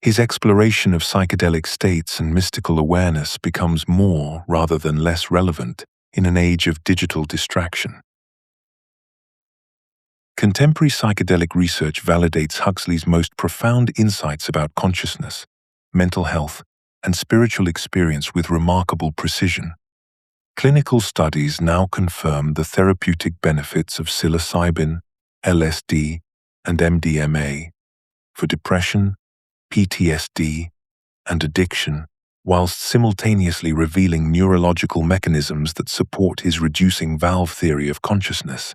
His exploration of psychedelic states and mystical awareness becomes more rather than less relevant in an age of digital distraction. Contemporary psychedelic research validates Huxley's most profound insights about consciousness, mental health, and spiritual experience with remarkable precision. Clinical studies now confirm the therapeutic benefits of psilocybin, LSD, and MDMA for depression, PTSD, and addiction, whilst simultaneously revealing neurological mechanisms that support his reducing valve theory of consciousness.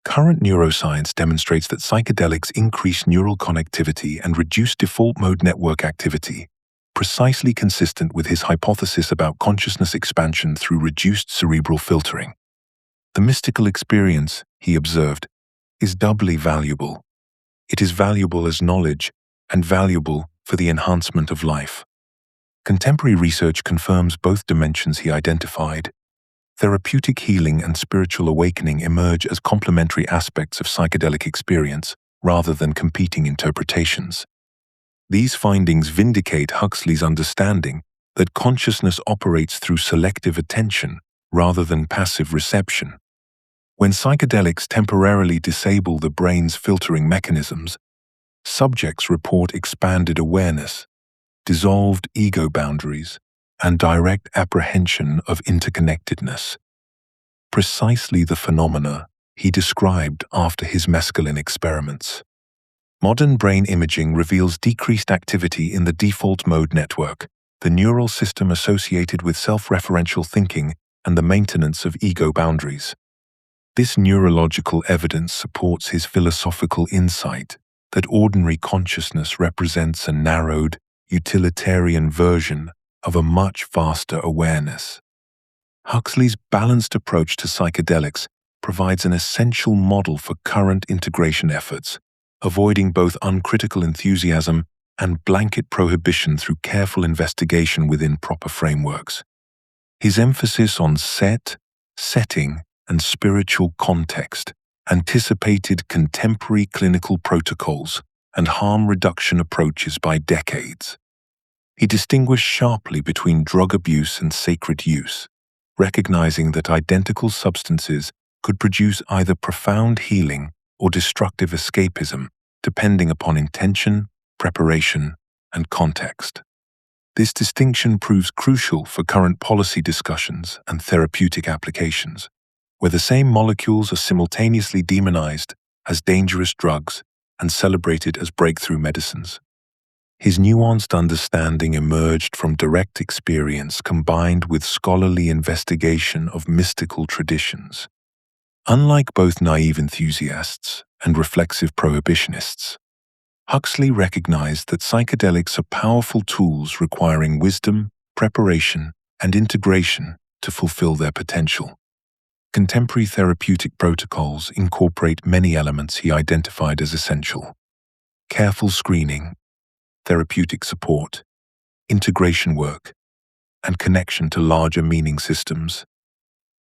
Current neuroscience demonstrates that psychedelics increase neural connectivity and reduce default mode network activity, precisely consistent with his hypothesis about consciousness expansion through reduced cerebral filtering. The mystical experience, he observed, is doubly valuable. It is valuable as knowledge and valuable for the enhancement of life. Contemporary research confirms both dimensions he identified. Therapeutic healing and spiritual awakening emerge as complementary aspects of psychedelic experience rather than competing interpretations. These findings vindicate Huxley's understanding that consciousness operates through selective attention rather than passive reception. When psychedelics temporarily disable the brain's filtering mechanisms, subjects report expanded awareness, dissolved ego boundaries, and direct apprehension of interconnectedness. Precisely the phenomena he described after his mescaline experiments. Modern brain imaging reveals decreased activity in the default mode network, the neural system associated with self-referential thinking and the maintenance of ego boundaries. This neurological evidence supports his philosophical insight that ordinary consciousness represents a narrowed, utilitarian version of a much vaster awareness. Huxley's balanced approach to psychedelics provides an essential model for current integration efforts, avoiding both uncritical enthusiasm and blanket prohibition through careful investigation within proper frameworks. His emphasis on setting, and spiritual context anticipated contemporary clinical protocols and harm reduction approaches by decades. He distinguished sharply between drug abuse and sacred use, recognizing that identical substances could produce either profound healing or destructive escapism, depending upon intention, preparation, and context. This distinction proves crucial for current policy discussions and therapeutic applications, where the same molecules are simultaneously demonized as dangerous drugs and celebrated as breakthrough medicines. His nuanced understanding emerged from direct experience combined with scholarly investigation of mystical traditions. Unlike both naive enthusiasts and reflexive prohibitionists, Huxley recognized that psychedelics are powerful tools requiring wisdom, preparation, and integration to fulfill their potential. Contemporary therapeutic protocols incorporate many elements he identified as essential: careful screening, therapeutic support, integration work, and connection to larger meaning systems.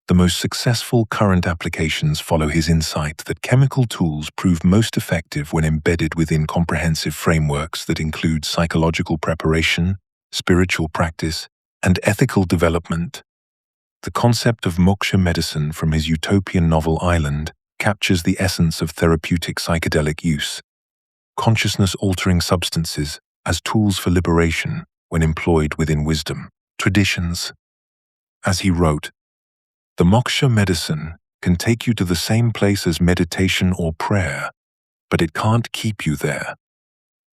The most successful current applications follow his insight that chemical tools prove most effective when embedded within comprehensive frameworks that include psychological preparation, spiritual practice, and ethical development. The concept of moksha medicine from his utopian novel Island captures the essence of therapeutic psychedelic use: consciousness-altering substances as tools for liberation when employed within wisdom traditions. As he wrote, "The moksha medicine can take you to the same place as meditation or prayer, but it can't keep you there."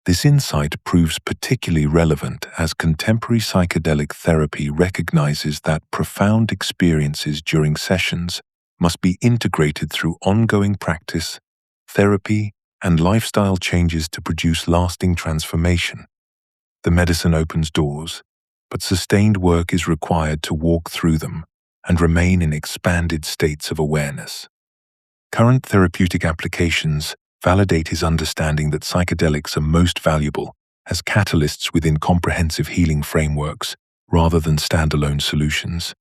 This insight proves particularly relevant as contemporary psychedelic therapy recognizes that profound experiences during sessions must be integrated through ongoing practice, therapy, and lifestyle changes to produce lasting transformation. The medicine opens doors, but sustained work is required to walk through them and remain in expanded states of awareness. Current therapeutic applications validate his understanding that psychedelics are most valuable as catalysts within comprehensive healing frameworks rather than standalone solutions.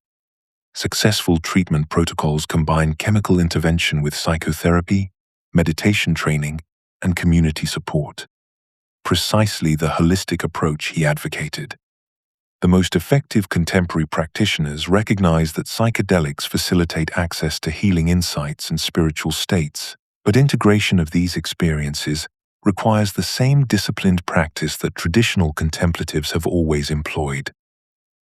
Successful treatment protocols combine chemical intervention with psychotherapy, meditation training, and community support. Precisely the holistic approach he advocated. The most effective contemporary practitioners recognize that psychedelics facilitate access to healing insights and spiritual states, but integration of these experiences requires the same disciplined practice that traditional contemplatives have always employed.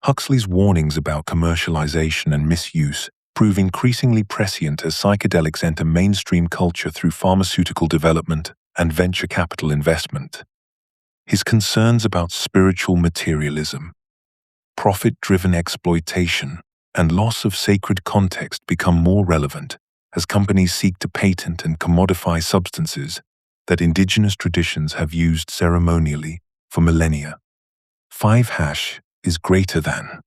Huxley's warnings about commercialization and misuse prove increasingly prescient as psychedelics enter mainstream culture through pharmaceutical development and venture capital investment. His concerns about spiritual materialism, profit-driven exploitation, and loss of sacred context become more relevant as companies seek to patent and commodify substances that indigenous traditions have used ceremonially for millennia. 5# is greater than.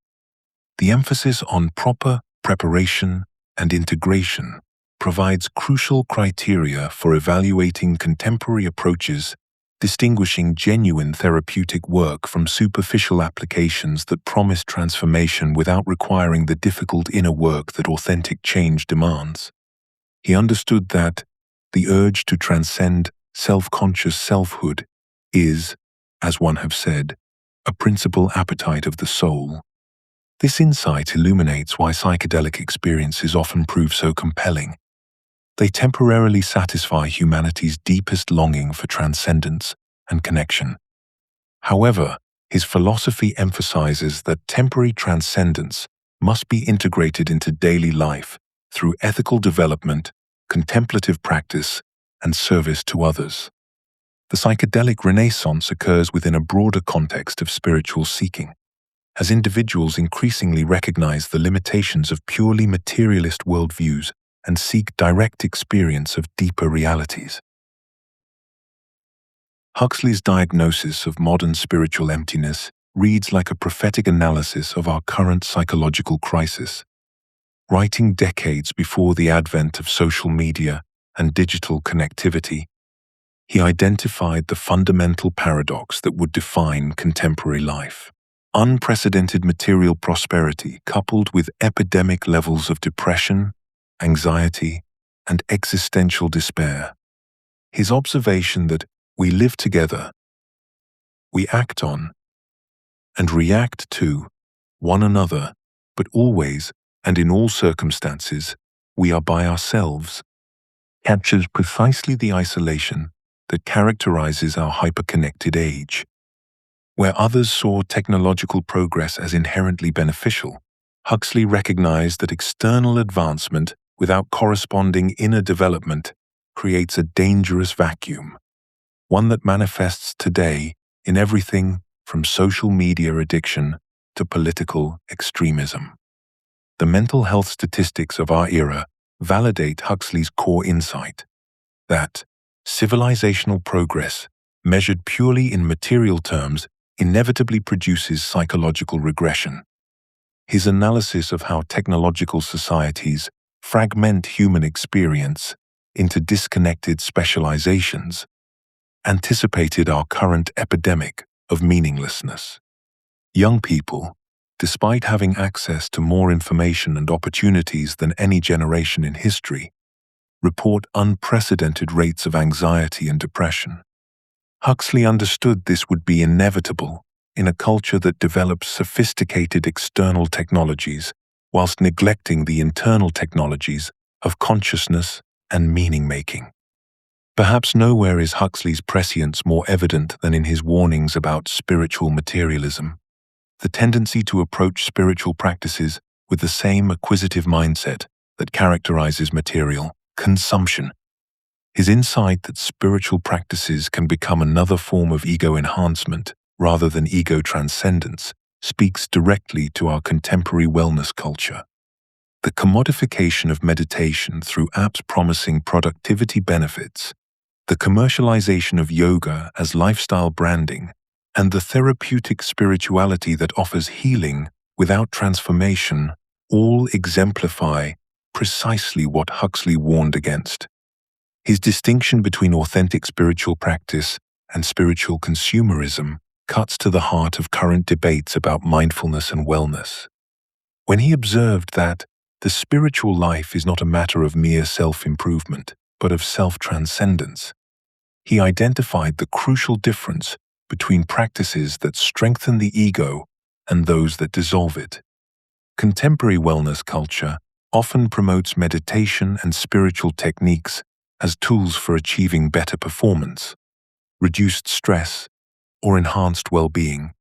The emphasis on proper preparation and integration provides crucial criteria for evaluating contemporary approaches, distinguishing genuine therapeutic work from superficial applications that promise transformation without requiring the difficult inner work that authentic change demands. He understood that the urge to transcend self-conscious selfhood is, as one have said, a principal appetite of the soul. This insight illuminates why psychedelic experiences often prove so compelling. They temporarily satisfy humanity's deepest longing for transcendence and connection. However, his philosophy emphasizes that temporary transcendence must be integrated into daily life through ethical development, contemplative practice, and service to others. The psychedelic renaissance occurs within a broader context of spiritual seeking, as individuals increasingly recognize the limitations of purely materialist worldviews and seek direct experience of deeper realities. Huxley's diagnosis of modern spiritual emptiness reads like a prophetic analysis of our current psychological crisis. Writing decades before the advent of social media and digital connectivity, he identified the fundamental paradox that would define contemporary life: unprecedented material prosperity coupled with epidemic levels of depression, anxiety, and existential despair. His observation that we live together, we act on, and react to one another, but always and in all circumstances, we are by ourselves, captures precisely the isolation that characterizes our hyperconnected age. Where others saw technological progress as inherently beneficial, Huxley recognized that external advancement without corresponding inner development creates a dangerous vacuum, one that manifests today in everything from social media addiction to political extremism. The mental health statistics of our era validate Huxley's core insight that civilizational progress, measured purely in material terms, inevitably produces psychological regression. His analysis of how technological societies fragment human experience into disconnected specializations anticipated our current epidemic of meaninglessness. Young people, despite having access to more information and opportunities than any generation in history, report unprecedented rates of anxiety and depression. Huxley understood this would be inevitable in a culture that develops sophisticated external technologies whilst neglecting the internal technologies of consciousness and meaning-making. Perhaps nowhere is Huxley's prescience more evident than in his warnings about spiritual materialism, the tendency to approach spiritual practices with the same acquisitive mindset that characterizes material consumption. His insight that spiritual practices can become another form of ego enhancement rather than ego transcendence speaks directly to our contemporary wellness culture. The commodification of meditation through apps promising productivity benefits, the commercialization of yoga as lifestyle branding, and the therapeutic spirituality that offers healing without transformation all exemplify precisely what Huxley warned against. His distinction between authentic spiritual practice and spiritual consumerism cuts to the heart of current debates about mindfulness and wellness. When he observed that the spiritual life is not a matter of mere self-improvement, but of self-transcendence, he identified the crucial difference between practices that strengthen the ego and those that dissolve it. Contemporary wellness culture often promotes meditation and spiritual techniques as tools for achieving better performance, reduced stress, or enhanced well-being,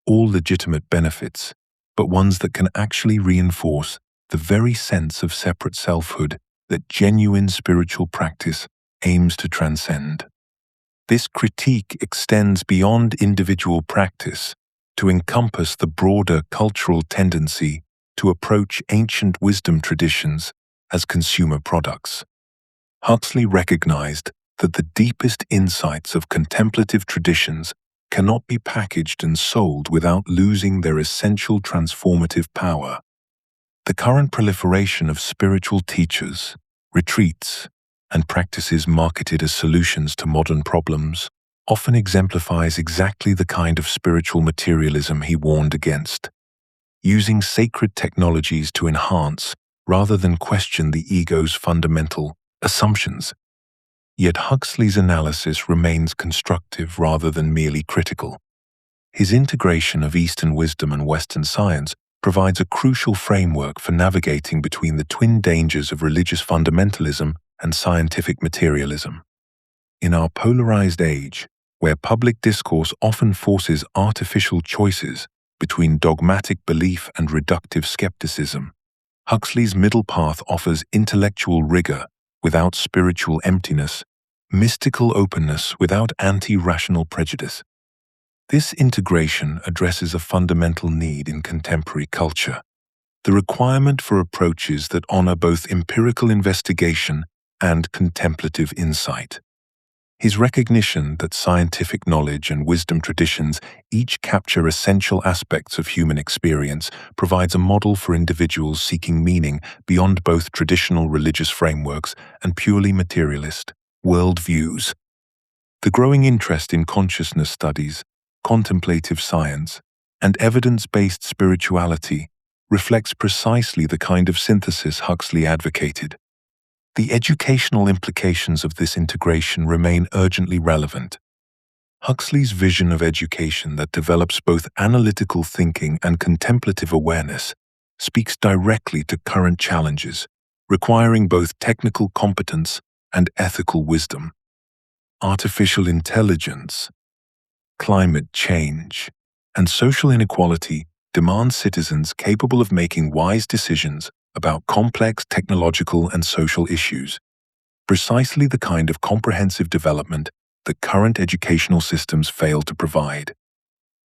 all legitimate benefits, but ones that can actually reinforce the very sense of separate selfhood that genuine spiritual practice aims to transcend. This critique extends beyond individual practice to encompass the broader cultural tendency to approach ancient wisdom traditions as consumer products. Huxley recognized that the deepest insights of contemplative traditions cannot be packaged and sold without losing their essential transformative power. The current proliferation of spiritual teachers, retreats, and practices marketed as solutions to modern problems often exemplifies exactly the kind of spiritual materialism he warned against. Using sacred technologies to enhance rather than question the ego's fundamental assumptions. Yet Huxley's analysis remains constructive rather than merely critical. His integration of Eastern wisdom and Western science provides a crucial framework for navigating between the twin dangers of religious fundamentalism and scientific materialism. In our polarized age, where public discourse often forces artificial choices between dogmatic belief and reductive skepticism, Huxley's middle path offers intellectual rigor without spiritual emptiness, mystical openness without anti-rational prejudice. This integration addresses a fundamental need in contemporary culture, the requirement for approaches that honor both empirical investigation and contemplative insight. His recognition that scientific knowledge and wisdom traditions each capture essential aspects of human experience provides a model for individuals seeking meaning beyond both traditional religious frameworks and purely materialist worldviews. The growing interest in consciousness studies, contemplative science, and evidence-based spirituality reflects precisely the kind of synthesis Huxley advocated. The educational implications of this integration remain urgently relevant. Huxley's vision of education that develops both analytical thinking and contemplative awareness speaks directly to current challenges, requiring both technical competence and ethical wisdom. Artificial intelligence, climate change, and social inequality demand citizens capable of making wise decisions about complex technological and social issues, precisely the kind of comprehensive development that current educational systems fail to provide.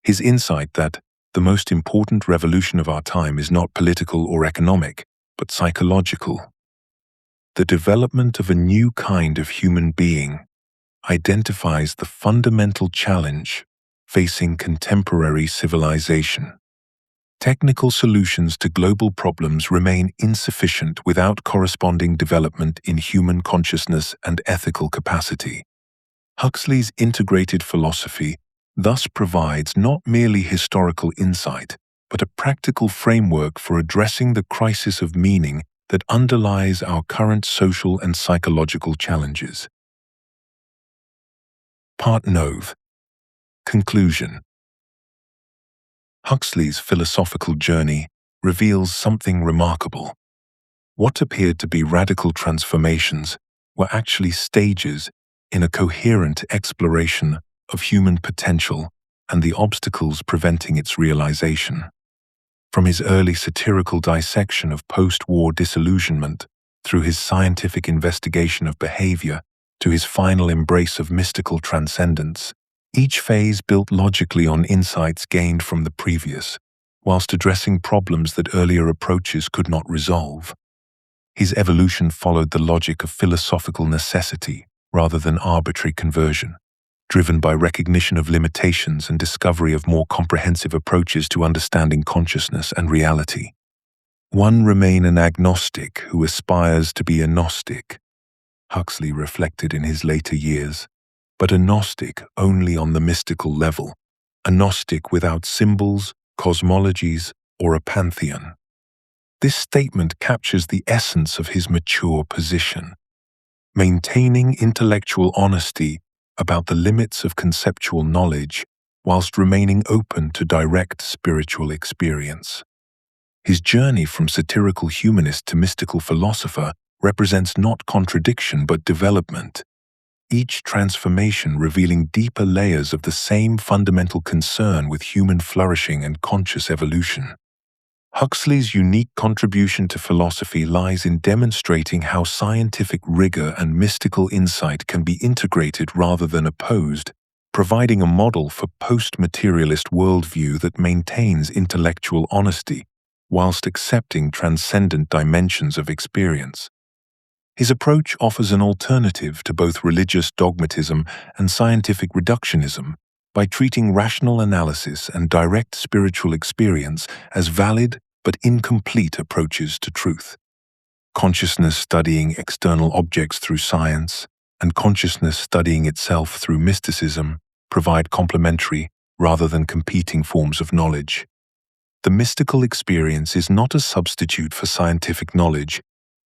His insight that the most important revolution of our time is not political or economic, but psychological. The development of a new kind of human being identifies the fundamental challenge facing contemporary civilization. Technical solutions to global problems remain insufficient without corresponding development in human consciousness and ethical capacity. Huxley's integrated philosophy thus provides not merely historical insight, but a practical framework for addressing the crisis of meaning that underlies our current social and psychological challenges. Part 9. Conclusion. Huxley's philosophical journey reveals something remarkable. What appeared to be radical transformations were actually stages in a coherent exploration of human potential and the obstacles preventing its realization. From his early satirical dissection of post-war disillusionment, through his scientific investigation of behavior, to his final embrace of mystical transcendence, each phase built logically on insights gained from the previous, whilst addressing problems that earlier approaches could not resolve. His evolution followed the logic of philosophical necessity rather than arbitrary conversion, driven by recognition of limitations and discovery of more comprehensive approaches to understanding consciousness and reality. One remain an agnostic who aspires to be a Gnostic, Huxley reflected in his later years, but a Gnostic only on the mystical level, a Gnostic without symbols, cosmologies, or a pantheon. This statement captures the essence of his mature position, maintaining intellectual honesty about the limits of conceptual knowledge whilst remaining open to direct spiritual experience. His journey from satirical humanist to mystical philosopher represents not contradiction but development, each transformation revealing deeper layers of the same fundamental concern with human flourishing and conscious evolution. Huxley's unique contribution to philosophy lies in demonstrating how scientific rigor and mystical insight can be integrated rather than opposed, providing a model for post-materialist worldview that maintains intellectual honesty whilst accepting transcendent dimensions of experience. His approach offers an alternative to both religious dogmatism and scientific reductionism by treating rational analysis and direct spiritual experience as valid but incomplete approaches to truth. Consciousness studying external objects through science and consciousness studying itself through mysticism provide complementary rather than competing forms of knowledge. The mystical experience is not a substitute for scientific knowledge,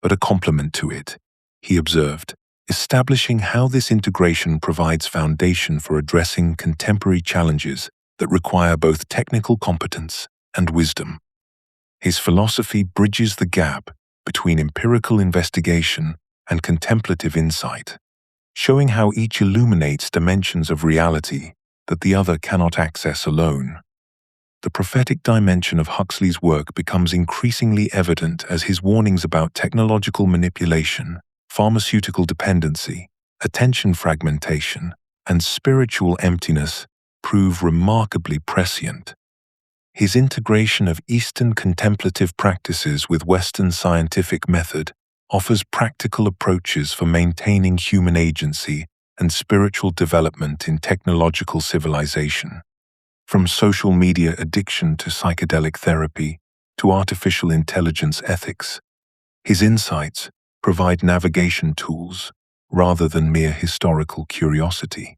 but a complement to it, he observed, establishing how this integration provides foundation for addressing contemporary challenges that require both technical competence and wisdom. His philosophy bridges the gap between empirical investigation and contemplative insight, showing how each illuminates dimensions of reality that the other cannot access alone. The prophetic dimension of Huxley's work becomes increasingly evident as his warnings about technological manipulation, pharmaceutical dependency, attention fragmentation, and spiritual emptiness prove remarkably prescient. His integration of Eastern contemplative practices with Western scientific method offers practical approaches for maintaining human agency and spiritual development in technological civilization. From social media addiction to psychedelic therapy to artificial intelligence ethics, his insights provide navigation tools rather than mere historical curiosity.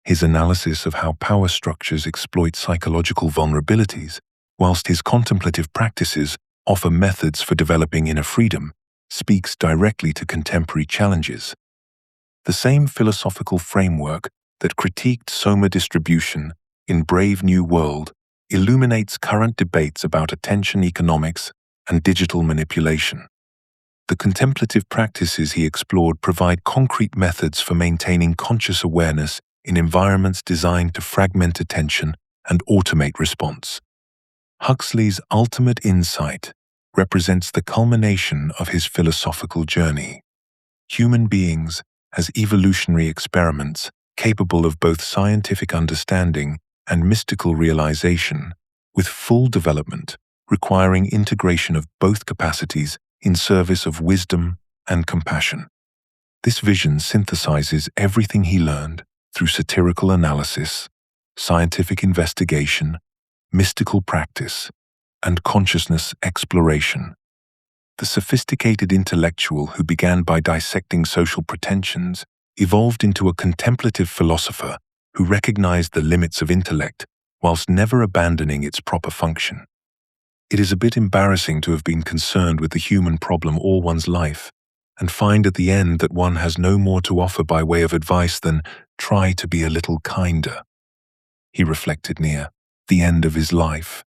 His analysis of how power structures exploit psychological vulnerabilities, whilst his contemplative practices offer methods for developing inner freedom, speaks directly to contemporary challenges. The same philosophical framework that critiqued soma distribution in Brave New World illuminates current debates about attention economics and digital manipulation. The contemplative practices he explored provide concrete methods for maintaining conscious awareness in environments designed to fragment attention and automate response. Huxley's ultimate insight represents the culmination of his philosophical journey. Human beings as evolutionary experiments capable of both scientific understanding and mystical realization, with full development requiring integration of both capacities in service of wisdom and compassion. This vision synthesizes everything he learned through satirical analysis, scientific investigation, mystical practice, and consciousness exploration. The sophisticated intellectual who began by dissecting social pretensions evolved into a contemplative philosopher who recognized the limits of intellect whilst never abandoning its proper function. It is a bit embarrassing to have been concerned with the human problem all one's life and find at the end that one has no more to offer by way of advice than try to be a little kinder. He reflected near the end of his life.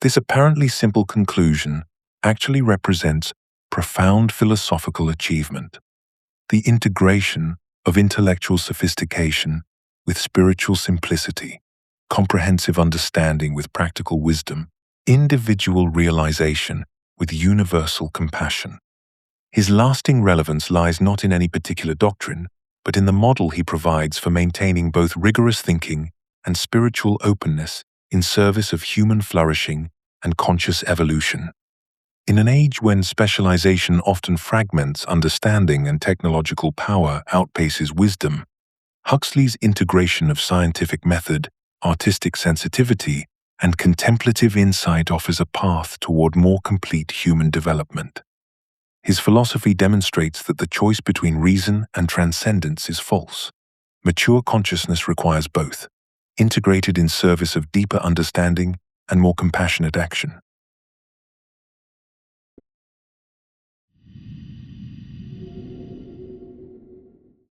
This apparently simple conclusion actually represents profound philosophical achievement. The integration of intellectual sophistication with spiritual simplicity, comprehensive understanding with practical wisdom, individual realization with universal compassion. His lasting relevance lies not in any particular doctrine, but in the model he provides for maintaining both rigorous thinking and spiritual openness in service of human flourishing and conscious evolution. In an age when specialization often fragments understanding and technological power outpaces wisdom, Huxley's integration of scientific method, artistic sensitivity, and contemplative insight offers a path toward more complete human development. His philosophy demonstrates that the choice between reason and transcendence is false. Mature consciousness requires both, integrated in service of deeper understanding and more compassionate action.